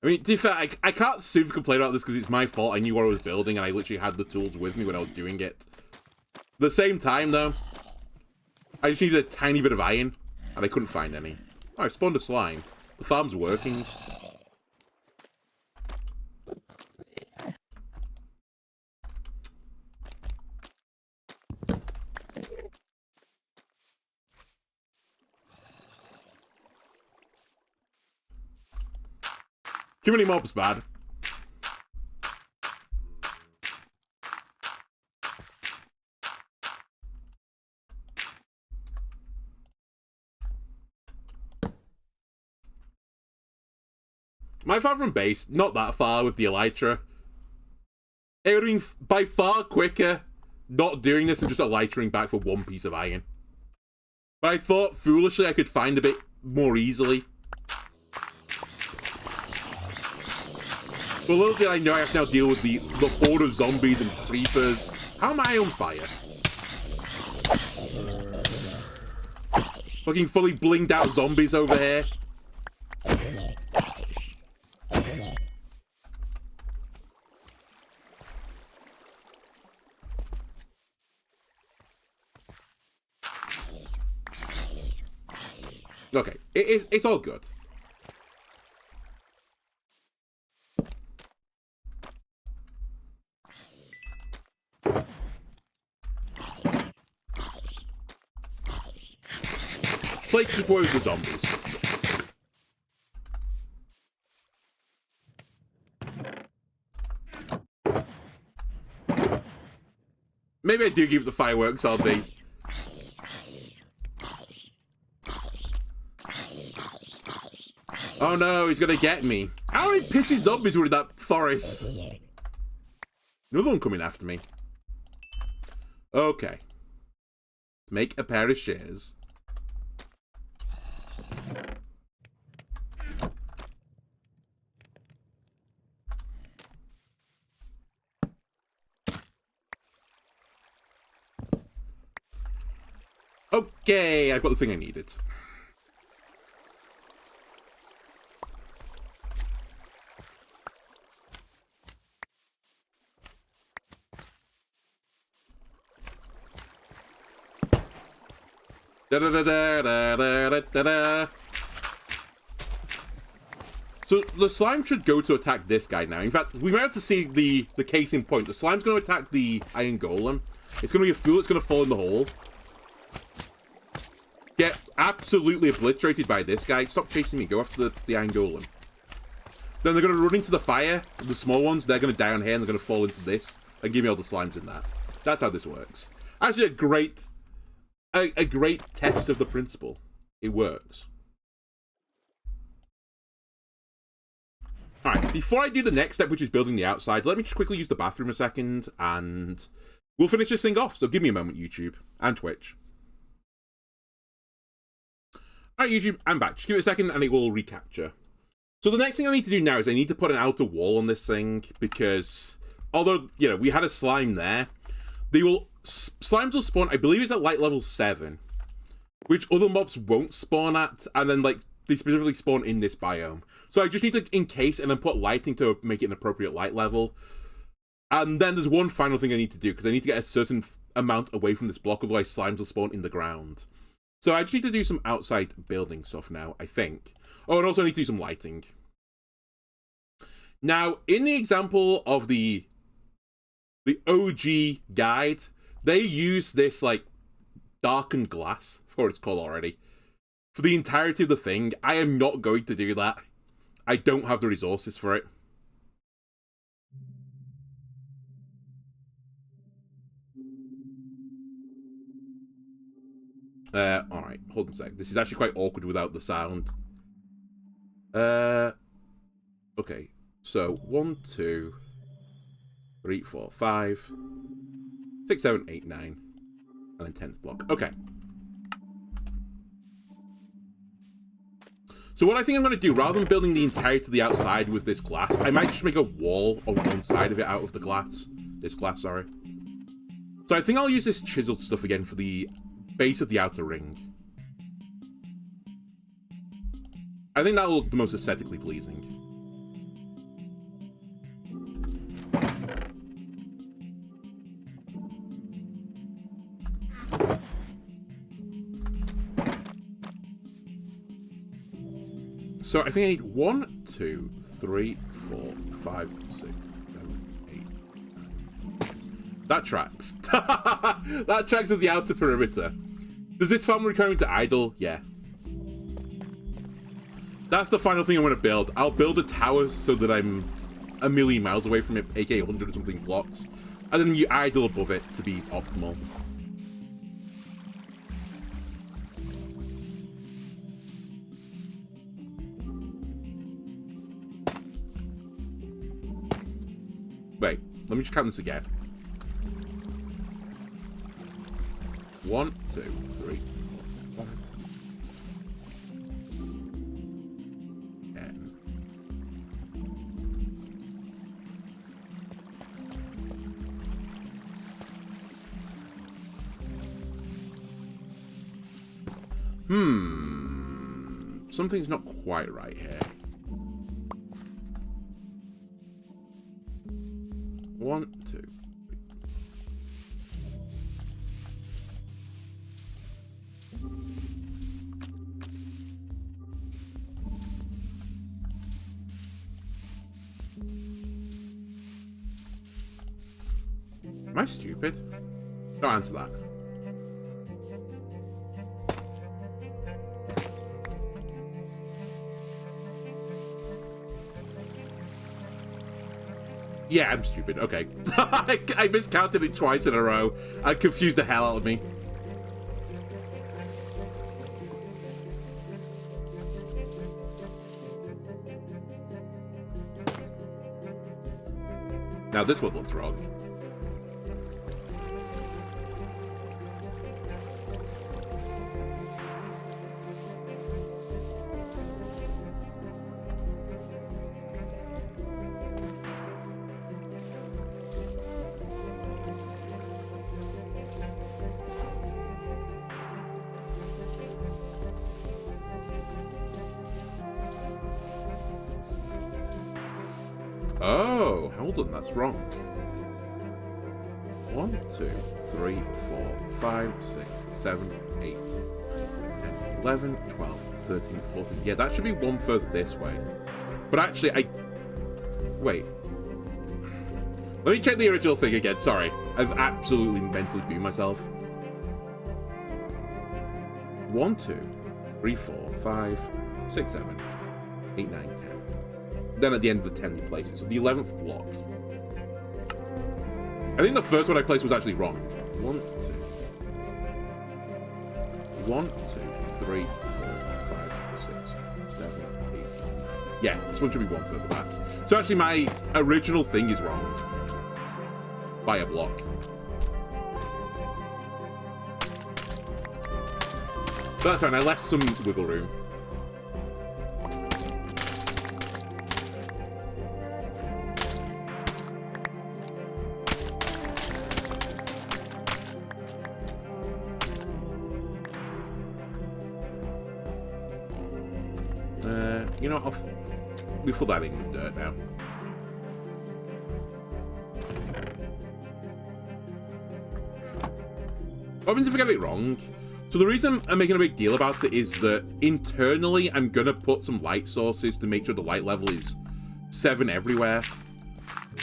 I mean, to be fair, I can't super complain about this because it's my fault. I knew what I was building and I literally had the tools with me when I was doing it. At the same time, though, I just needed a tiny bit of iron and I couldn't find any. Oh, I spawned a slime. The farm's working. Too many mobs, bad. My far from base, not that far with the elytra. It would have been by far quicker not doing this and just elytraing back for 1 piece of iron. But I thought, foolishly, I could find a bit more easily. But little did I know I have to now deal with the horde of zombies and creepers. How am I on fire? Fucking fully blinged out zombies over here. Okay, it's all good. play keep away with the zombies. Maybe I do keep the fireworks on me. Oh no, he's gonna get me. How many pissy zombies were in that forest? Another one coming after me. Okay. Make a pair of shears. Okay, I've got the thing I needed. Da da da da da da da da. So the slime should go to attack this guy now. In fact, we might have to see the case in point. The slime's going to attack the iron golem. It's going to be a fool. It's going to fall in the hole. Get absolutely obliterated by this guy. Stop chasing me. Go after the iron golem. Then they're going to run into the fire. The small ones, they're going to die on here and they're going to fall into this. And give me all the slimes in that. That's how this works. Actually, a great test of the principle. It works. Alright, before I do the next step, which is building the outside, let me just quickly use the bathroom a second, and we'll finish this thing off. So give me a moment, YouTube and Twitch. Alright, YouTube, I'm back. Just give it a second and it will recapture. So the next thing I need to do now is I need to put an outer wall on this thing, because although, you know, we had a slime there, slimes will spawn, I believe it's at light level 7, which other mobs won't spawn at, and then, like, they specifically spawn in this biome. So I just need to encase and then put lighting to make it an appropriate light level. And then there's one final thing I need to do, because I need to get a certain amount away from this block, otherwise slimes will spawn in the ground. So I just need to do some outside building stuff now, I think. Oh, and also I need to do some lighting. Now, in the example of the OG guide, they use this, like, darkened glass, I forgot what it's called already, for the entirety of the thing. I am not going to do that. I don't have the resources for it. Alright, hold on a sec. This is actually quite awkward without the sound. Okay, so 1, 2, 3, 4, 5, 6, 7, 8, 9, and then 10th block. Okay. So what I think I'm going to do, rather than building the entirety of the outside with this glass, I might just make a wall on one side of it out of the glass. This glass, sorry. So I think I'll use this chiseled stuff again for the base of the outer ring. I think that'll look the most aesthetically pleasing. So I think I need 1, 2, 3, 4, 5, 6, 7, 8, 9. That tracks. That tracks as the outer perimeter. Does this farm require me to idle? Yeah. That's the final thing I want to build. I'll build a tower so that I'm a million miles away from it, aka 100 or something blocks. And then you idle above it to be optimal. Wait, let me just count this again. 1, 2, 3, 4, 5, 10. Something's not quite right here. 1, 2. Am I stupid? Don't answer that. Yeah, I'm stupid. Okay. I miscounted it twice in a row. I confused the hell out of me. Now this one looks wrong. Oh, hold on, that's wrong. 1, 2, 3, 4, 5, 6, 7, 8, 10, 11, 12, 13, 14. Yeah, that should be one further this way. But actually, wait. Let me check the original thing again. Sorry. I've absolutely mentally beat myself. 1, 2, 3, 4, 5, 6, 7, 8, 9, 10. Then at the end of the 10 you place it. So the 11th block. I think the first one I placed was actually wrong. 1, 2. 1, 2, 3, 4, 5, 6, 7, 8. Yeah, this one should be one further back. So actually my original thing is wrong. By a block. But that's fine, I left some wiggle room. You know, we fill that in with dirt now. What happens if I get it wrong? So the reason I'm making a big deal about it is that internally I'm gonna put some light sources to make sure the light level is 7 everywhere.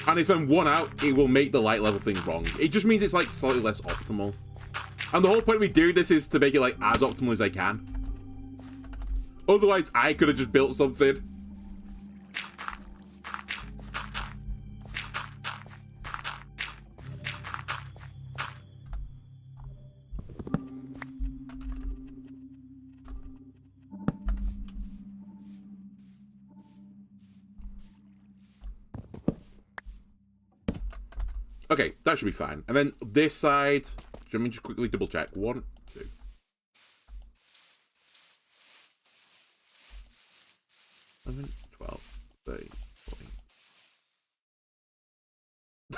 And if I'm 1 out, it will make the light level thing wrong. It just means it's like slightly less optimal. And the whole point of me doing this is to make it like as optimal as I can. Otherwise, I could have just built something. Okay, that should be fine. And then this side, let me just quickly double check. 1, 2. 11, 12, 13,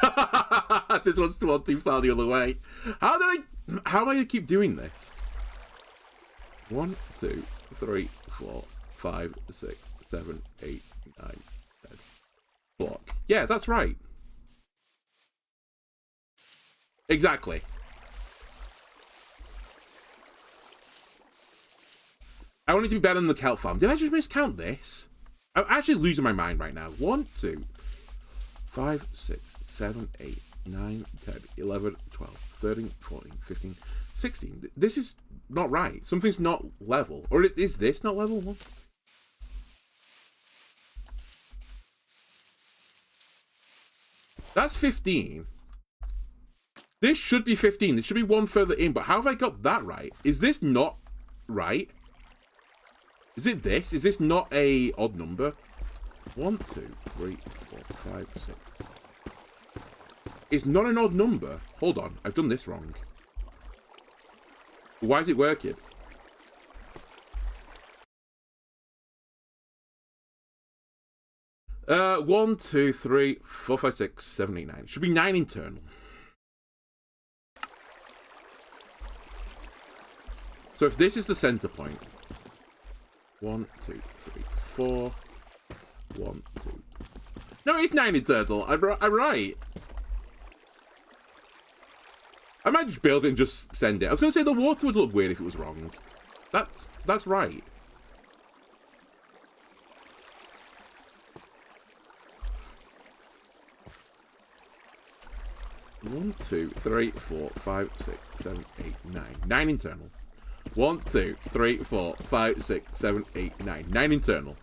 14. This one's too far the other way. How am I gonna keep doing this? 1, 2, 3, 4, 5, 6, 7, 8, 9, 10. Block. Yeah, that's right. Exactly. I want it to be better than the kelp farm. Did I just miscount this? I'm actually losing my mind right now. 1, 2, 5, 6, 7, 8, 9, 10, 11, 12, 13, 14, 15, 16. This is not right. Something's not level. Or is this not level? 1? That's 15. This should be 15. This should be 1 further in. But how have I got that right? Is this not right? Is it this? Is this not a odd number? 1, 2, 3, 4, 5, 6. It's not an odd number. Hold on. I've done this wrong. Why is it working? Uh, 1, 2, 3, 4, 5, 6, 7, 8, 9. It should be 9 internal. So if this is the center point, 1, 2, 3, 4, 1, 2. No, it's 9 internal. I'm right. I might just build it and just send it. I was going to say the water would look weird if it was wrong. That's right. One, 2, 3, 4, 5, 6, 7, 8, 9. 9 internal. 1, 2, 3, 4, 5, 6, 7, 8, 9. 9 internal.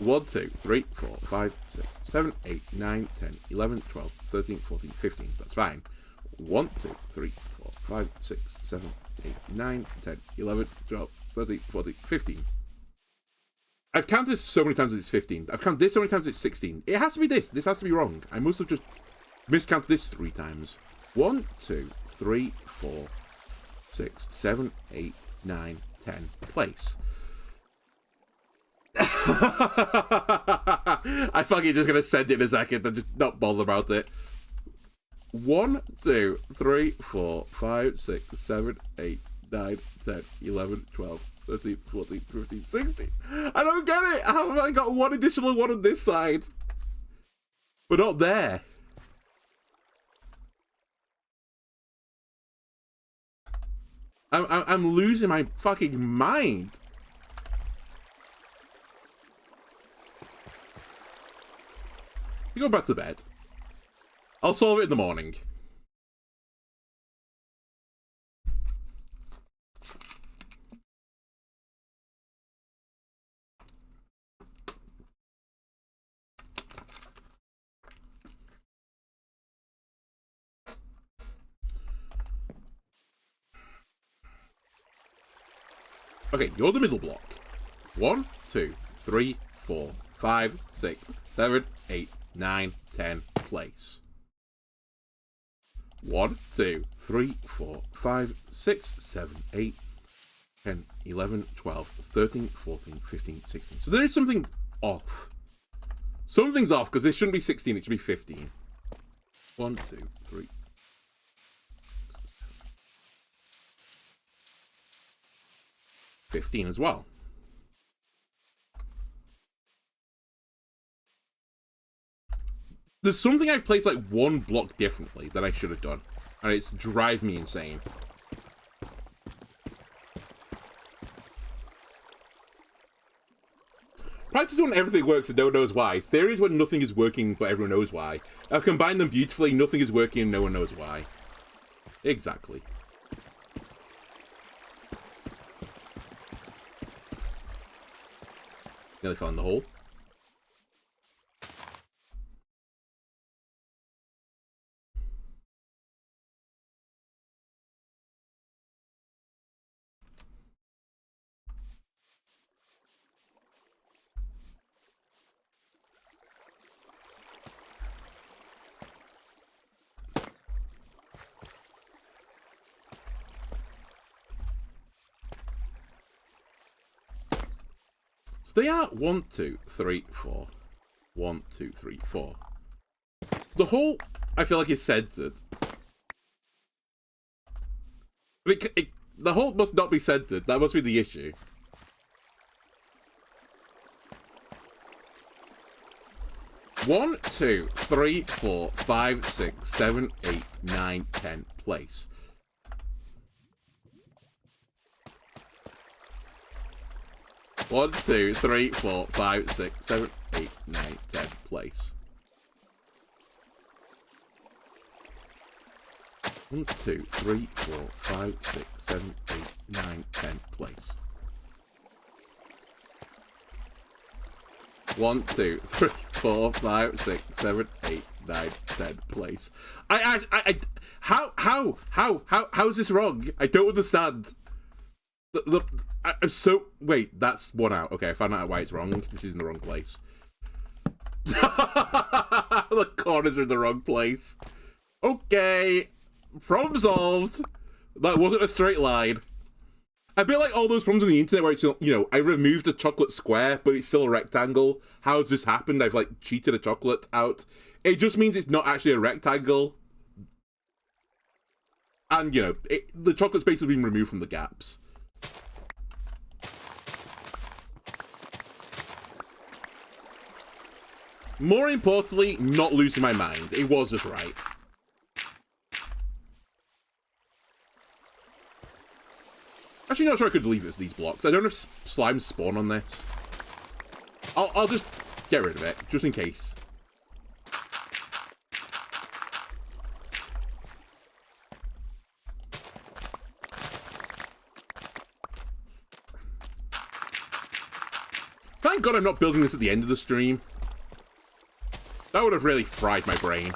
1, 2, 3, 4, 5, 6, 7, 8, 9, 10, 11, 12, 13, 14, 15. That's fine. 1, 2, 3, 4, 5, 6, 7, 8, 9, 10, 11, 12, 13, 14, 15. I've counted this so many times that it's 15. I've counted this so many times that it's 16. It has to be this. This has to be wrong. I must have just miscounted this 3 times. 1, 2, 3, 4, 6, 7, 8, 9, 10. Place. I fucking just gonna send it in a second and just not bother about it. 1, 2, 3, 4, 5, 6, 7, 8, 9, 10, 11, 12, 13, 14, 15, 16. I don't get it. How have I got one additional one on this side, but not there? I'm losing my fucking mind. We go back to bed. I'll solve it in the morning. Okay, you're the middle block. 1, 2, 3, 4, 5, 6, 7, 8, 9, 10. Place. 1, 2, 3, 4, 5, 6, 7, 8, 10, 11, 12, 13, 14, 15, 16. So there is something off. Something's off because it shouldn't be 16, it should be 15. 1, 2, 3. 15 as well. There's something I've placed like one block differently that I should have done, and it's drive me insane. Practice when everything works and no one knows why. Theory is when nothing is working but everyone knows why. I've combined them beautifully, nothing is working and no one knows why. Exactly. Nearly fell in the hole. So they are 1, 2, 3, 4. 1, 2, 3, 4. The hole, I feel like, is centered. But the hole must not be centered. That must be the issue. One, 2, 3, 4, 5, 6, 7, 8, 9, 10. Place. 1, 2, 3, 4, 5, 6, 7, 8, 9, 10. Place. 1, 2, 3, 4, 5, 6, 7, 8, 9, 10. Place. 1, 2, 3, 4, 5, 6, 7, 8, 9, 10. Place. How is this wrong? I don't understand. I'm so... Wait, that's one out. Okay, I found out why it's wrong. This is in the wrong place. The corners are in the wrong place. Okay. Problem solved. That wasn't a straight line. A bit like all those problems on the internet where it's, you know, I removed a chocolate square, but it's still a rectangle. How has this happened? I've, like, cheated a chocolate out. It just means it's not actually a rectangle. And, you know, the chocolate's basically been removed from the gaps. More importantly, not losing my mind. It was just right. Actually, not sure I could leave it as these blocks. I don't know if slimes spawn on this. I'll just get rid of it, just in case. Thank God I'm not building this at the end of the stream. That would have really fried my brain.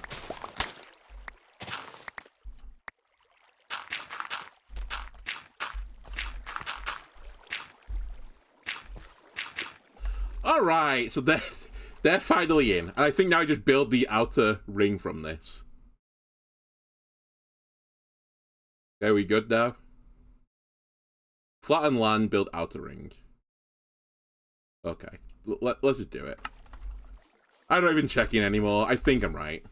Alright, so they're finally in. And I think now I just build the outer ring from this. Okay, we good now? Flatten land, build outer ring. Okay, let's just do it. I'm not even checking anymore. I think I'm right.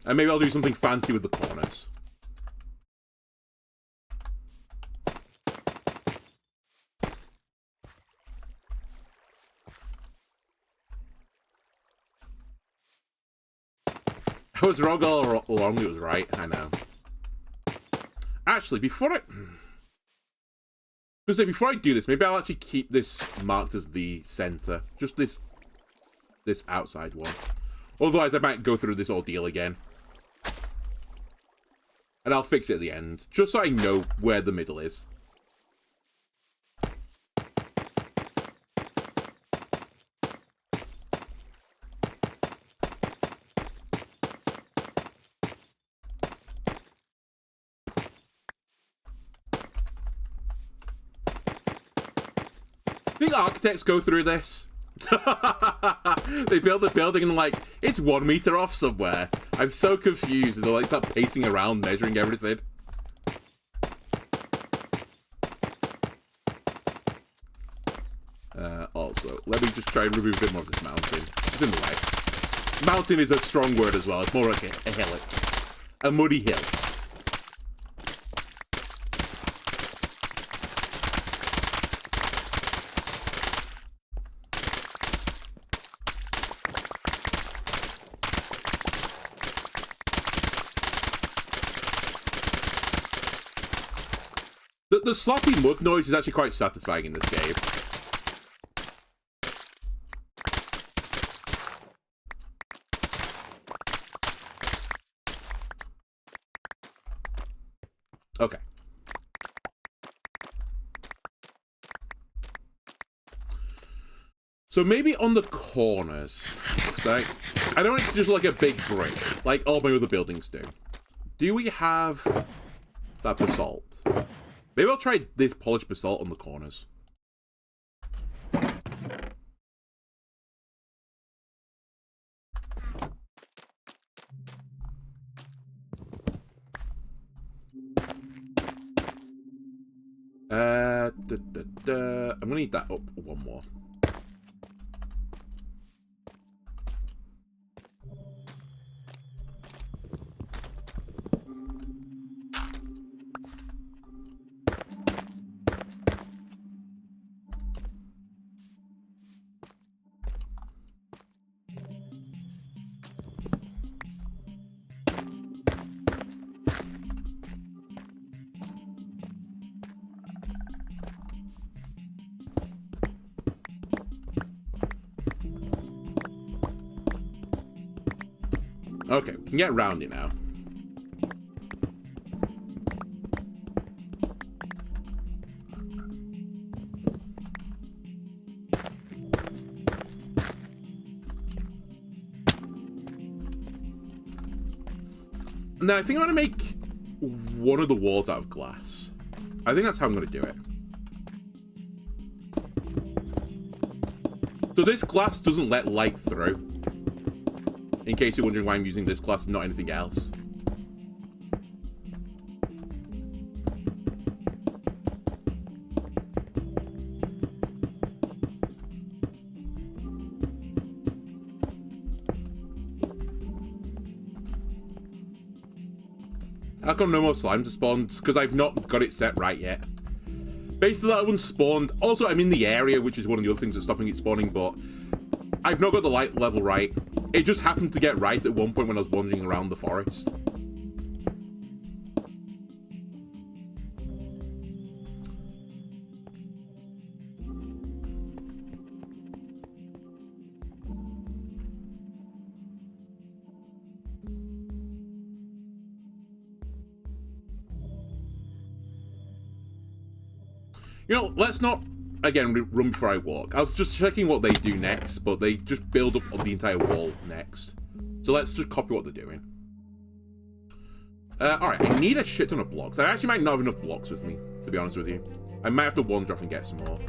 And maybe I'll do something fancy with the corners. I was wrong all along, it was right, I know. Actually, before I do this, maybe I'll actually keep this marked as the center. Just this outside one. Otherwise, I might go through this ordeal again. And I'll fix it at the end, just so I know where the middle is. I think architects go through this. They build a building and like, it's 1 meter off somewhere. I'm so confused, and they'll like start pacing around, measuring everything. Also, let me just try and remove a bit more of this mountain. It's in the way. Mountain is a strong word as well. It's more like a hillock. A muddy hill. The sloppy mud noise is actually quite satisfying in this game. Okay. So maybe on the corners, right? I don't want it to just like a big brick, like all my other buildings do. Do we have that basalt? Maybe I'll try this polished basalt on the corners. I'm gonna need that up one more. Okay, we can get around it now. And then I think I'm gonna make one of the walls out of glass. I think that's how I'm gonna do it. So this glass doesn't let light through. In case you're wondering why I'm using this glass and not anything else. How come no more slimes have spawned? Because I've not got it set right yet. Basically, that one spawned. Also, I'm in the area, which is one of the other things that's stopping it spawning, but I've not got the light level right. It just happened to get right at one point when I was wandering around the forest. You know, let's not, again, run before I walk. I was just checking what they do next, but they just build up on the entire wall next. So let's just copy what they're doing. Alright, I need a shit ton of blocks. I actually might not have enough blocks with me, to be honest with you. I might have to wander off and get some more.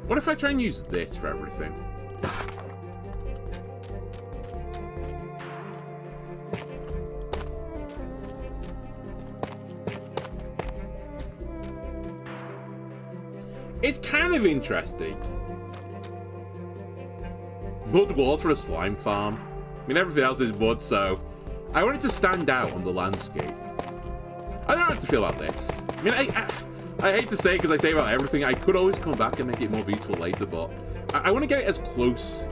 What if I try and use this for everything? It's kind of interesting. Mud walls for a slime farm. I mean, everything else is mud, so I want it to stand out on the landscape. I don't know how to feel about this. I mean, I hate to say it because I say about everything. I could always come back and make it more beautiful later, but I want to get it as close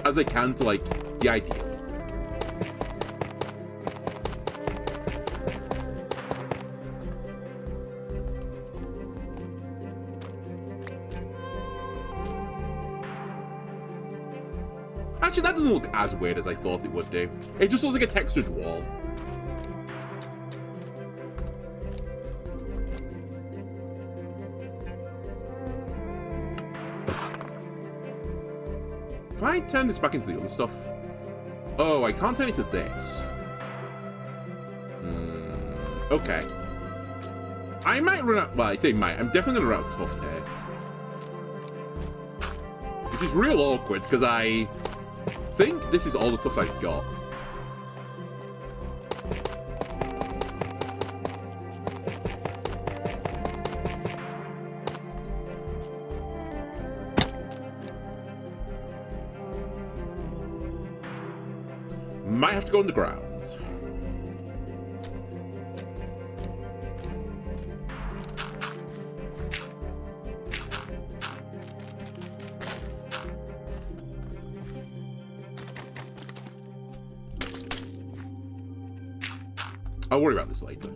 as I can to, like, the ideal. Actually, that doesn't look as weird as I thought it would do. It just looks like a textured wall. Can I turn this back into the other stuff? Oh, I can't turn it to this. Okay. I might run out... Well, I say might. I'm definitely going to run out of tuft here. Which is real awkward, because I think this is all the tuft I've got. Might have to go underground. I'll worry about this later.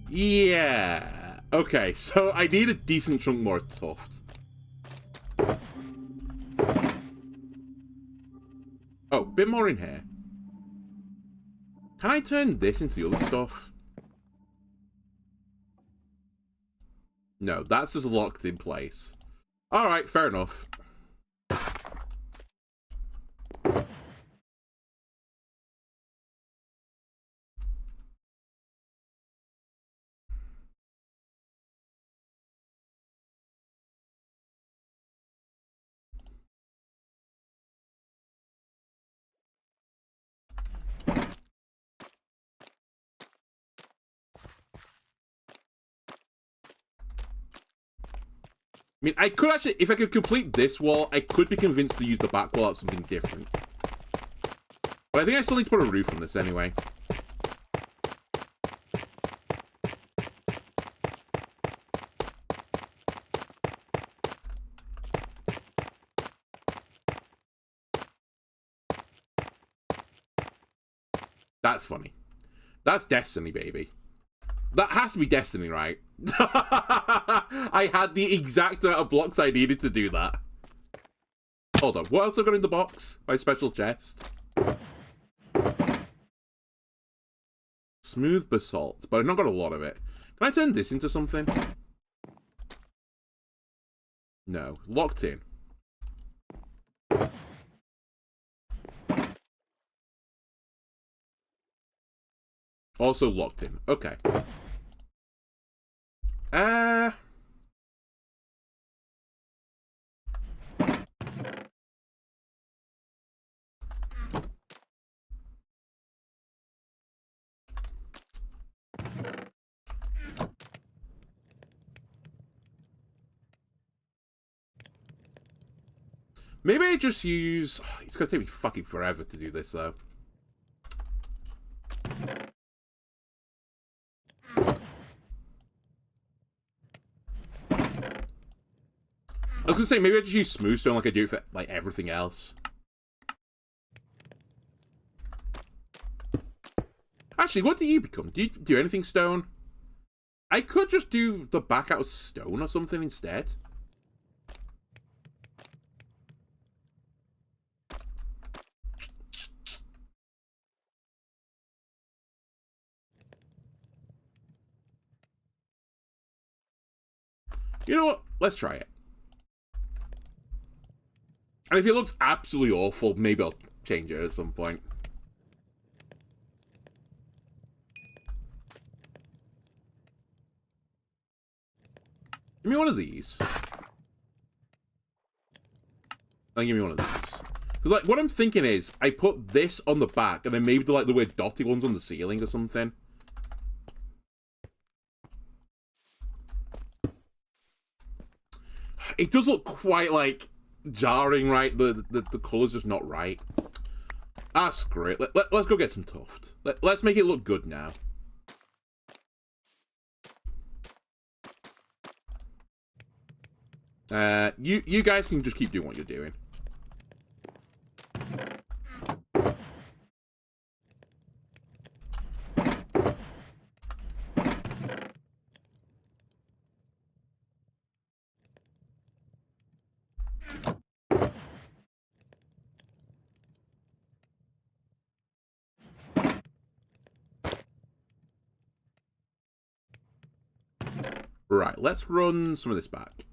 Yeah. Okay, so I need a decent chunk more tuft. Oh, a bit more in here. Can I turn this into the other stuff? No, that's just locked in place. Alright, fair enough. I mean, I could actually, if I could complete this wall, I could be convinced to use the back wall at something different. But I think I still need to put a roof on this anyway. That's funny. That's Destiny, baby. That has to be Destiny, right? I had the exact amount of blocks I needed to do that. Hold on, what else have I got in the box? My special chest. Smooth basalt, but I've not got a lot of it. Can I turn this into something? No. Locked in. Also locked in. Okay. Maybe I just use... Oh, it's going to take me fucking forever to do this, though. I was going to say, maybe I just use smooth stone like I do for, like, everything else. Actually, what do you become? Do you do anything stone? I could just do the back out of stone or something instead. You know what? Let's try it. And if it looks absolutely awful, maybe I'll change it at some point. Give me one of these. And give me one of these. Because, like, what I'm thinking is, I put this on the back, and then maybe the, like, the weird dotty ones on the ceiling or something. It does look quite, like, jarring, right? The colour's just not right. Ah, screw it. Let's go get some tuft. Let's make it look good now. You guys can just keep doing what you're doing. Right, let's run some of this back.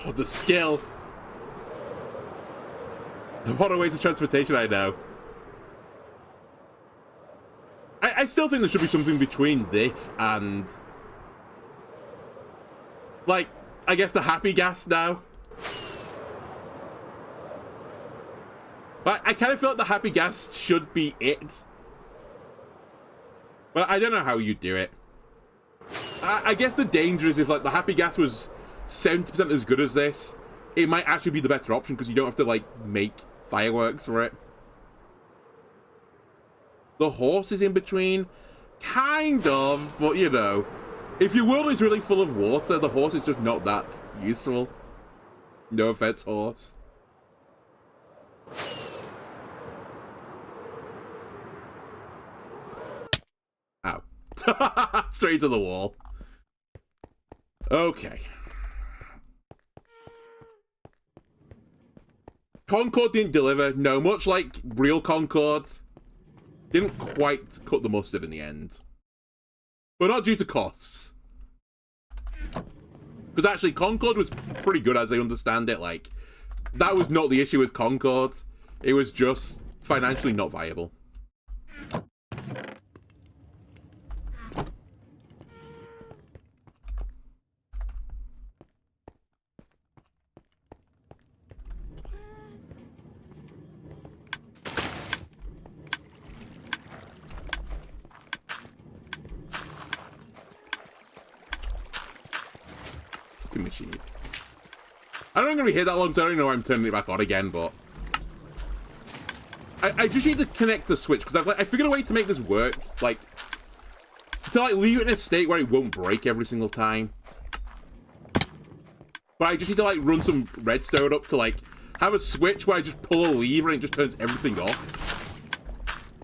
Oh, the skill. The modern ways of transportation, I know. I still think there should be something between this and... like, I guess the happy gas now. But I kind of feel like the happy gas should be it. But I don't know how you do it. I guess the danger is if, like, the happy gas was 70% as good as this, it might actually be the better option because you don't have to, like, make fireworks for it. The horse is in between. Kind of, but, you know, if your world is really full of water, the horse is just not that useful. No offense, horse. Ow. Straight to the wall. Okay. Concord didn't deliver. No, much like real Concord, didn't quite cut the mustard in the end. But not due to costs. Because actually, Concord was pretty good as I understand it. Like, that was not the issue with Concord. It was just financially not viable. Machine. I don't know I'm going to be here that long, so I don't know why I'm turning it back on again, but... I just need to connect the switch, because I figured a way to make this work, like, to like leave it in a state where it won't break every single time. But I just need to like run some redstone up to like have a switch where I just pull a lever and it just turns everything off.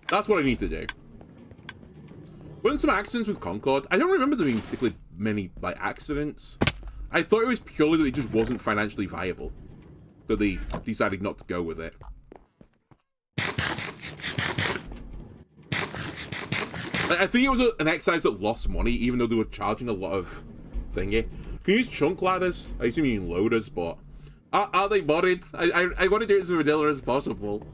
That's what I need to do. Weren't some accidents with Concord? I don't remember there being particularly many like accidents. I thought it was purely that it just wasn't financially viable, that they decided not to go with it. I think it was an exercise that lost money, even though they were charging a lot of thingy. You can use chunk ladders. I assume you mean loaders, but are they modded? I want to do it as vanilla as possible.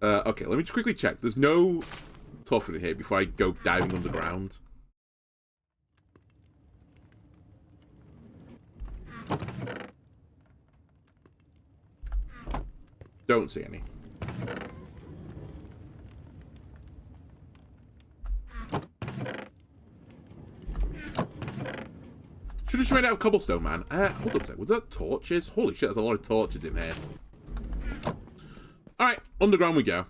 Okay, let me just quickly check. There's no tough in here before I go diving underground. Don't see any. Should have just made out of cobblestone, man. Hold on a sec. Was that torches? Holy shit, there's a lot of torches in here. Alright, underground we go.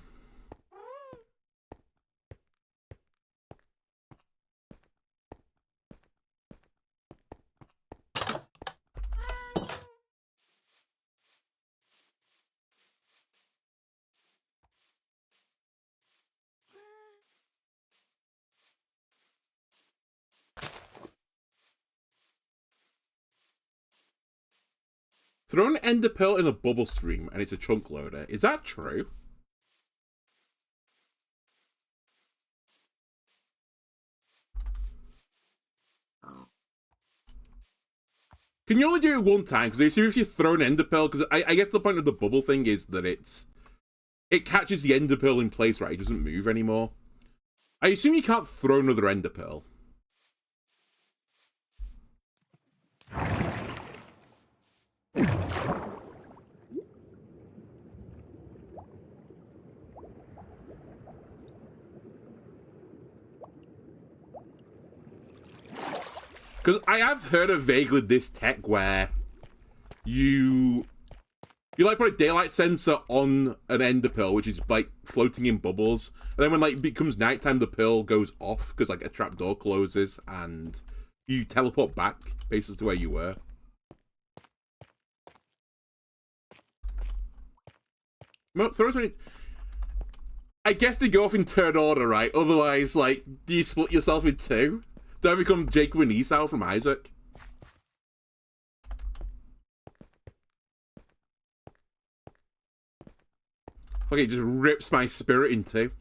Throw an ender pearl in a bubble stream and it's a chunk loader. Is that true? Can you only do it one time? Because I assume if you throw an ender pearl, because I guess the point of the bubble thing is that it catches the ender pearl in place, right? It doesn't move anymore. I assume you can't throw another ender pearl. Because I have heard of vaguely this tech where you like put a daylight sensor on an ender pearl, which is like floating in bubbles, and then when like it becomes nighttime, the pearl goes off because like a trapdoor closes, and you teleport back basically to where you were. I guess they go off in turn order, right? Otherwise, like, do you split yourself in two? Do I become Jacob and Esau from Isaac? Okay, it just rips my spirit in two.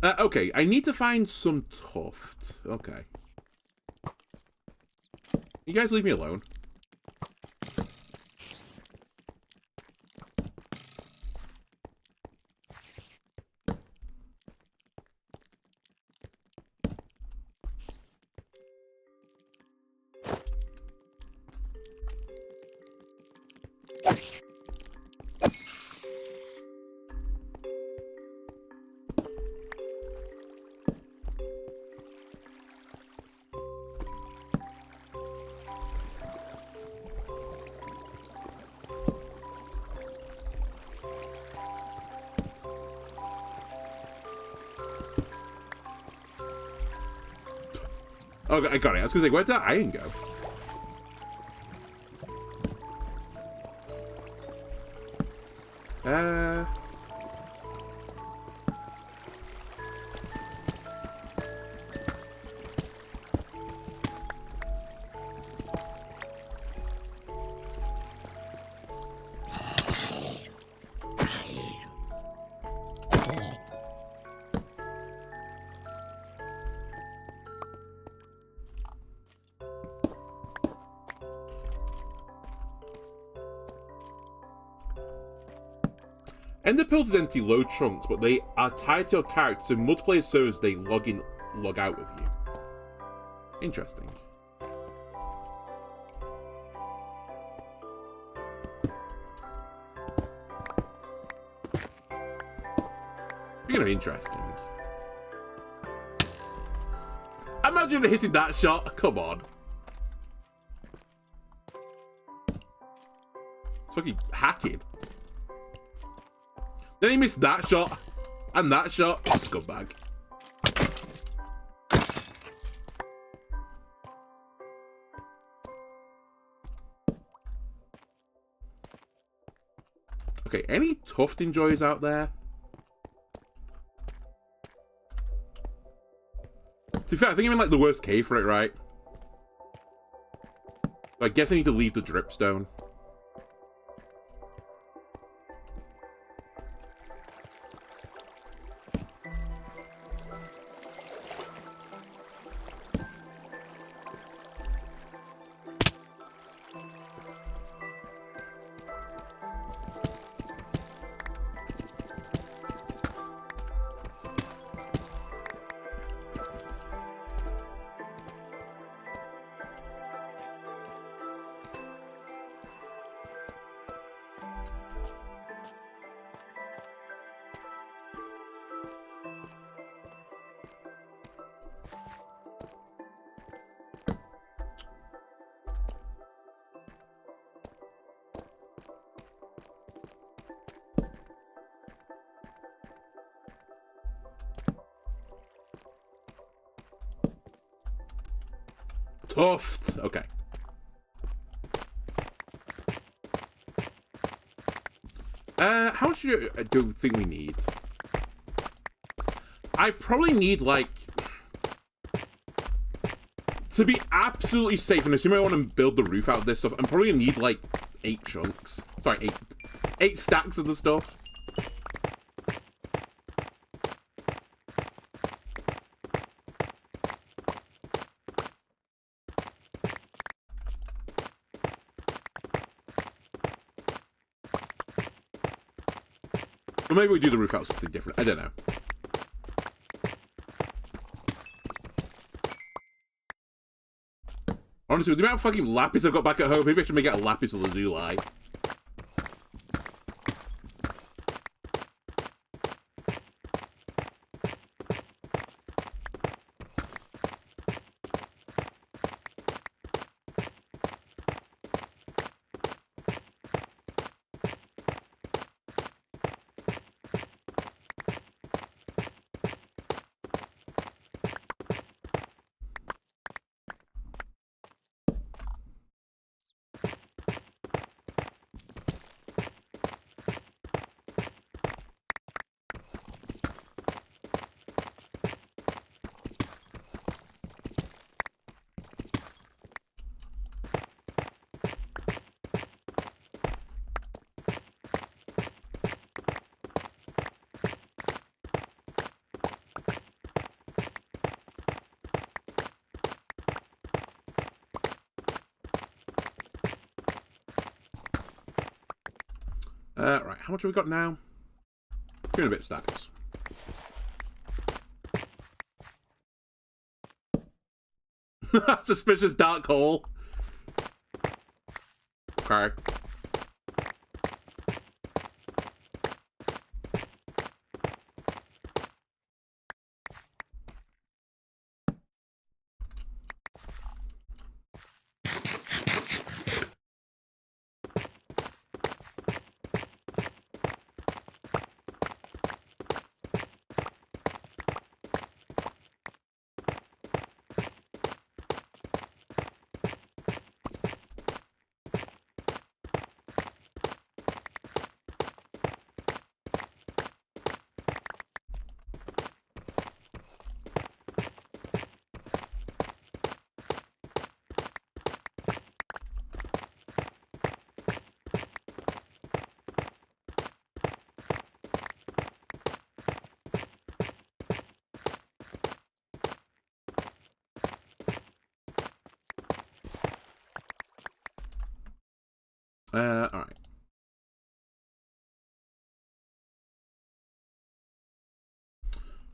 Okay, I need to find some tuft. Okay. You guys leave me alone. Oh, I got it. I was gonna say, where'd that iron go? Ender pearls empty load chunks, but they are tied to your character, so multiplayer servers they log in, log out with you. Interesting. Speaking of interesting, imagine hitting that shot. Come on. It's fucking hacking. Then he missed that shot. And that shot, scumbag. Okay, any tuft enjoyers out there? To be fair, I think I'm in like the worst cave for it, right? I guess I need to leave the dripstone. Tuft. Okay. How much do you think we need? I probably need, like... To be absolutely safe, and assuming I want to build the roof out of this stuff, I'm probably gonna need, like, 8 chunks. Sorry, 8 stacks of the stuff. Or maybe we do the roof out something different. I don't know. Honestly, with the amount of fucking lapis I've got back at home, maybe I should make it a lapis lazuli. Right, how much have we got now? 2 and a bit stacks. Suspicious dark hole. Okay. Alright.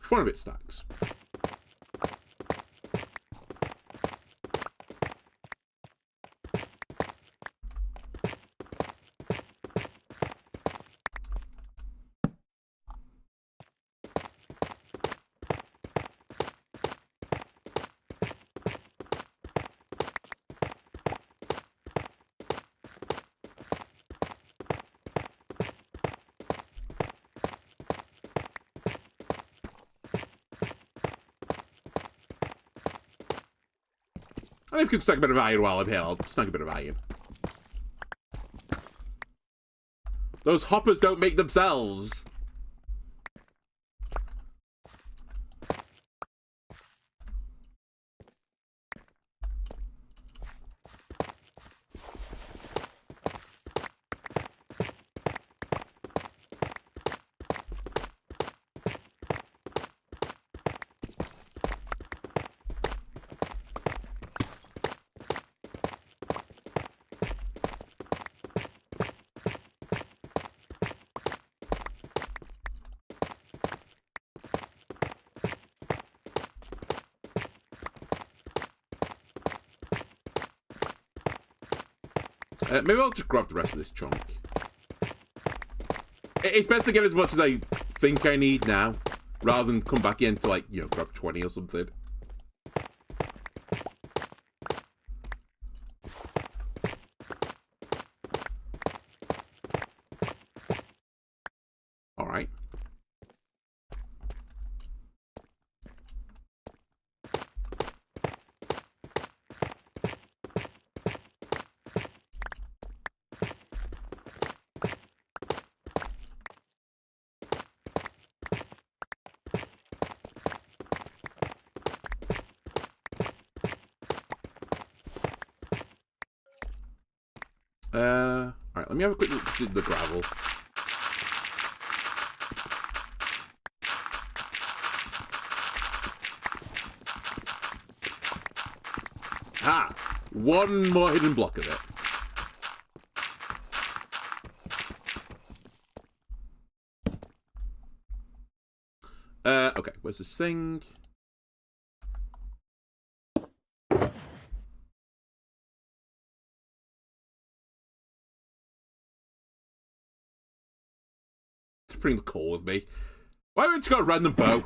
Four and a bit stacks. And if I can snag a bit of iron while I'm here, I'll snag a bit of iron. Those hoppers don't make themselves. Maybe I'll just grab the rest of this chunk. It's best to get as much as I think I need now, rather than come back in to, like, you know, grab 20 or something. Alright. Alright, let me have a quick look at the gravel. Ah! One more hidden block of it. Okay, where's this thing? Bring the coal with me. Why haven't you got a random bow?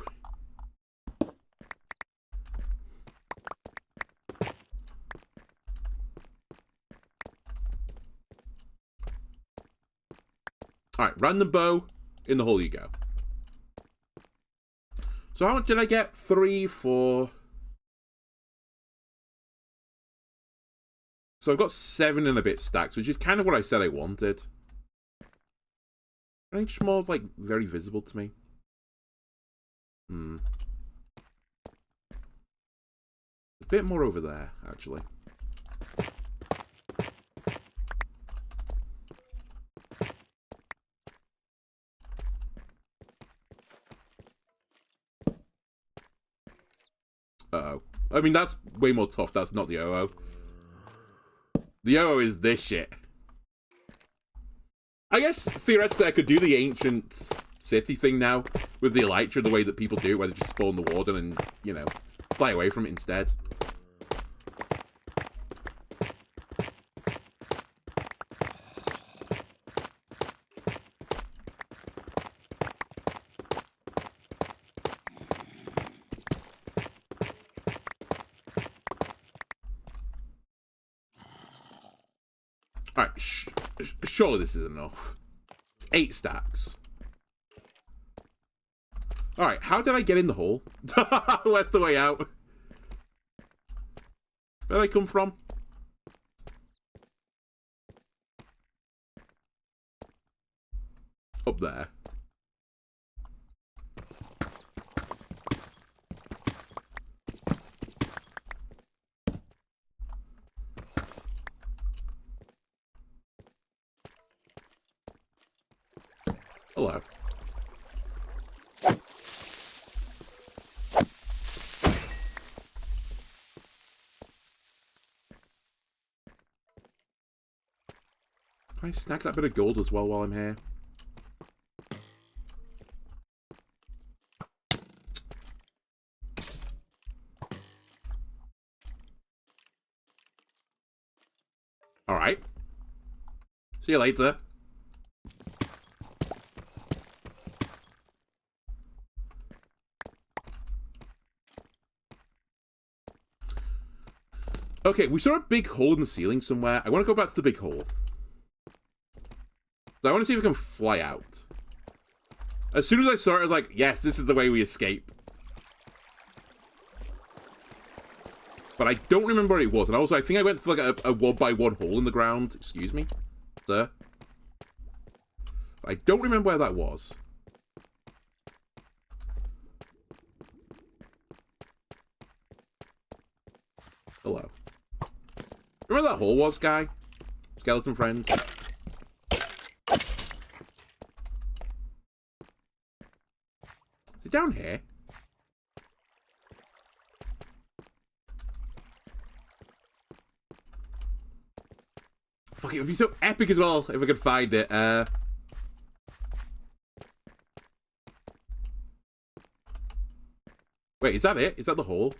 Alright, random bow. In the hole you go. So how much did I get? 3, 4. So I've got 7 and a bit stacks, which is kind of what I said I wanted. I think it's more, like, very visible to me. A bit more over there, actually. Uh-oh. I mean, that's way more tough. That's not the OO. The OO is this shit. I guess, theoretically, I could do the ancient city thing now with the elytra, the way that people do it, where they just spawn the warden and, you know, fly away from it instead. Alright, surely this is enough. 8 stacks. Alright, how did I get in the hole? Where's the way out? Where did I come from? Up there. Hello. Can I snag that bit of gold as well while I'm here? Alright. See you later. Okay, we saw a big hole in the ceiling somewhere. I want to go back to the big hole. So I want to see if we can fly out. As soon as I saw it, I was like, yes, this is the way we escape. But I don't remember where it was. And also, I think I went to like a one-by-one hole in the ground. Excuse me, sir. I don't remember where that was. Hello. Remember that hole was, guy? Skeleton friends. Is it down here? Fuck, it would be so epic as well if I could find it. Wait, is that it? Is that the hole?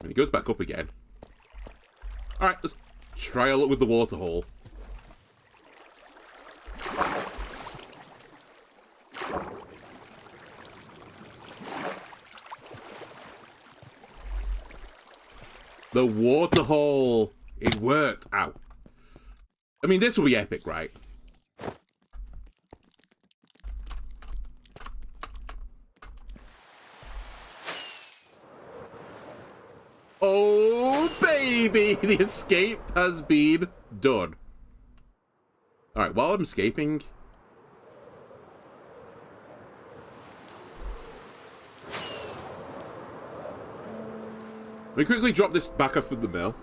And it goes back up again. Alright, let's try a look with the water hole. The water hole! It worked. Ow. I mean, this will be epic, right? Oh, baby! The escape has been done. Alright, while I'm escaping... let me quickly drop this back off of the mill.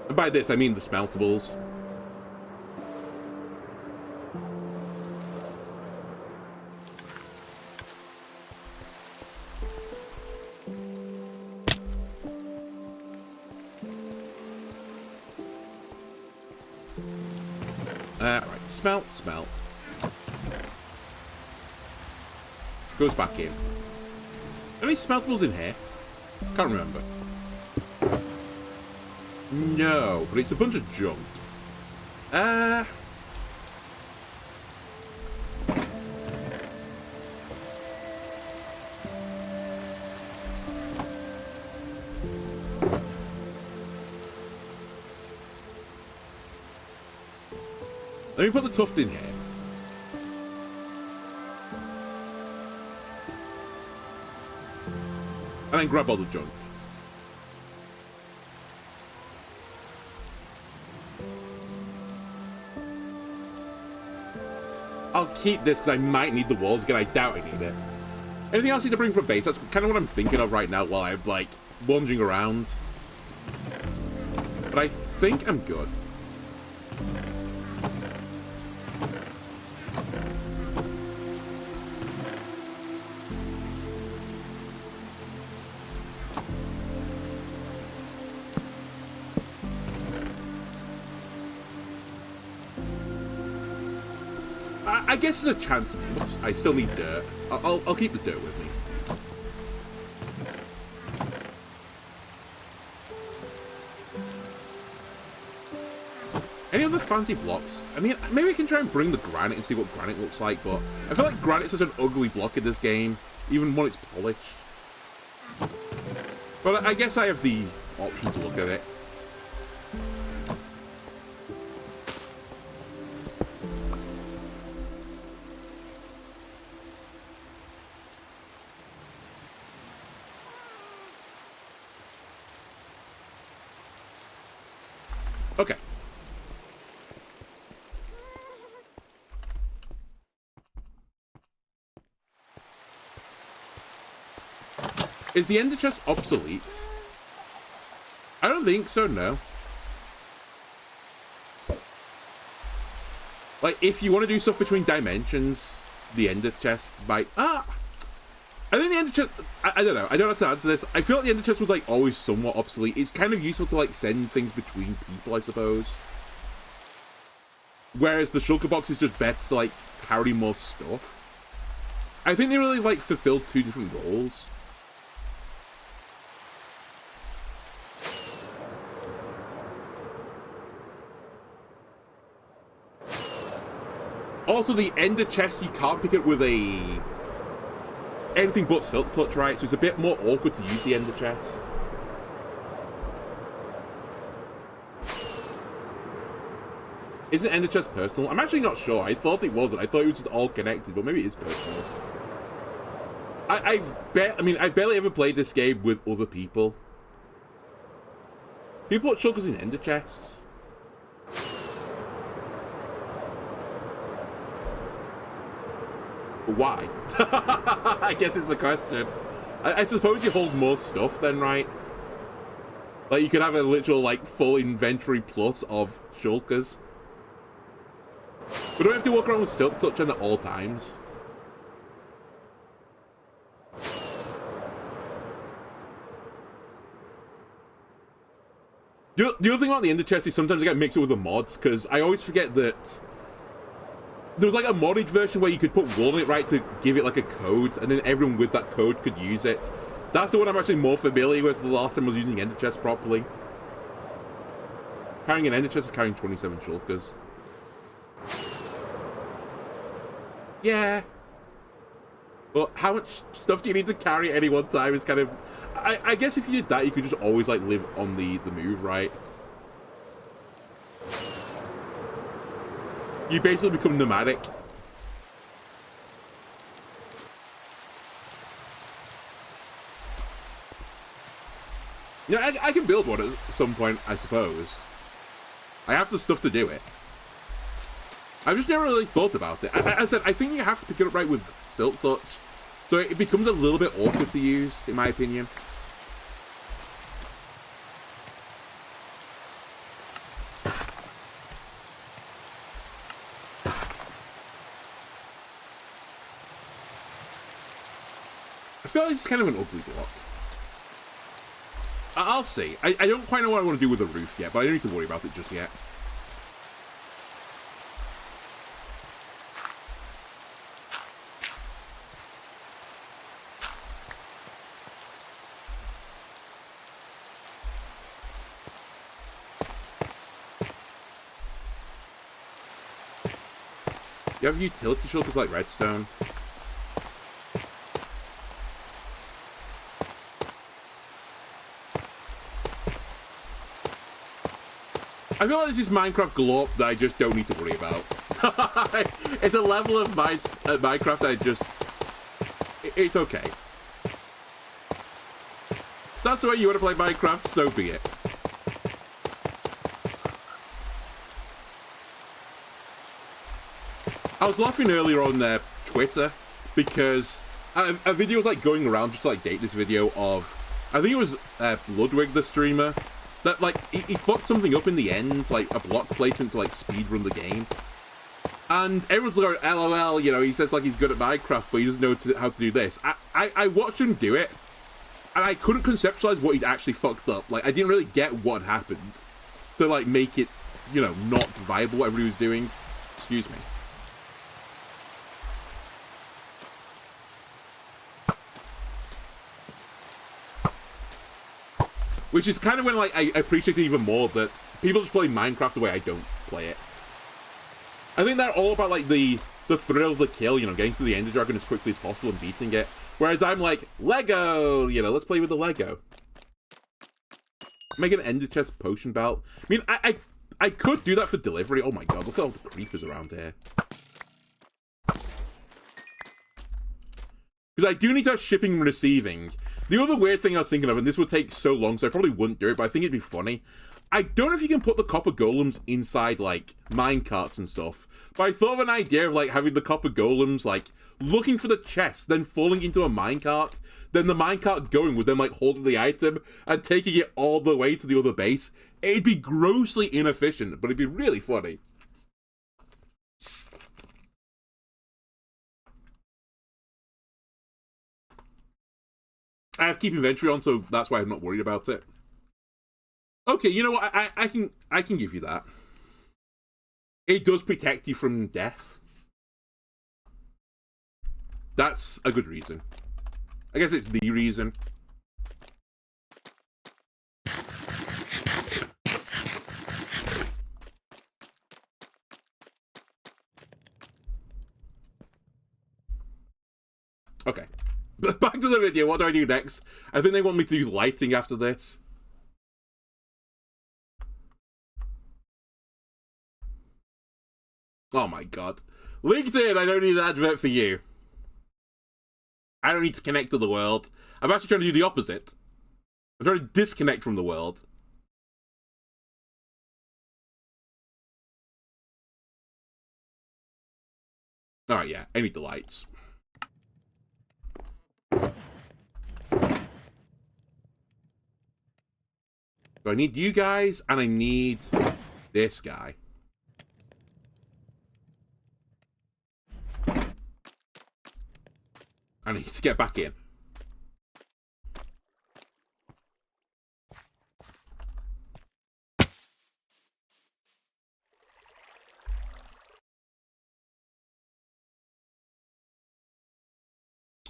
And by this, I mean the smeltables. Right, smelt. Goes back in. Any smeltables in here? Can't remember. No, but it's a bunch of junk. Let me put the tuft in here. And then grab all the junk. I'll keep this because I might need the walls again. I doubt I need it. Anything else I need to bring for base? That's kind of what I'm thinking of right now while I'm, like, lunging around. But I think I'm good. I guess there's a chance. Oops, I still need dirt. I'll keep the dirt with me. Any other fancy blocks? I mean, maybe I can try and bring the granite and see what granite looks like, but I feel like granite's such an ugly block in this game, even when it's polished. But I guess I have the option to look at it. Okay. Is the ender chest obsolete? I don't think so, no. Like, if you want to do stuff between dimensions, the ender chest might... I think the ender chest... I don't know. I don't have to answer this. I feel like the ender chest was, like, always somewhat obsolete. It's kind of useful to, like, send things between people, I suppose. Whereas the shulker box is just better to, like, carry more stuff. I think they really, like, fulfilled two different roles. Also, the ender chest, you can't pick it with anything but silk touch, right? So it's a bit more awkward to use the ender chest. Isn't Ender Chest personal? I'm actually not sure. I thought it wasn't. I thought it was just all connected, but maybe it is personal. I've barely ever played this game with other people. People put shulkers in Ender Chests. Why? I guess is the question. I suppose you hold more stuff then, right? Like, you could have a literal, like, full inventory plus of shulkers. But don't have to walk around with Silk Touch on at all times. The other thing about the Ender Chest is sometimes I get mixed up with the mods, because I always forget that there was like a modded version where you could put wool in it, right, to give it like a code, and then everyone with that code could use it. That's the one I'm actually more familiar with the last time I was using Ender Chest properly. Carrying an Ender Chest is carrying 27 shulkers. Yeah. Well, how much stuff do you need to carry at any one time is kind of... I guess if you did that, you could just always, like, live on the move, right? You basically become nomadic. Yeah, I can build one at some point, I suppose. I have the stuff to do it. I've just never really thought about it. I said, I think you have to pick it up right with Silk Touch. So it becomes a little bit awkward to use, in my opinion. I feel like it's kind of an ugly block. I'll see. I don't quite know what I want to do with the roof yet, but I don't need to worry about it just yet. You have utility shulkers like redstone. I feel like this is Minecraft glop that I just don't need to worry about. It's a level of Minecraft I just... It's okay. If that's the way you want to play Minecraft, so be it. I was laughing earlier on Twitter because a video was like going around just to like date this video of... I think it was Ludwig the streamer. That, like, he fucked something up in the end, like a block placement to, like, speedrun the game. And everyone's like, LOL, you know, he says, like, he's good at Minecraft, but he doesn't know how to do this. I watched him do it, and I couldn't conceptualize what he'd actually fucked up. Like, I didn't really get what happened to, like, make it, you know, not viable, whatever he was doing. Excuse me. Which is kind of when, like, I appreciate it even more that people just play Minecraft the way I don't play it. I think they're all about, like, the thrill of the kill, you know, getting through the Ender Dragon as quickly as possible and beating it. Whereas I'm like, Lego! You know, let's play with the Lego. Make an Ender Chest potion belt. I mean, I could do that for delivery. Oh my god, look at all the creepers around here. Because I do need to have shipping and receiving. The other weird thing I was thinking of, and this would take so long, so I probably wouldn't do it, but I think it'd be funny. I don't know if you can put the copper golems inside, like, minecarts and stuff, but I thought of an idea of, like, having the copper golems, like, looking for the chest, then falling into a minecart, then the minecart going with them, like, holding the item, and taking it all the way to the other base. It'd be grossly inefficient, but it'd be really funny. I have keep inventory on, so that's why I'm not worried about it. Okay, you know what? I can give you that. It does protect you from death. That's a good reason. I guess it's the reason. Okay. Back to the video. What do I do next? I think they want me to do lighting after this. Oh my god. LinkedIn, I don't need an advert for you. I don't need to connect to the world. I'm actually trying to do the opposite. I'm trying to disconnect from the world. Alright, yeah. Any delights. So I need you guys, and I need this guy. I need to get back in.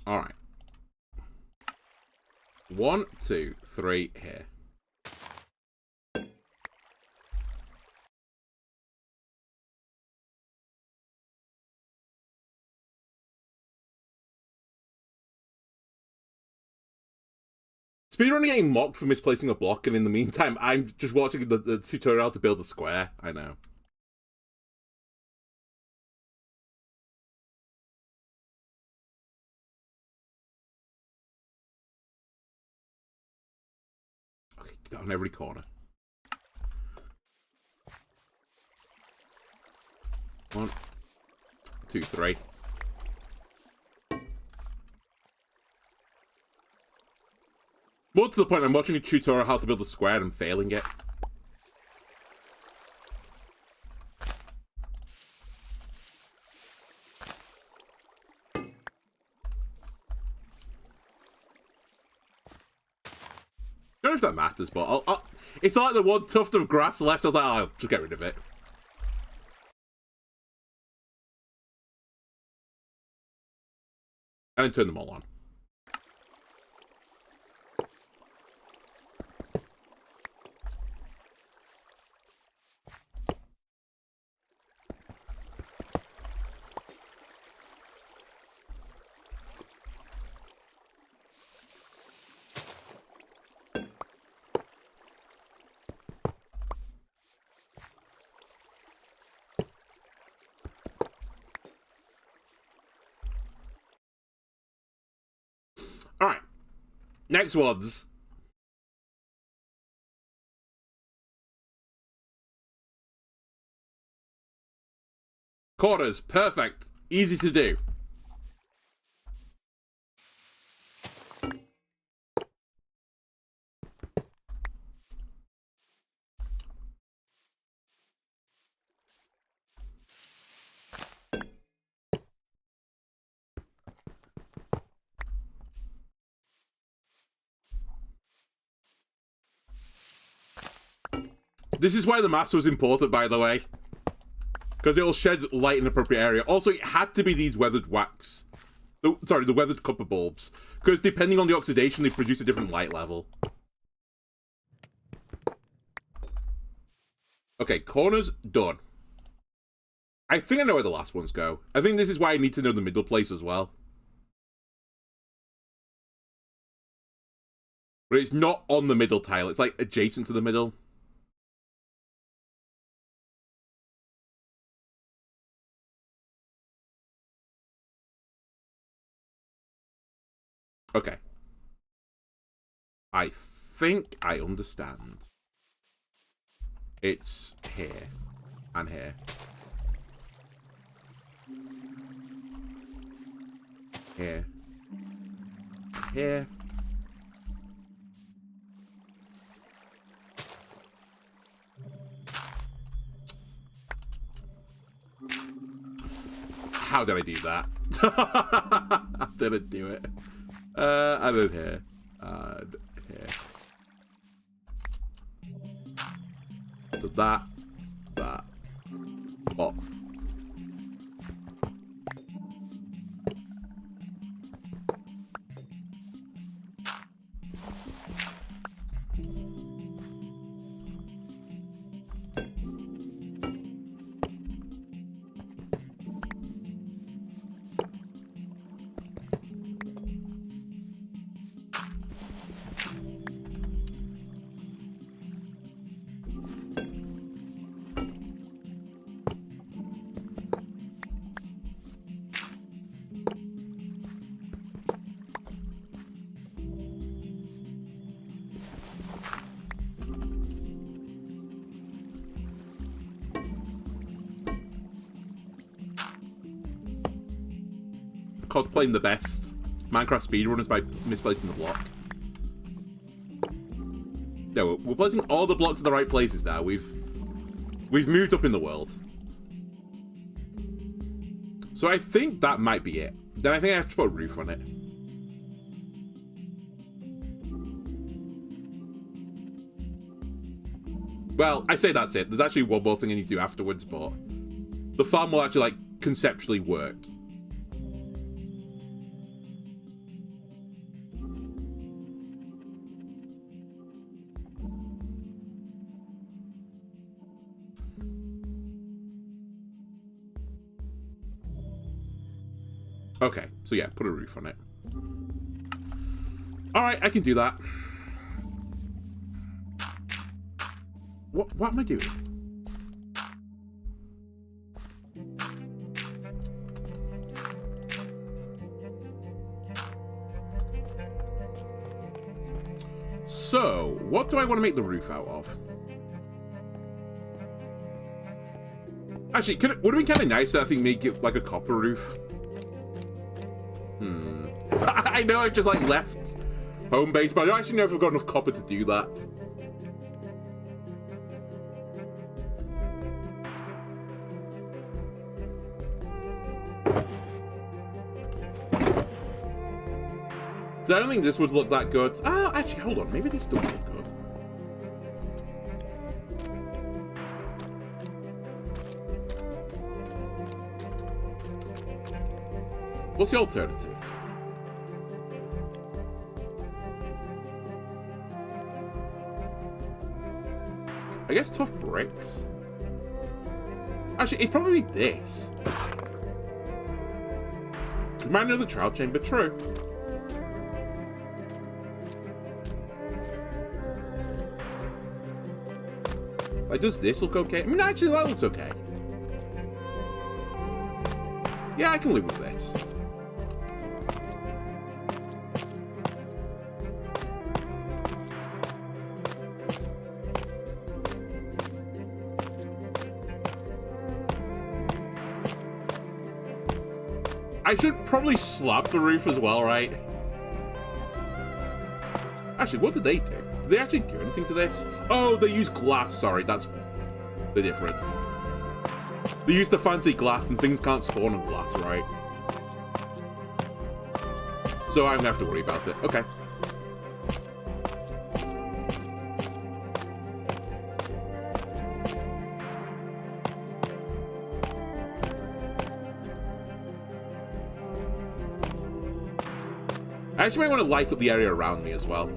Alright. 1, 2, 3 here. Speedrunner getting mocked for misplacing a block, and in the meantime, I'm just watching the tutorial to build a square. I know. Okay, get that on every corner. 1, 2, 3. More to the point, I'm watching a tutorial how to build a square and failing it. I don't know if that matters, but it's like the one tuft of grass left. I was like, oh, I'll just get rid of it. And then turn them all on. Alright. Next ones. Corners. Perfect. Easy to do. This is why the mask was important, by the way. Because it'll shed light in an appropriate area. Also, it had to be these weathered wax. Sorry, the weathered copper bulbs. Because depending on the oxidation, they produce a different light level. Okay, corners done. I think I know where the last ones go. I think this is why I need to know the middle place as well. But it's not on the middle tile. It's like adjacent to the middle. Okay. I think I understand. It's here. And here. Here. Here. How did I do that? I didn't do it. And then here. And here. So that. Oh. cosplaying the best Minecraft speedrunners by misplacing the block. No, we're placing all the blocks in the right places now. We've moved up in the world. So I think that might be it. Then I think I have to put a roof on it. Well, I say that's it. There's actually one more thing I need to do afterwards, but the farm will actually, like, conceptually work. Okay, so yeah, put a roof on it. Alright, I can do that. What am I doing? So, what do I want to make the roof out of? Actually, would it be kind of nice to, I think, make it like a copper roof? I know I just, like, left home base, but I don't actually know if I've got enough copper to do that. So I don't think this would look that good. Ah, actually, hold on. Maybe this does look good. What's the alternative? I guess tough bricks. Actually, it'd probably be this. Remind me of the trial chamber, true. Like, does this look okay? I mean, actually, that looks okay. Yeah, I can live with this. I should probably slap the roof as well, right? Actually, what did they do? Did they actually do anything to this? Oh, they use glass. Sorry, that's the difference. They use the fancy glass and things can't spawn on glass, right? So I'm gonna have to worry about it. Okay. I actually might want to light up the area around me as well.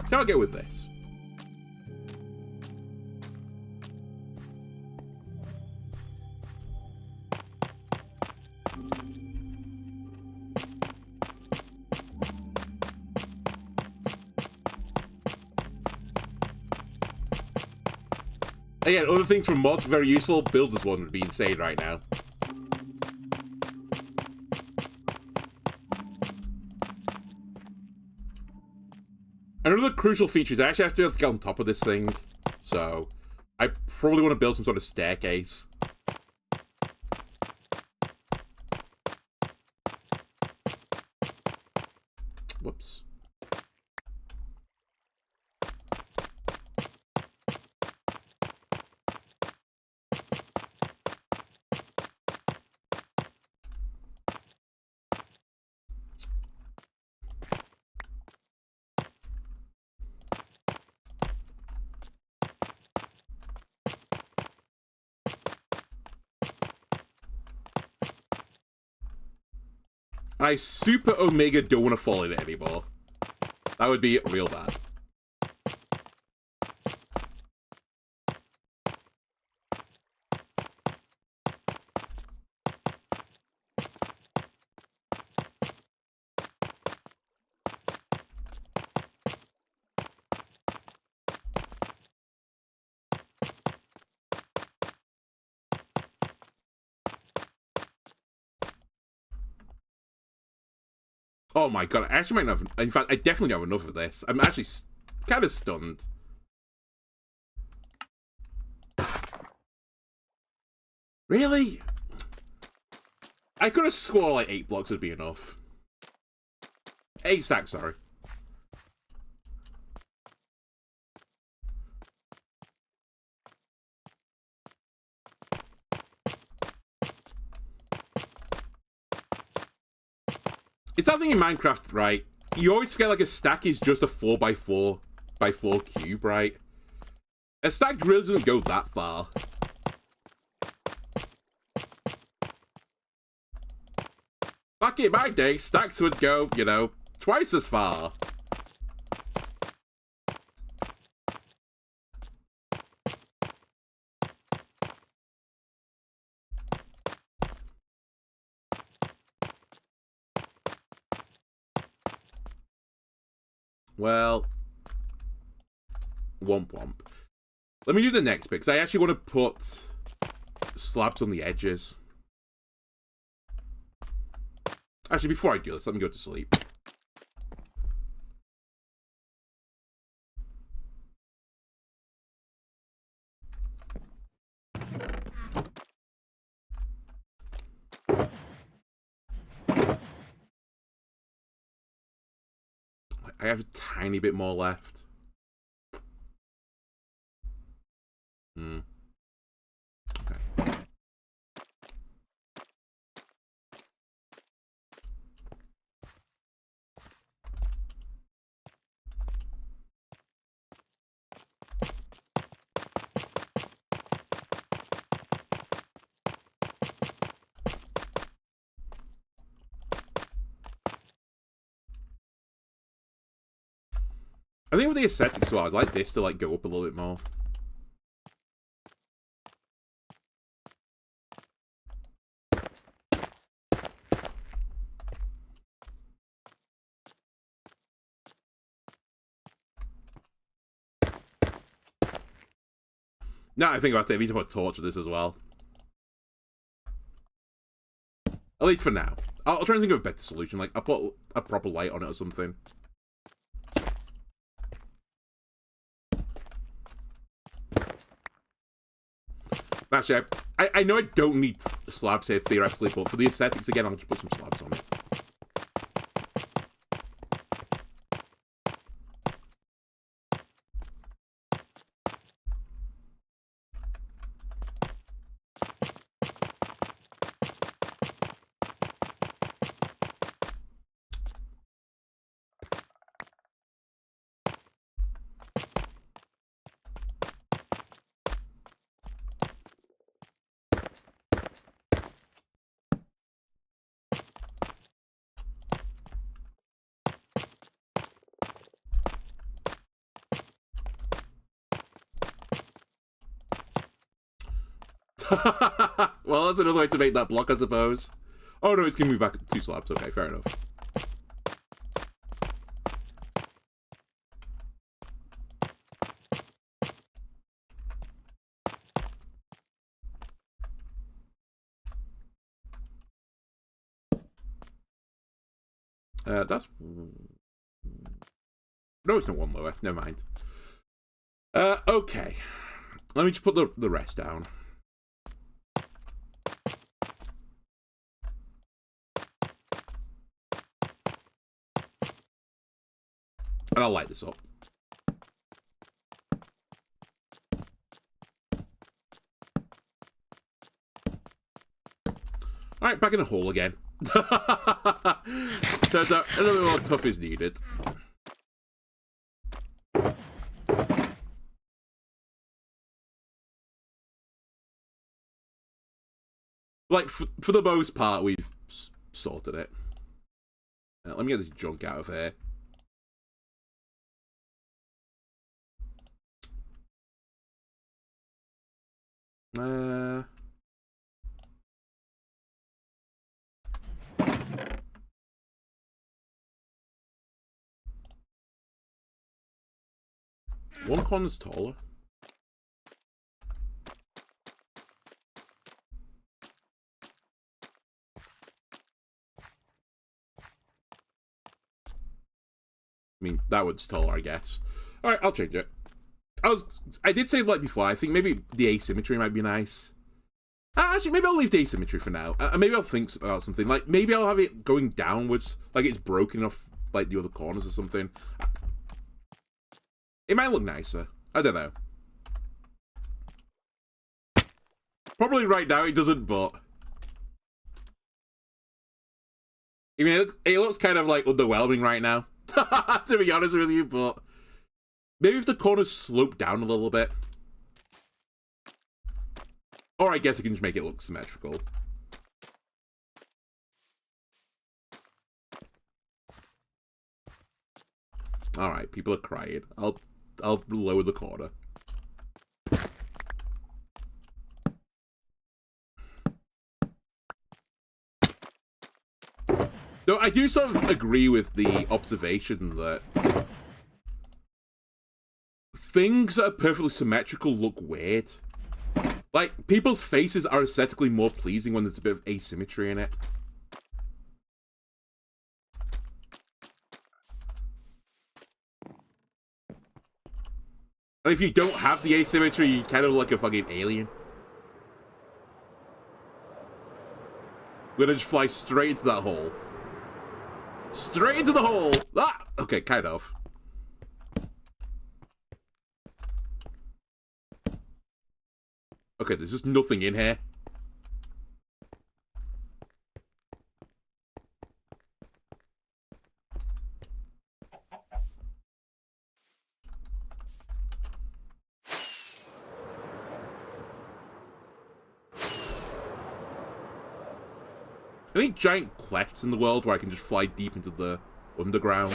So I'll go with this. Again, other things from mods very useful. Builder's one would be insane right now. Another crucial feature is I actually have to be able to get on top of this thing. So, I probably want to build some sort of staircase. Whoops. I super omega don't want to fall in it anymore. That would be real bad. Oh my god, I actually might not have... In fact, I definitely don't have enough of this. I'm actually kind of stunned. Really? I could have sworn like 8 blocks would be enough. 8 stacks, sorry. It's that thing in Minecraft, right? You always forget like a stack is just a 4x4 cube, right? A stack really doesn't go that far. Back in my day, stacks would go, you know, twice as far. Well, womp womp. Let me do the next bit, because I actually want to put slabs on the edges. Actually, before I do this, let me go to sleep. I have a tiny bit more left. Okay. I think with the aesthetics as well, I'd like this to like go up a little bit more. Now I think about it, I need to put a torch on this as well. At least for now. I'll try and think of a better solution. Like, I'll put a proper light on it or something. Actually, I know I don't need slabs here theoretically, but for the aesthetics again, I'll just put some slabs on it. Well, that's another way to make that block, I suppose. Oh no, it's giving me back 2 slabs. Okay, fair enough. That's... No, it's not one lower. Never mind. Okay. Let me just put the rest down. And I'll light this up. Alright, back in the hole again. Turns out a little bit more tough is needed. Like, for the most part, we've sorted it. Let me get this junk out of here. One corner's taller. I mean, that one's taller, I guess. All right, I'll change it. I did say like before, I think maybe the asymmetry might be nice. Actually, maybe I'll leave the asymmetry for now. Maybe I'll think about something. Like, maybe I'll have it going downwards, like it's broken off, like, the other corners or something. It might look nicer. I don't know. Probably right now it doesn't, but... I mean, it looks kind of, like, underwhelming right now, to be honest with you, but... Maybe if the corners slope down a little bit... Or I guess I can just make it look symmetrical. Alright, people are crying. I'll lower the corner. Though I do sort of agree with the observation that things that are perfectly symmetrical look weird. Like, people's faces are aesthetically more pleasing when there's a bit of asymmetry in it. And if you don't have the asymmetry, you kind of look like a fucking alien. We're gonna just fly straight into that hole. Straight into the hole! Ah! Okay, kind of. Okay, there's just nothing in here. Any giant clefts in the world where I can just fly deep into the underground?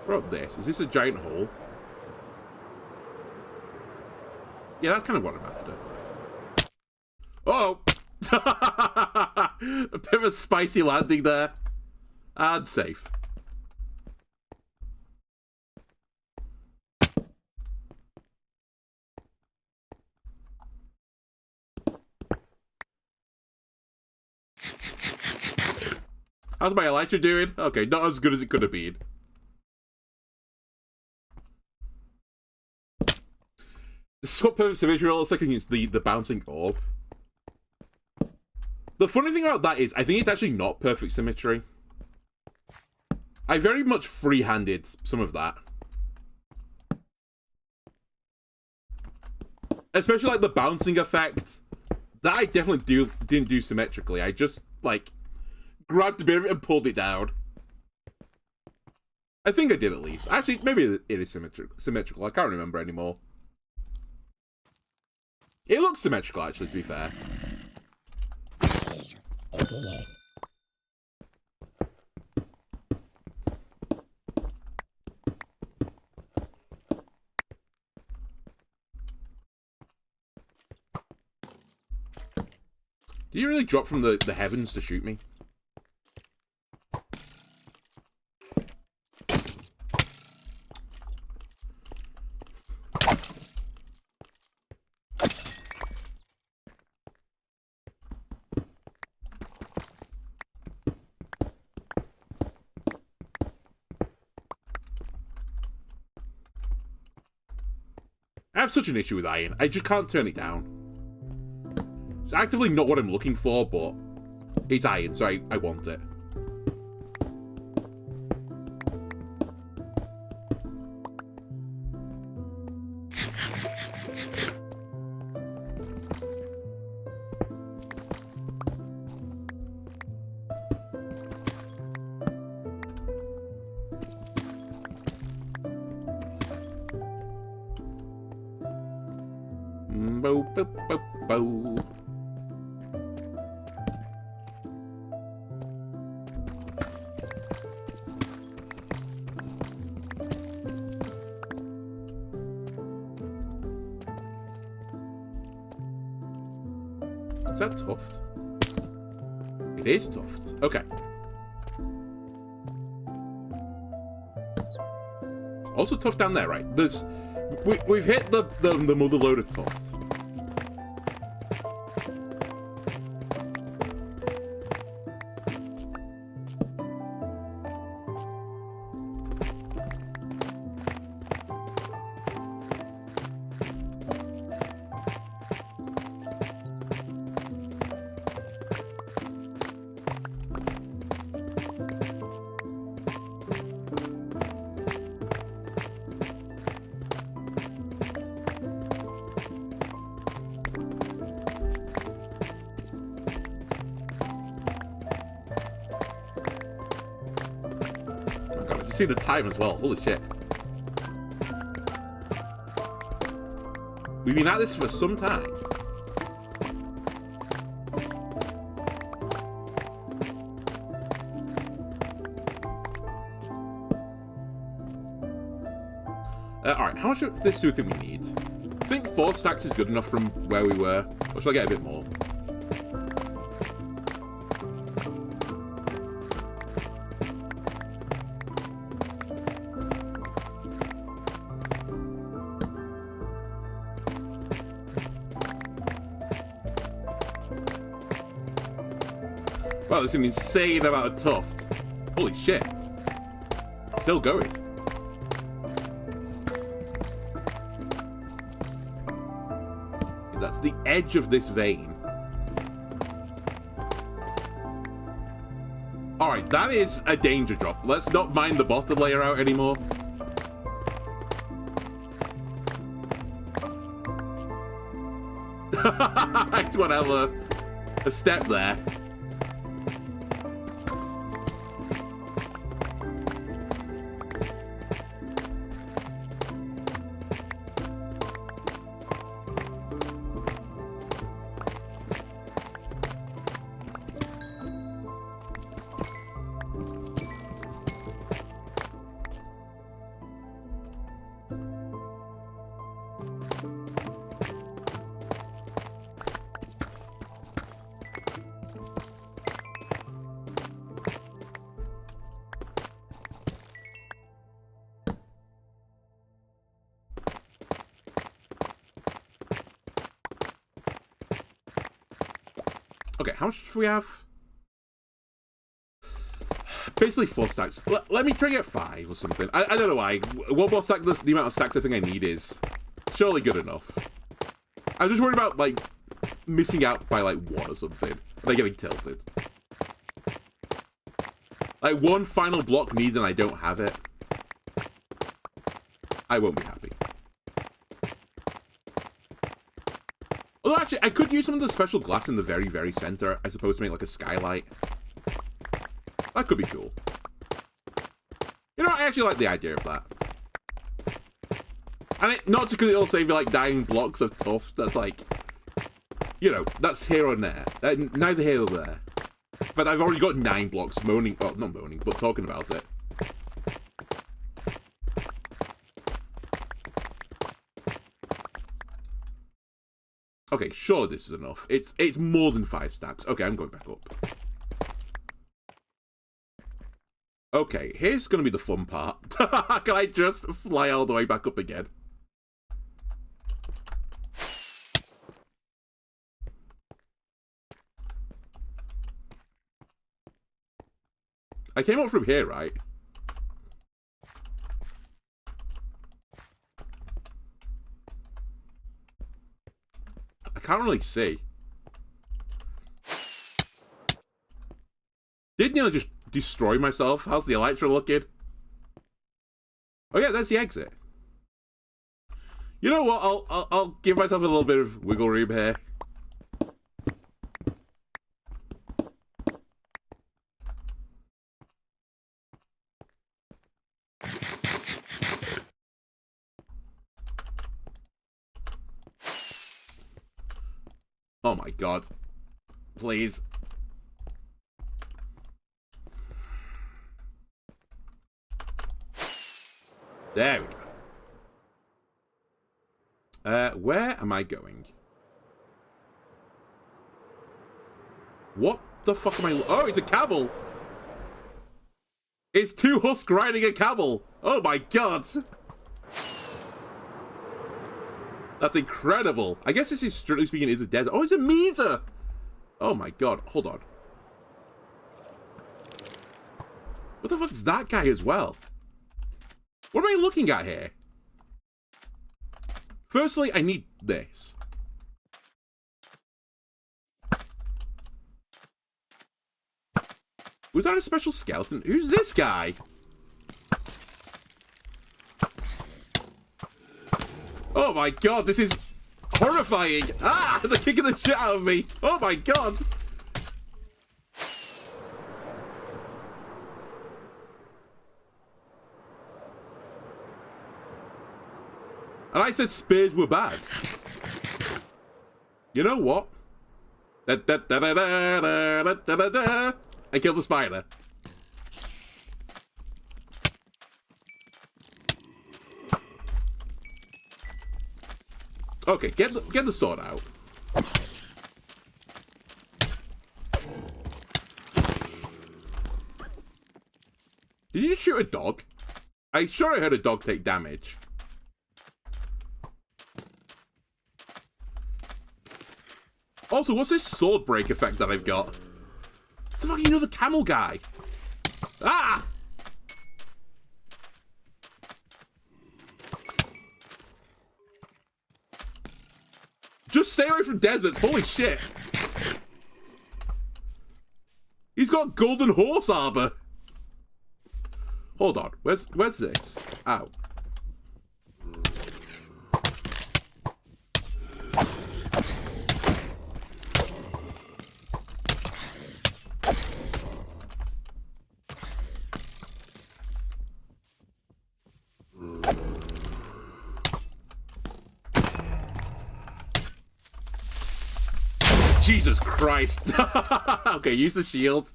What about this? Is this a giant hole? Yeah, that's kind of what I'm after. Uh oh! A bit of a spicy landing there. And safe. How's my elytra doing? Okay, not as good as it could have been. This is what perfect symmetry looks like against the bouncing orb. The funny thing about that is, I think it's actually not perfect symmetry. I very much free-handed some of that. Especially like the bouncing effect. That I definitely didn't do symmetrically. I just, like, grabbed a bit of it and pulled it down. I think I did at least. Actually, maybe it is symmetrical. I can't remember anymore. It looks symmetrical, actually, to be fair. Did you really drop from the heavens to shoot me? I have such an issue with iron. I just can't turn it down. It's actively not what I'm looking for, but it's iron, so I want it. Bo, bo, bo, bo. Is that Tuft? It is Tuft. Okay. Also Tuft down there, right? We've hit the mother load of Tuft. see the time as well. Holy shit. We've been at this for some time. Alright, how much of this do you think we need? I think 4 stacks is good enough from where we were. Or should I get a bit more? Wow, this is an insane amount of tuft. Holy shit. Still going. That's the edge of this vein. Alright, that is a danger drop. Let's not mine the bottom layer out anymore. It's whatever. A step there. Okay, how much do we have? Basically 4 stacks. Let me try to get 5 or something. I don't know why. One more stack, the amount of stacks I think I need is surely good enough. I'm just worried about, like, missing out by, like, 1 or something. And then getting tilted. Like, 1 final block needed and I don't have it. I won't be happy. Although, actually, I could use some of the special glass in the very, very center, I suppose, to make, like, a skylight. That could be cool. You know, I actually like the idea of that. And not because it'll save me, like, dying blocks of tuft. That's, like, you know, that's here or there. Neither here nor there. But I've already got 9 blocks moaning, well, not moaning, but talking about it. Okay, sure this is enough. It's more than 5 stacks. Okay, I'm going back up. Okay, here's gonna be the fun part. Can I just fly all the way back up again? I came up from here, right? I can't really see. Did nearly just destroy myself. How's the elytra looking? Oh yeah, that's the exit. You know what? I'll give myself a little bit of wiggle room here. Oh my god. Please. There we go. Where am I going? What the fuck am I... Oh, it's a camel! It's 2 husks riding a camel! Oh my god! That's incredible. I guess this is, strictly speaking, is a desert. Oh, it's a Mesa! Oh my god, hold on. What the fuck is that guy as well? What am I looking at here? Firstly, I need this. Was that a special skeleton? Who's this guy? Oh my god, this is horrifying! Ah! They're kicking the shit out of me! Oh my god! And I said spears were bad. You know what? I killed the spider. Okay, get the sword out. Did you shoot a dog? I'm sure I heard a dog take damage. Also, what's this sword break effect that I've got? It's the fucking another camel guy. Ah! Just stay away from deserts. Holy shit. He's got golden horse armor. Hold on. Where's this? Ow. Jesus Christ. Okay, use the shield.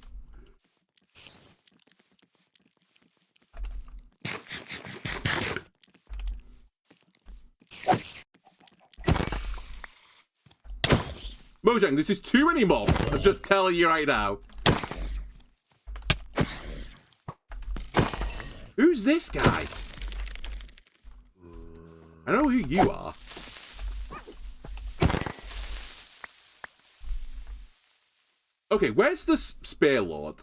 Mojang, this is too many mobs. I'm just telling you right now. Who's this guy? I know who you are. Okay, where's the Spear Lord?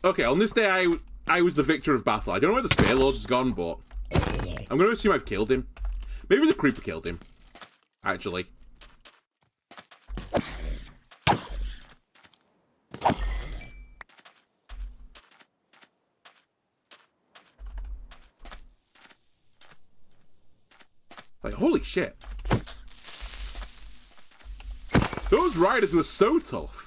Okay, on this day I was the victor of battle. I don't know where the Spear Lord's gone, but I'm going to assume I've killed him. Maybe the creeper killed him, actually. Like, holy shit. Those riders were so tough.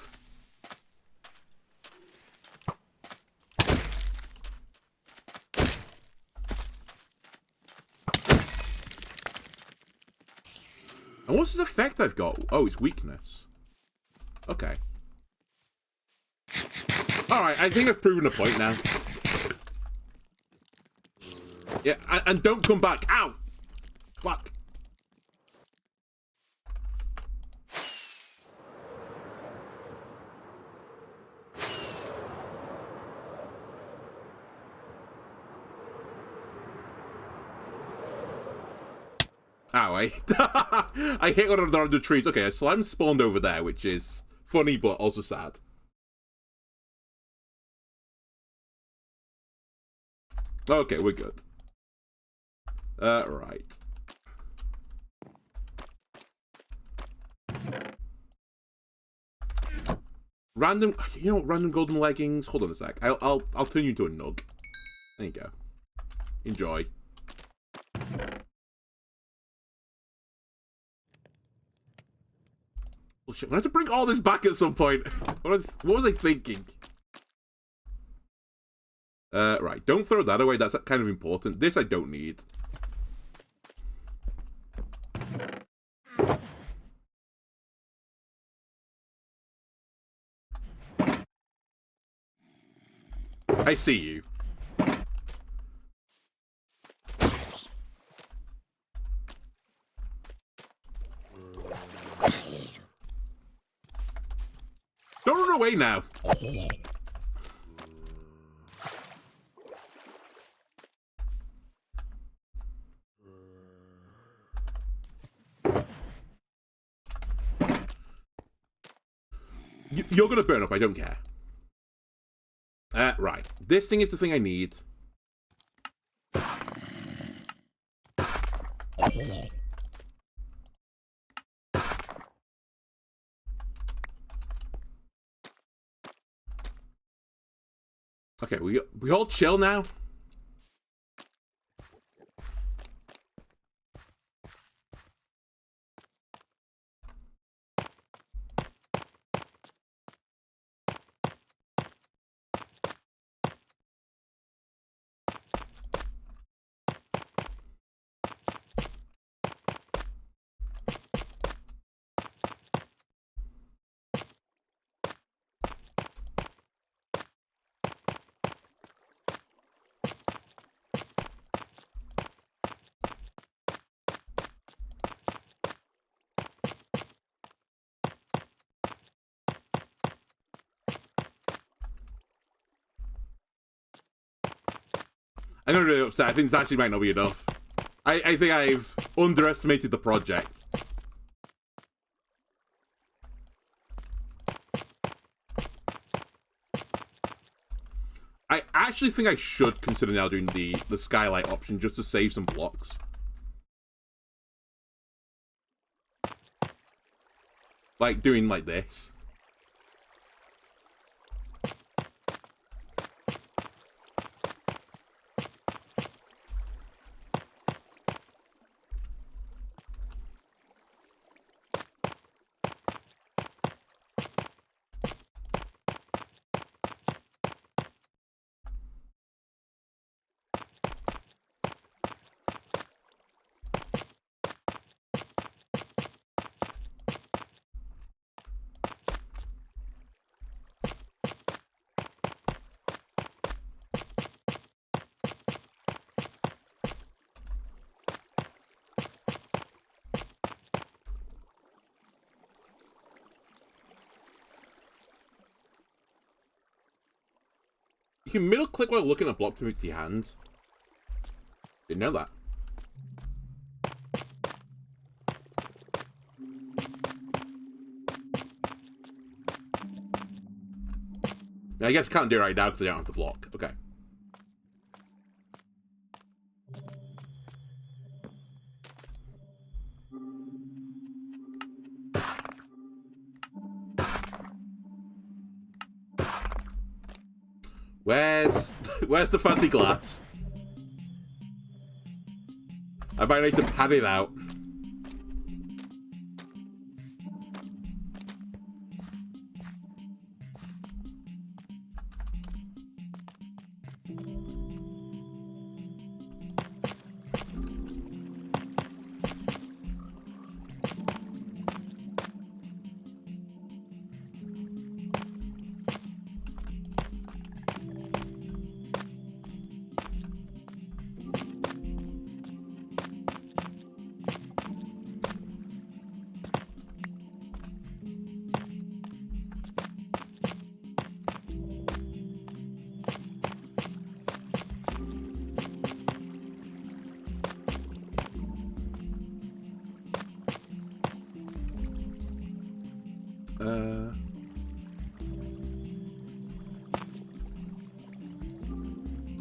And what's this effect I've got? Oh, it's weakness. Okay. Alright, I think I've proven a point now. Yeah, and don't come back. Ow! Fuck. Ow, I hit one of the trees. Okay, a slime spawned over there, which is funny but also sad. Okay, we're good. Right. Random, you know what? Random golden leggings. Hold on a sec. I'll turn you into a nug. There you go. Enjoy. Oh shit! I have to bring all this back at some point. What was I thinking? Right. Don't throw that away. That's kind of important. This I don't need. I see you. Don't run away now. You're gonna burn up, I don't care. Right. This thing is the thing I need. Okay, we all chill now. I'm not really upset. I think this actually might not be enough. I think I've underestimated the project. I actually think I should consider now doing the skylight option just to save some blocks. Like doing like this. You can middle click while looking at a block to move to your hand. Didn't know that. I guess I can't do it right now because I don't have the block. Okay. Where's the fancy glass? I might need to pad it out.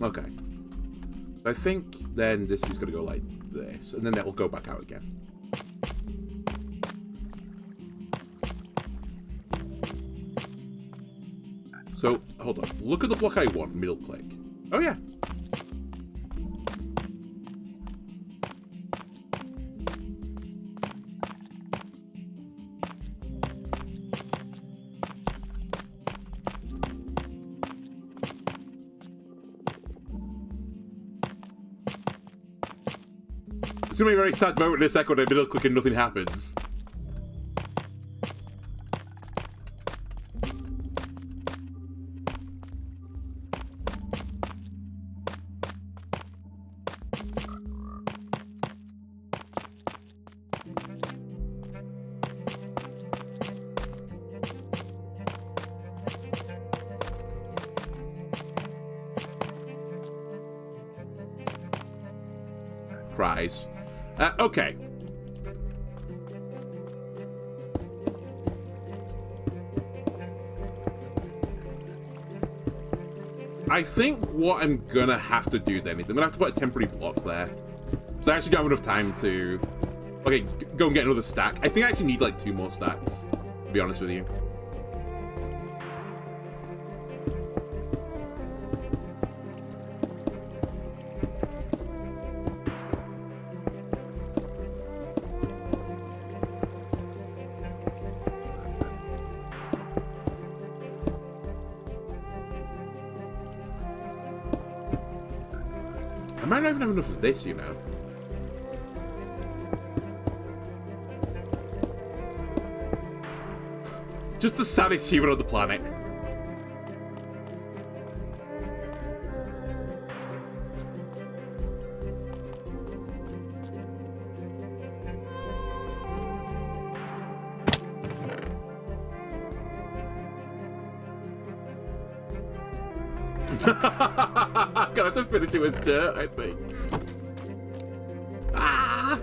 Okay. I think then this is going to go like this, and then that will go back out again. So, hold on. Look at the block I want, middle click. Oh, yeah. It's gonna be a very sad moment in a second when I middle click and nothing happens. Cries. Okay. I think what I'm gonna have to do then is I'm gonna have to put a temporary block there. So I actually don't have enough time to... Okay, go and get another stack. I think I actually need like 2 more stacks, to be honest with you. I might not even have enough of this, you know. Just the saddest human on the planet. I'm gonna have to finish it with dirt, I think. Ah!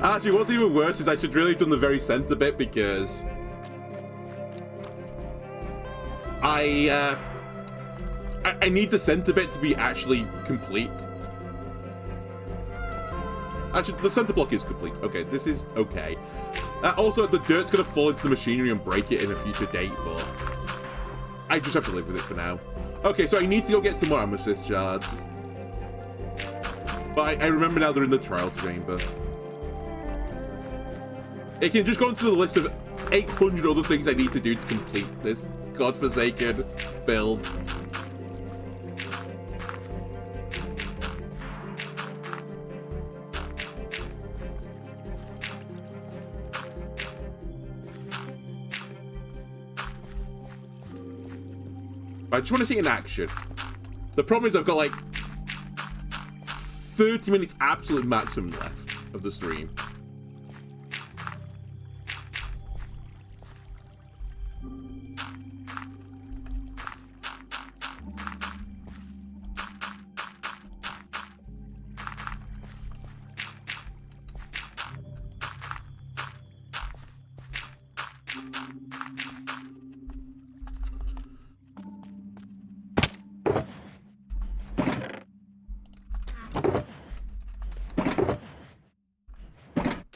Actually, what's even worse is I should really have done the very center bit because I need the center bit to be actually complete. Actually, the center block is complete. Okay, this is okay. Also, the dirt's gonna fall into the machinery and break it in a future date, but I just have to live with it for now. Okay, so I need to go get some more amethyst shards. But I remember now they're in the trial chamber. It can just go into the list of 800 other things I need to do to complete this godforsaken build. I just want to see it in action. The problem is I've got like 30 minutes absolute maximum left of the stream.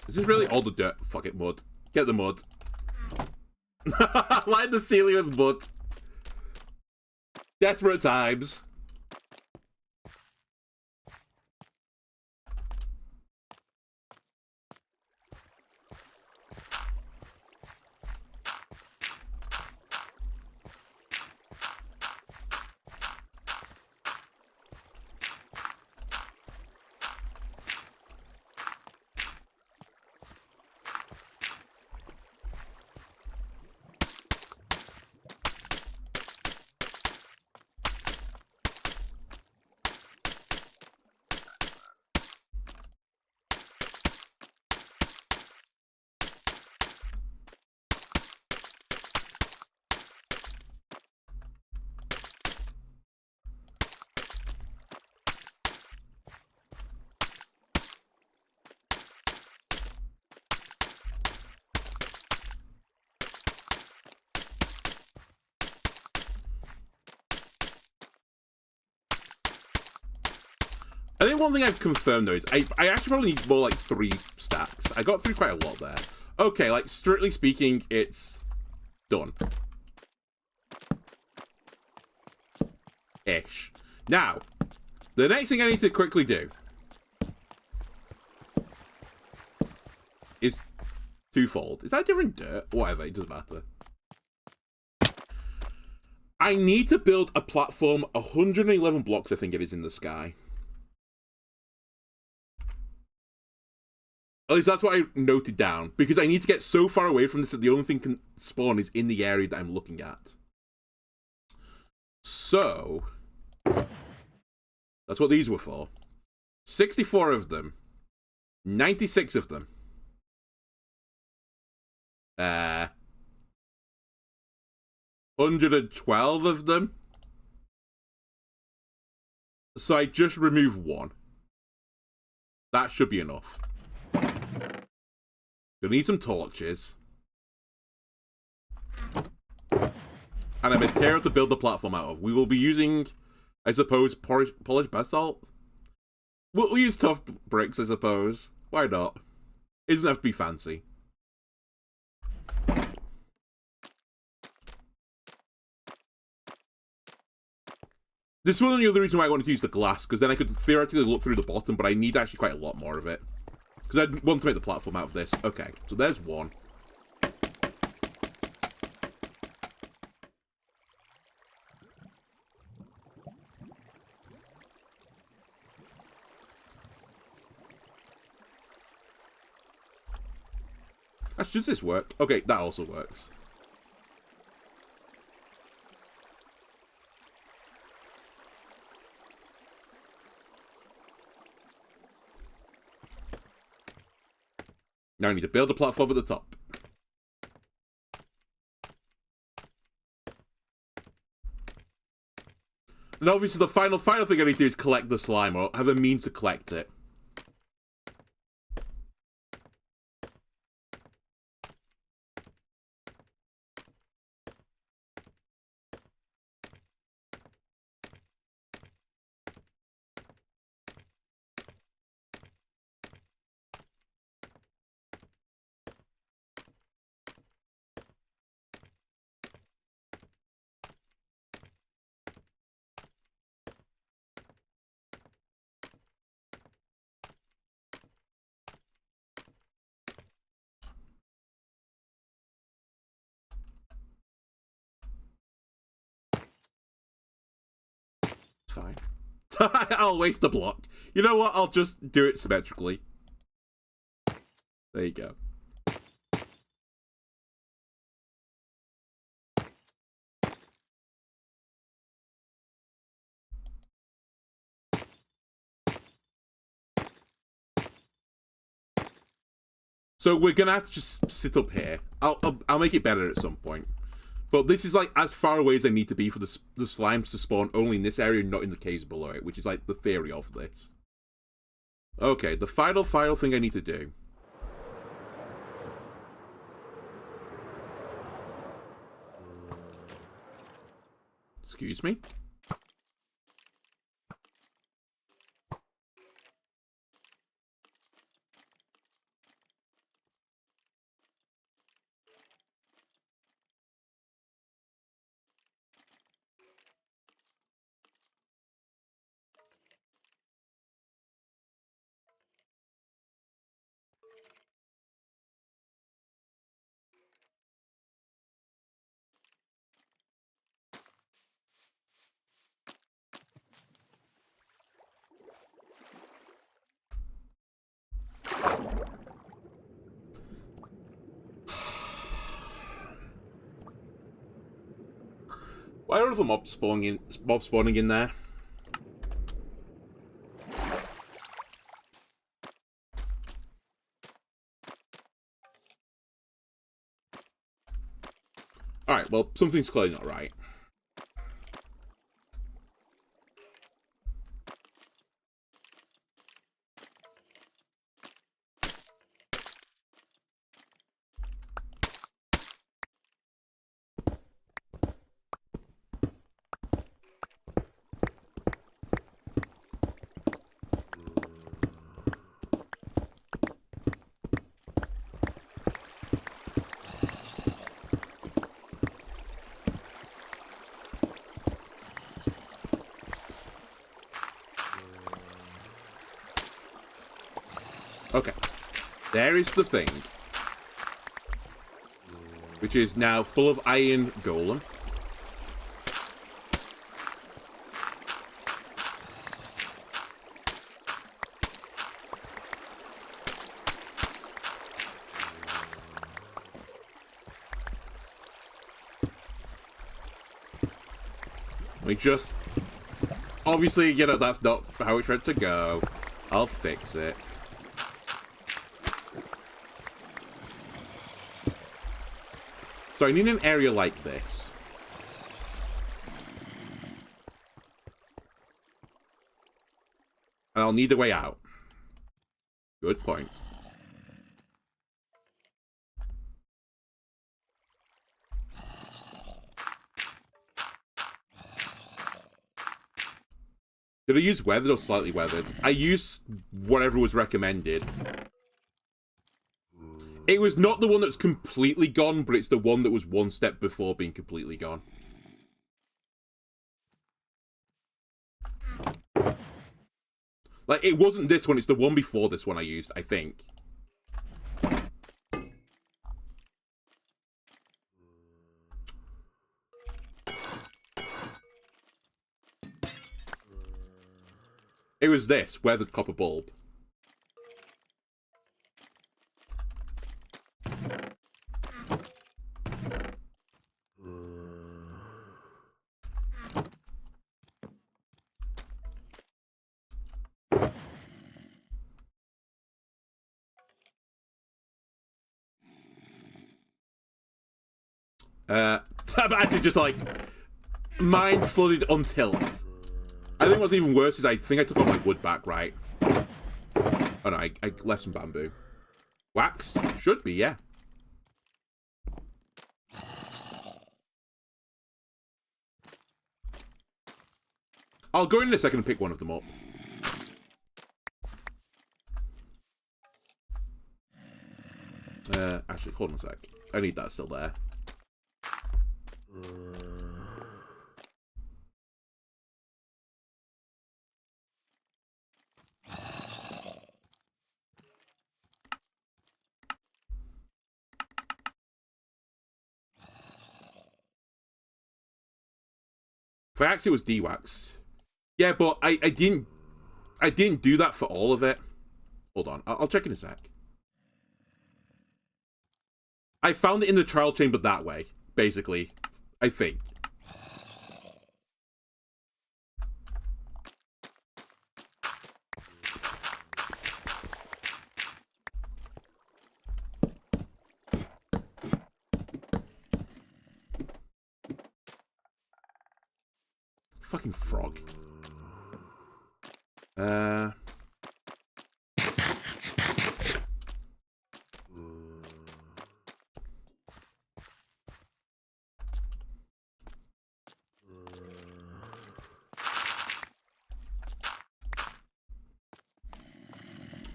Is this really all the dirt? Fuck it, mud. Get the mud. Line the ceiling with mud. Desperate times. I think one thing I've confirmed though is I actually probably need more like 3 stacks. I got through quite a lot there. Okay, like strictly speaking, it's done. Ish. Now, the next thing I need to quickly do is twofold. Is that different dirt? Whatever, it doesn't matter. I need to build a platform 111 blocks, I think it is, in the sky. At least that's what I noted down, because I need to get so far away from this that the only thing can spawn is in the area that I'm looking at. So, that's what these were for. 64 of them. 96 of them. 112 of them. So I just remove 1. That should be enough. You'll need some torches. And a material to build the platform out of. We will be using, I suppose, polished basalt. We'll use tough bricks, I suppose. Why not? It doesn't have to be fancy. This was the other reason why I wanted to use the glass, because then I could theoretically look through the bottom, but I need actually quite a lot more of it. Because I want to make the platform out of this. Okay, so there's 1. Actually, does this work? Okay, that also works. Now I need to build a platform at the top. And obviously the final thing I need to do is collect the slime, or have a means to collect it. Fine. I'll waste the block. You know what? I'll just do it symmetrically. There you go. So we're gonna have to just sit up here. I'll make it better at some point. But this is like as far away as I need to be for the slimes to spawn only in this area, not in the caves below it, which is like the theory of this. Okay, the final thing I need to do. Excuse me? Why are all the mobs spawning in there? Alright, well, something's clearly not right. Okay, there is the thing, which is now full of iron golem. We just, obviously, you know, that's not how it's meant to go. I'll fix it. So I need an area like this. And I'll need a way out. Good point. Did I use weathered or slightly weathered? I used whatever was recommended. It was not the one that's completely gone, but it's the one that was one step before being completely gone. Like, it wasn't this one, it's the one before this one I used, I think. It was this, weathered copper bulb. I'm actually just like mind flooded on tilt. I think what's even worse is I think I took all my wood back, right? Oh no, I left some bamboo. Wax? Should be, yeah. I'll go in a second and pick one of them up. Actually, hold on a sec. I need that still there. If I actually was de-waxed. Yeah, but I didn't do that for all of it. Hold on, I'll check in a sec. I found it in the trial chamber that way, basically. I think. Fucking frog.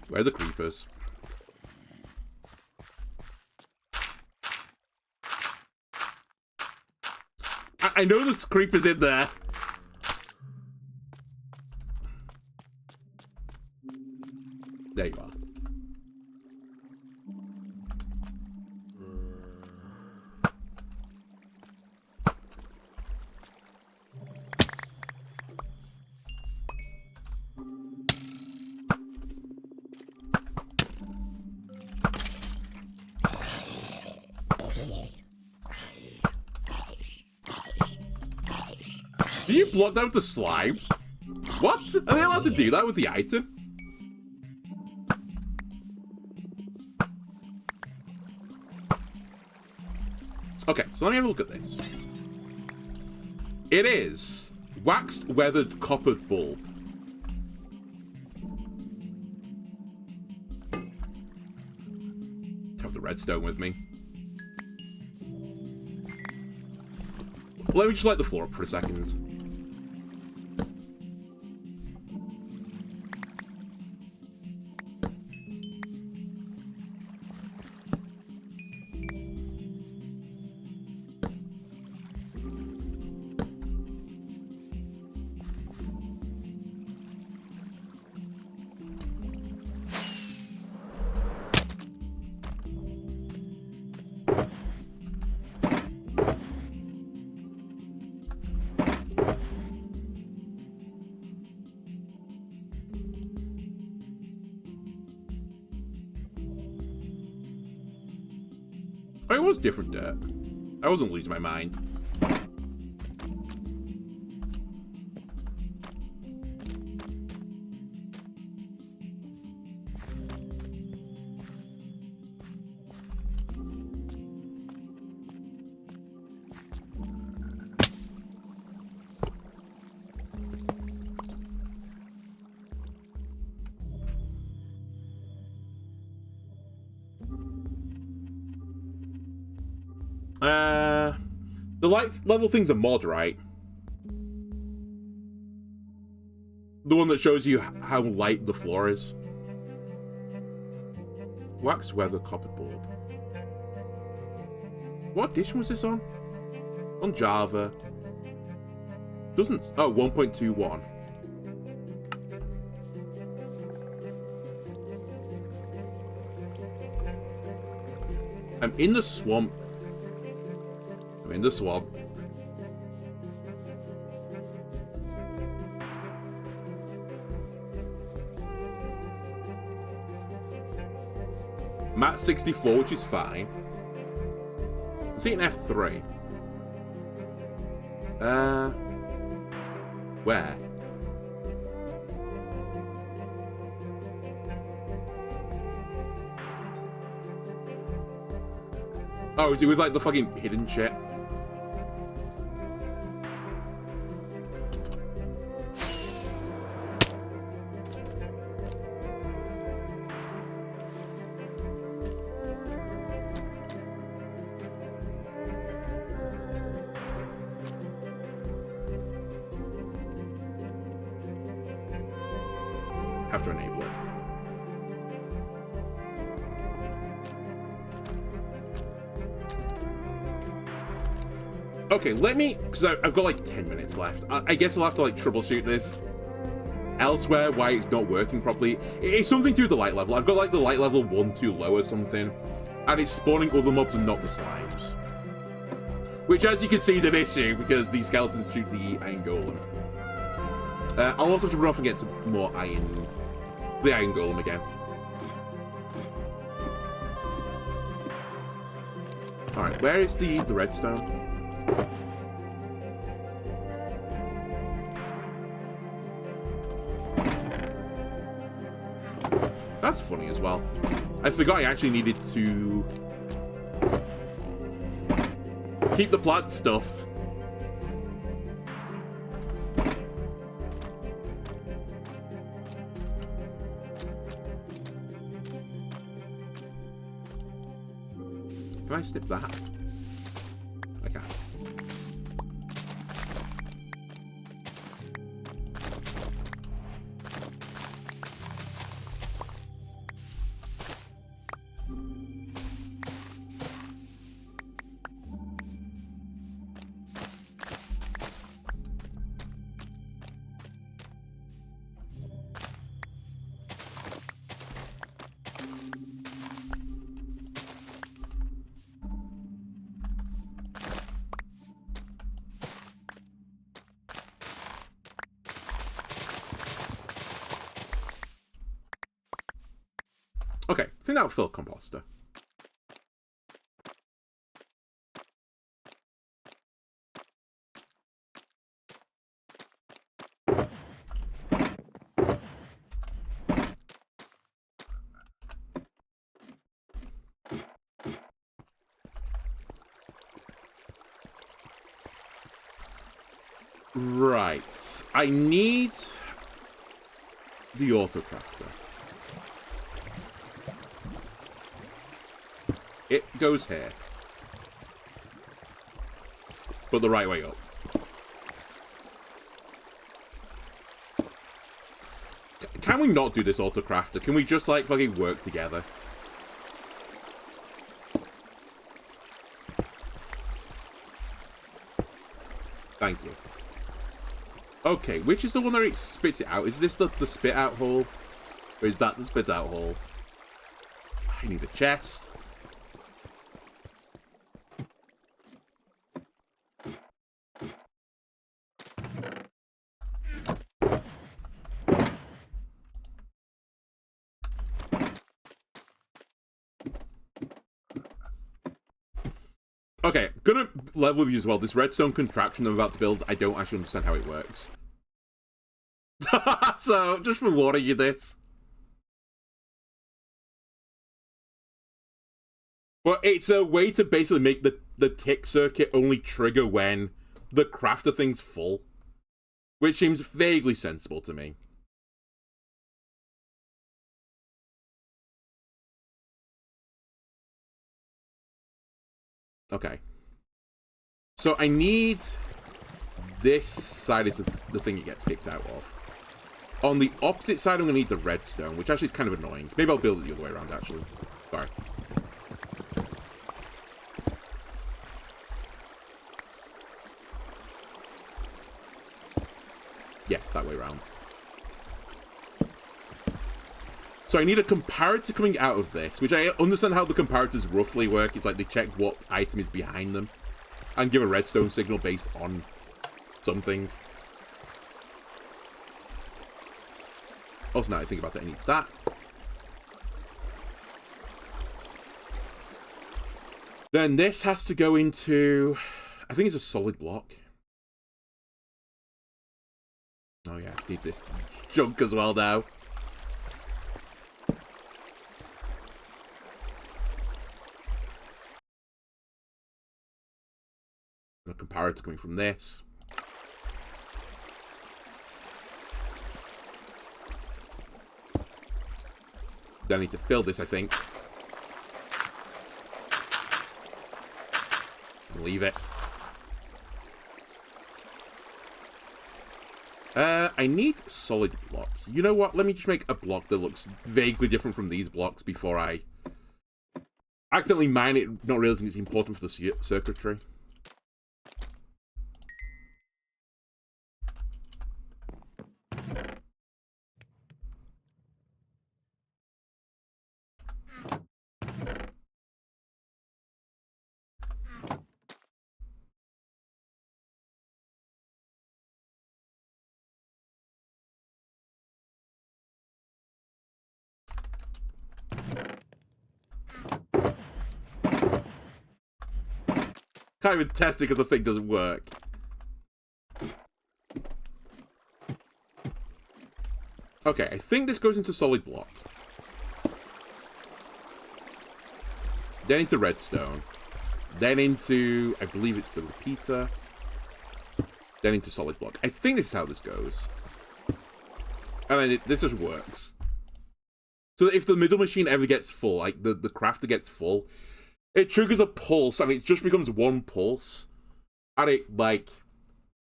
Where are the creepers? I know there's creepers in there. There you are. Do you block out the slime? What? Are they allowed to do that with the item? Okay, so let me have a look at this. It is waxed weathered coppered bulb. Have the redstone with me. Let me just light the floor up for a second. Oh, it was different dirt. I wasn't losing my mind. The light level thing's a mod, right? The one that shows you how light the floor is. Wax weather copper board. What edition was this on? On Java. Doesn't... Oh, 1.21. I'm in the swamp. I'm in the swamp. I'm at 64, which is fine. Is it an F3? Where? Oh, is it with like the fucking hidden shit? have to enable it. Okay, let me, because I've got like 10 minutes left. I guess I'll have to like troubleshoot this elsewhere, why it's not working properly. It's something to do with the light level. I've got like the light level 1 too low or something, and it's spawning other mobs and not the slimes. Which, as you can see, is an issue because these skeletons shoot the iron golem. I'll also have to run off and get some more iron, the iron golem again. Alright, where is the redstone? That's funny as well. I forgot I actually needed to keep the plant stuff. Can I snip that? I can. Okay, I think that'll fill a composter. Right. I need the autocrafter. It goes here. But the right way up. Can we not do this autocrafter? Can we just, like, fucking work together? Thank you. Okay, which is the one that it spits it out? Is this the spit out hole? Or is that the spit out hole? I need a chest. Okay, gonna level with you as well. This redstone contraption I'm about to build, I don't actually understand how it works. So, just for warning you this. But it's a way to basically make the tick circuit only trigger when the crafter thing's full. Which seems vaguely sensible to me. Okay. So I need this side is the thing it gets kicked out of. On the opposite side, I'm going to need the redstone, which actually is kind of annoying. Maybe I'll build it the other way around, actually. Sorry. Yeah, that way around. So I need a comparator coming out of this, which I understand how the comparators roughly work. It's like they check what item is behind them and give a redstone signal based on something. Also, now I think about it, I need that. Then this has to go into, I think it's a solid block. Oh yeah, I need this junk as well now. A comparator coming from this. Then I need to fill this, I think. Leave it. I need solid block. You know what? Let me just make a block that looks vaguely different from these blocks before I accidentally mine it, not realizing it's important for the circuitry. Can't even test it because the thing doesn't work. Okay, I think this goes into solid block. Then into redstone. Then into, I believe it's the repeater. Then into solid block. I think this is how this goes. And then this just works. So that if the middle machine ever gets full, like the crafter gets full, it triggers a pulse, and it just becomes one pulse. And it, like,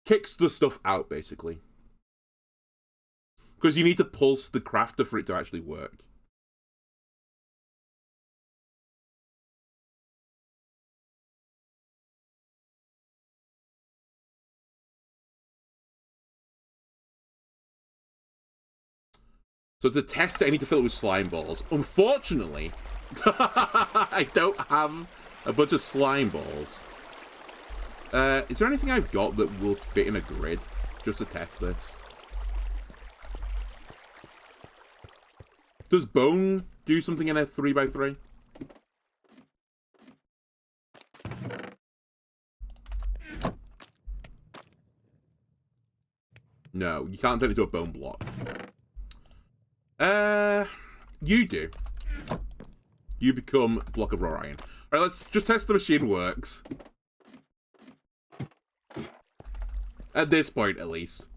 kicks the stuff out, basically. Because you need to pulse the crafter for it to actually work. So to test it, I need to fill it with slime balls. Unfortunately, I don't have a bunch of slime balls. Is there anything I've got that will fit in a grid just to test this? Does bone do something in a 3x3? No, you can't turn it into a bone block. You do. You become a block of raw iron. Alright, let's just test the machine works. At this point, at least.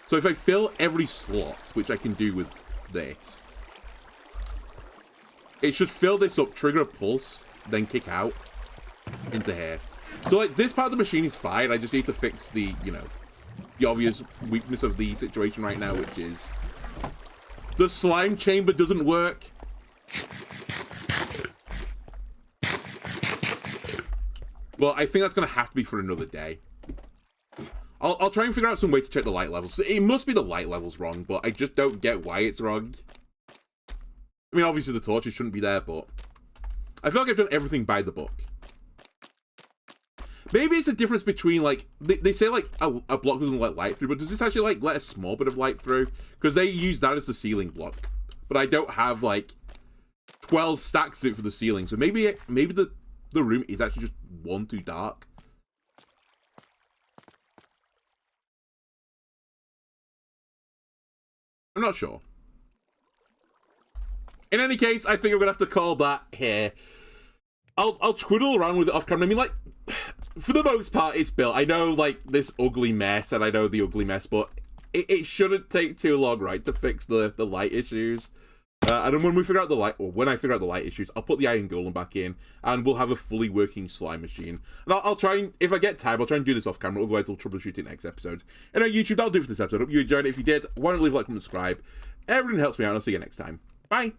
So if I fill every slot, which I can do with this, it should fill this up, trigger a pulse, then kick out into here. So, like, this part of the machine is fine. I just need to fix the, you know, the obvious weakness of the situation right now, which is the slime chamber doesn't work. Well, I think that's going to have to be for another day. I'll try and figure out some way to check the light levels. It must be the light levels wrong, but I just don't get why it's wrong. I mean, obviously the torches shouldn't be there, but I feel like I've done everything by the book. Maybe it's a difference between, like, they say, like, a block doesn't let light through, but does this actually, like, let a small bit of light through? Because they use that as the ceiling block. But I don't have, like, 12 stacks of it for the ceiling, so maybe the room is actually just one too dark. I'm not sure. In any case, I think I'm gonna have to call that here. I'll twiddle around with it off camera. I mean, like, for the most part, it's built. I know, like, this ugly mess, and I know the ugly mess, but it shouldn't take too long, right, to fix the light issues. And then when we figure out the light, or when I figure out the light issues, I'll put the iron golem back in, and we'll have a fully working slime machine. And I'll try and, if I get time, I'll try and do this off camera, otherwise I'll troubleshoot it next episode. And on YouTube, that'll do for this episode. Hope you enjoyed it. If you did, why don't leave a like, comment, subscribe. Everything helps me out, and I'll see you next time. Bye!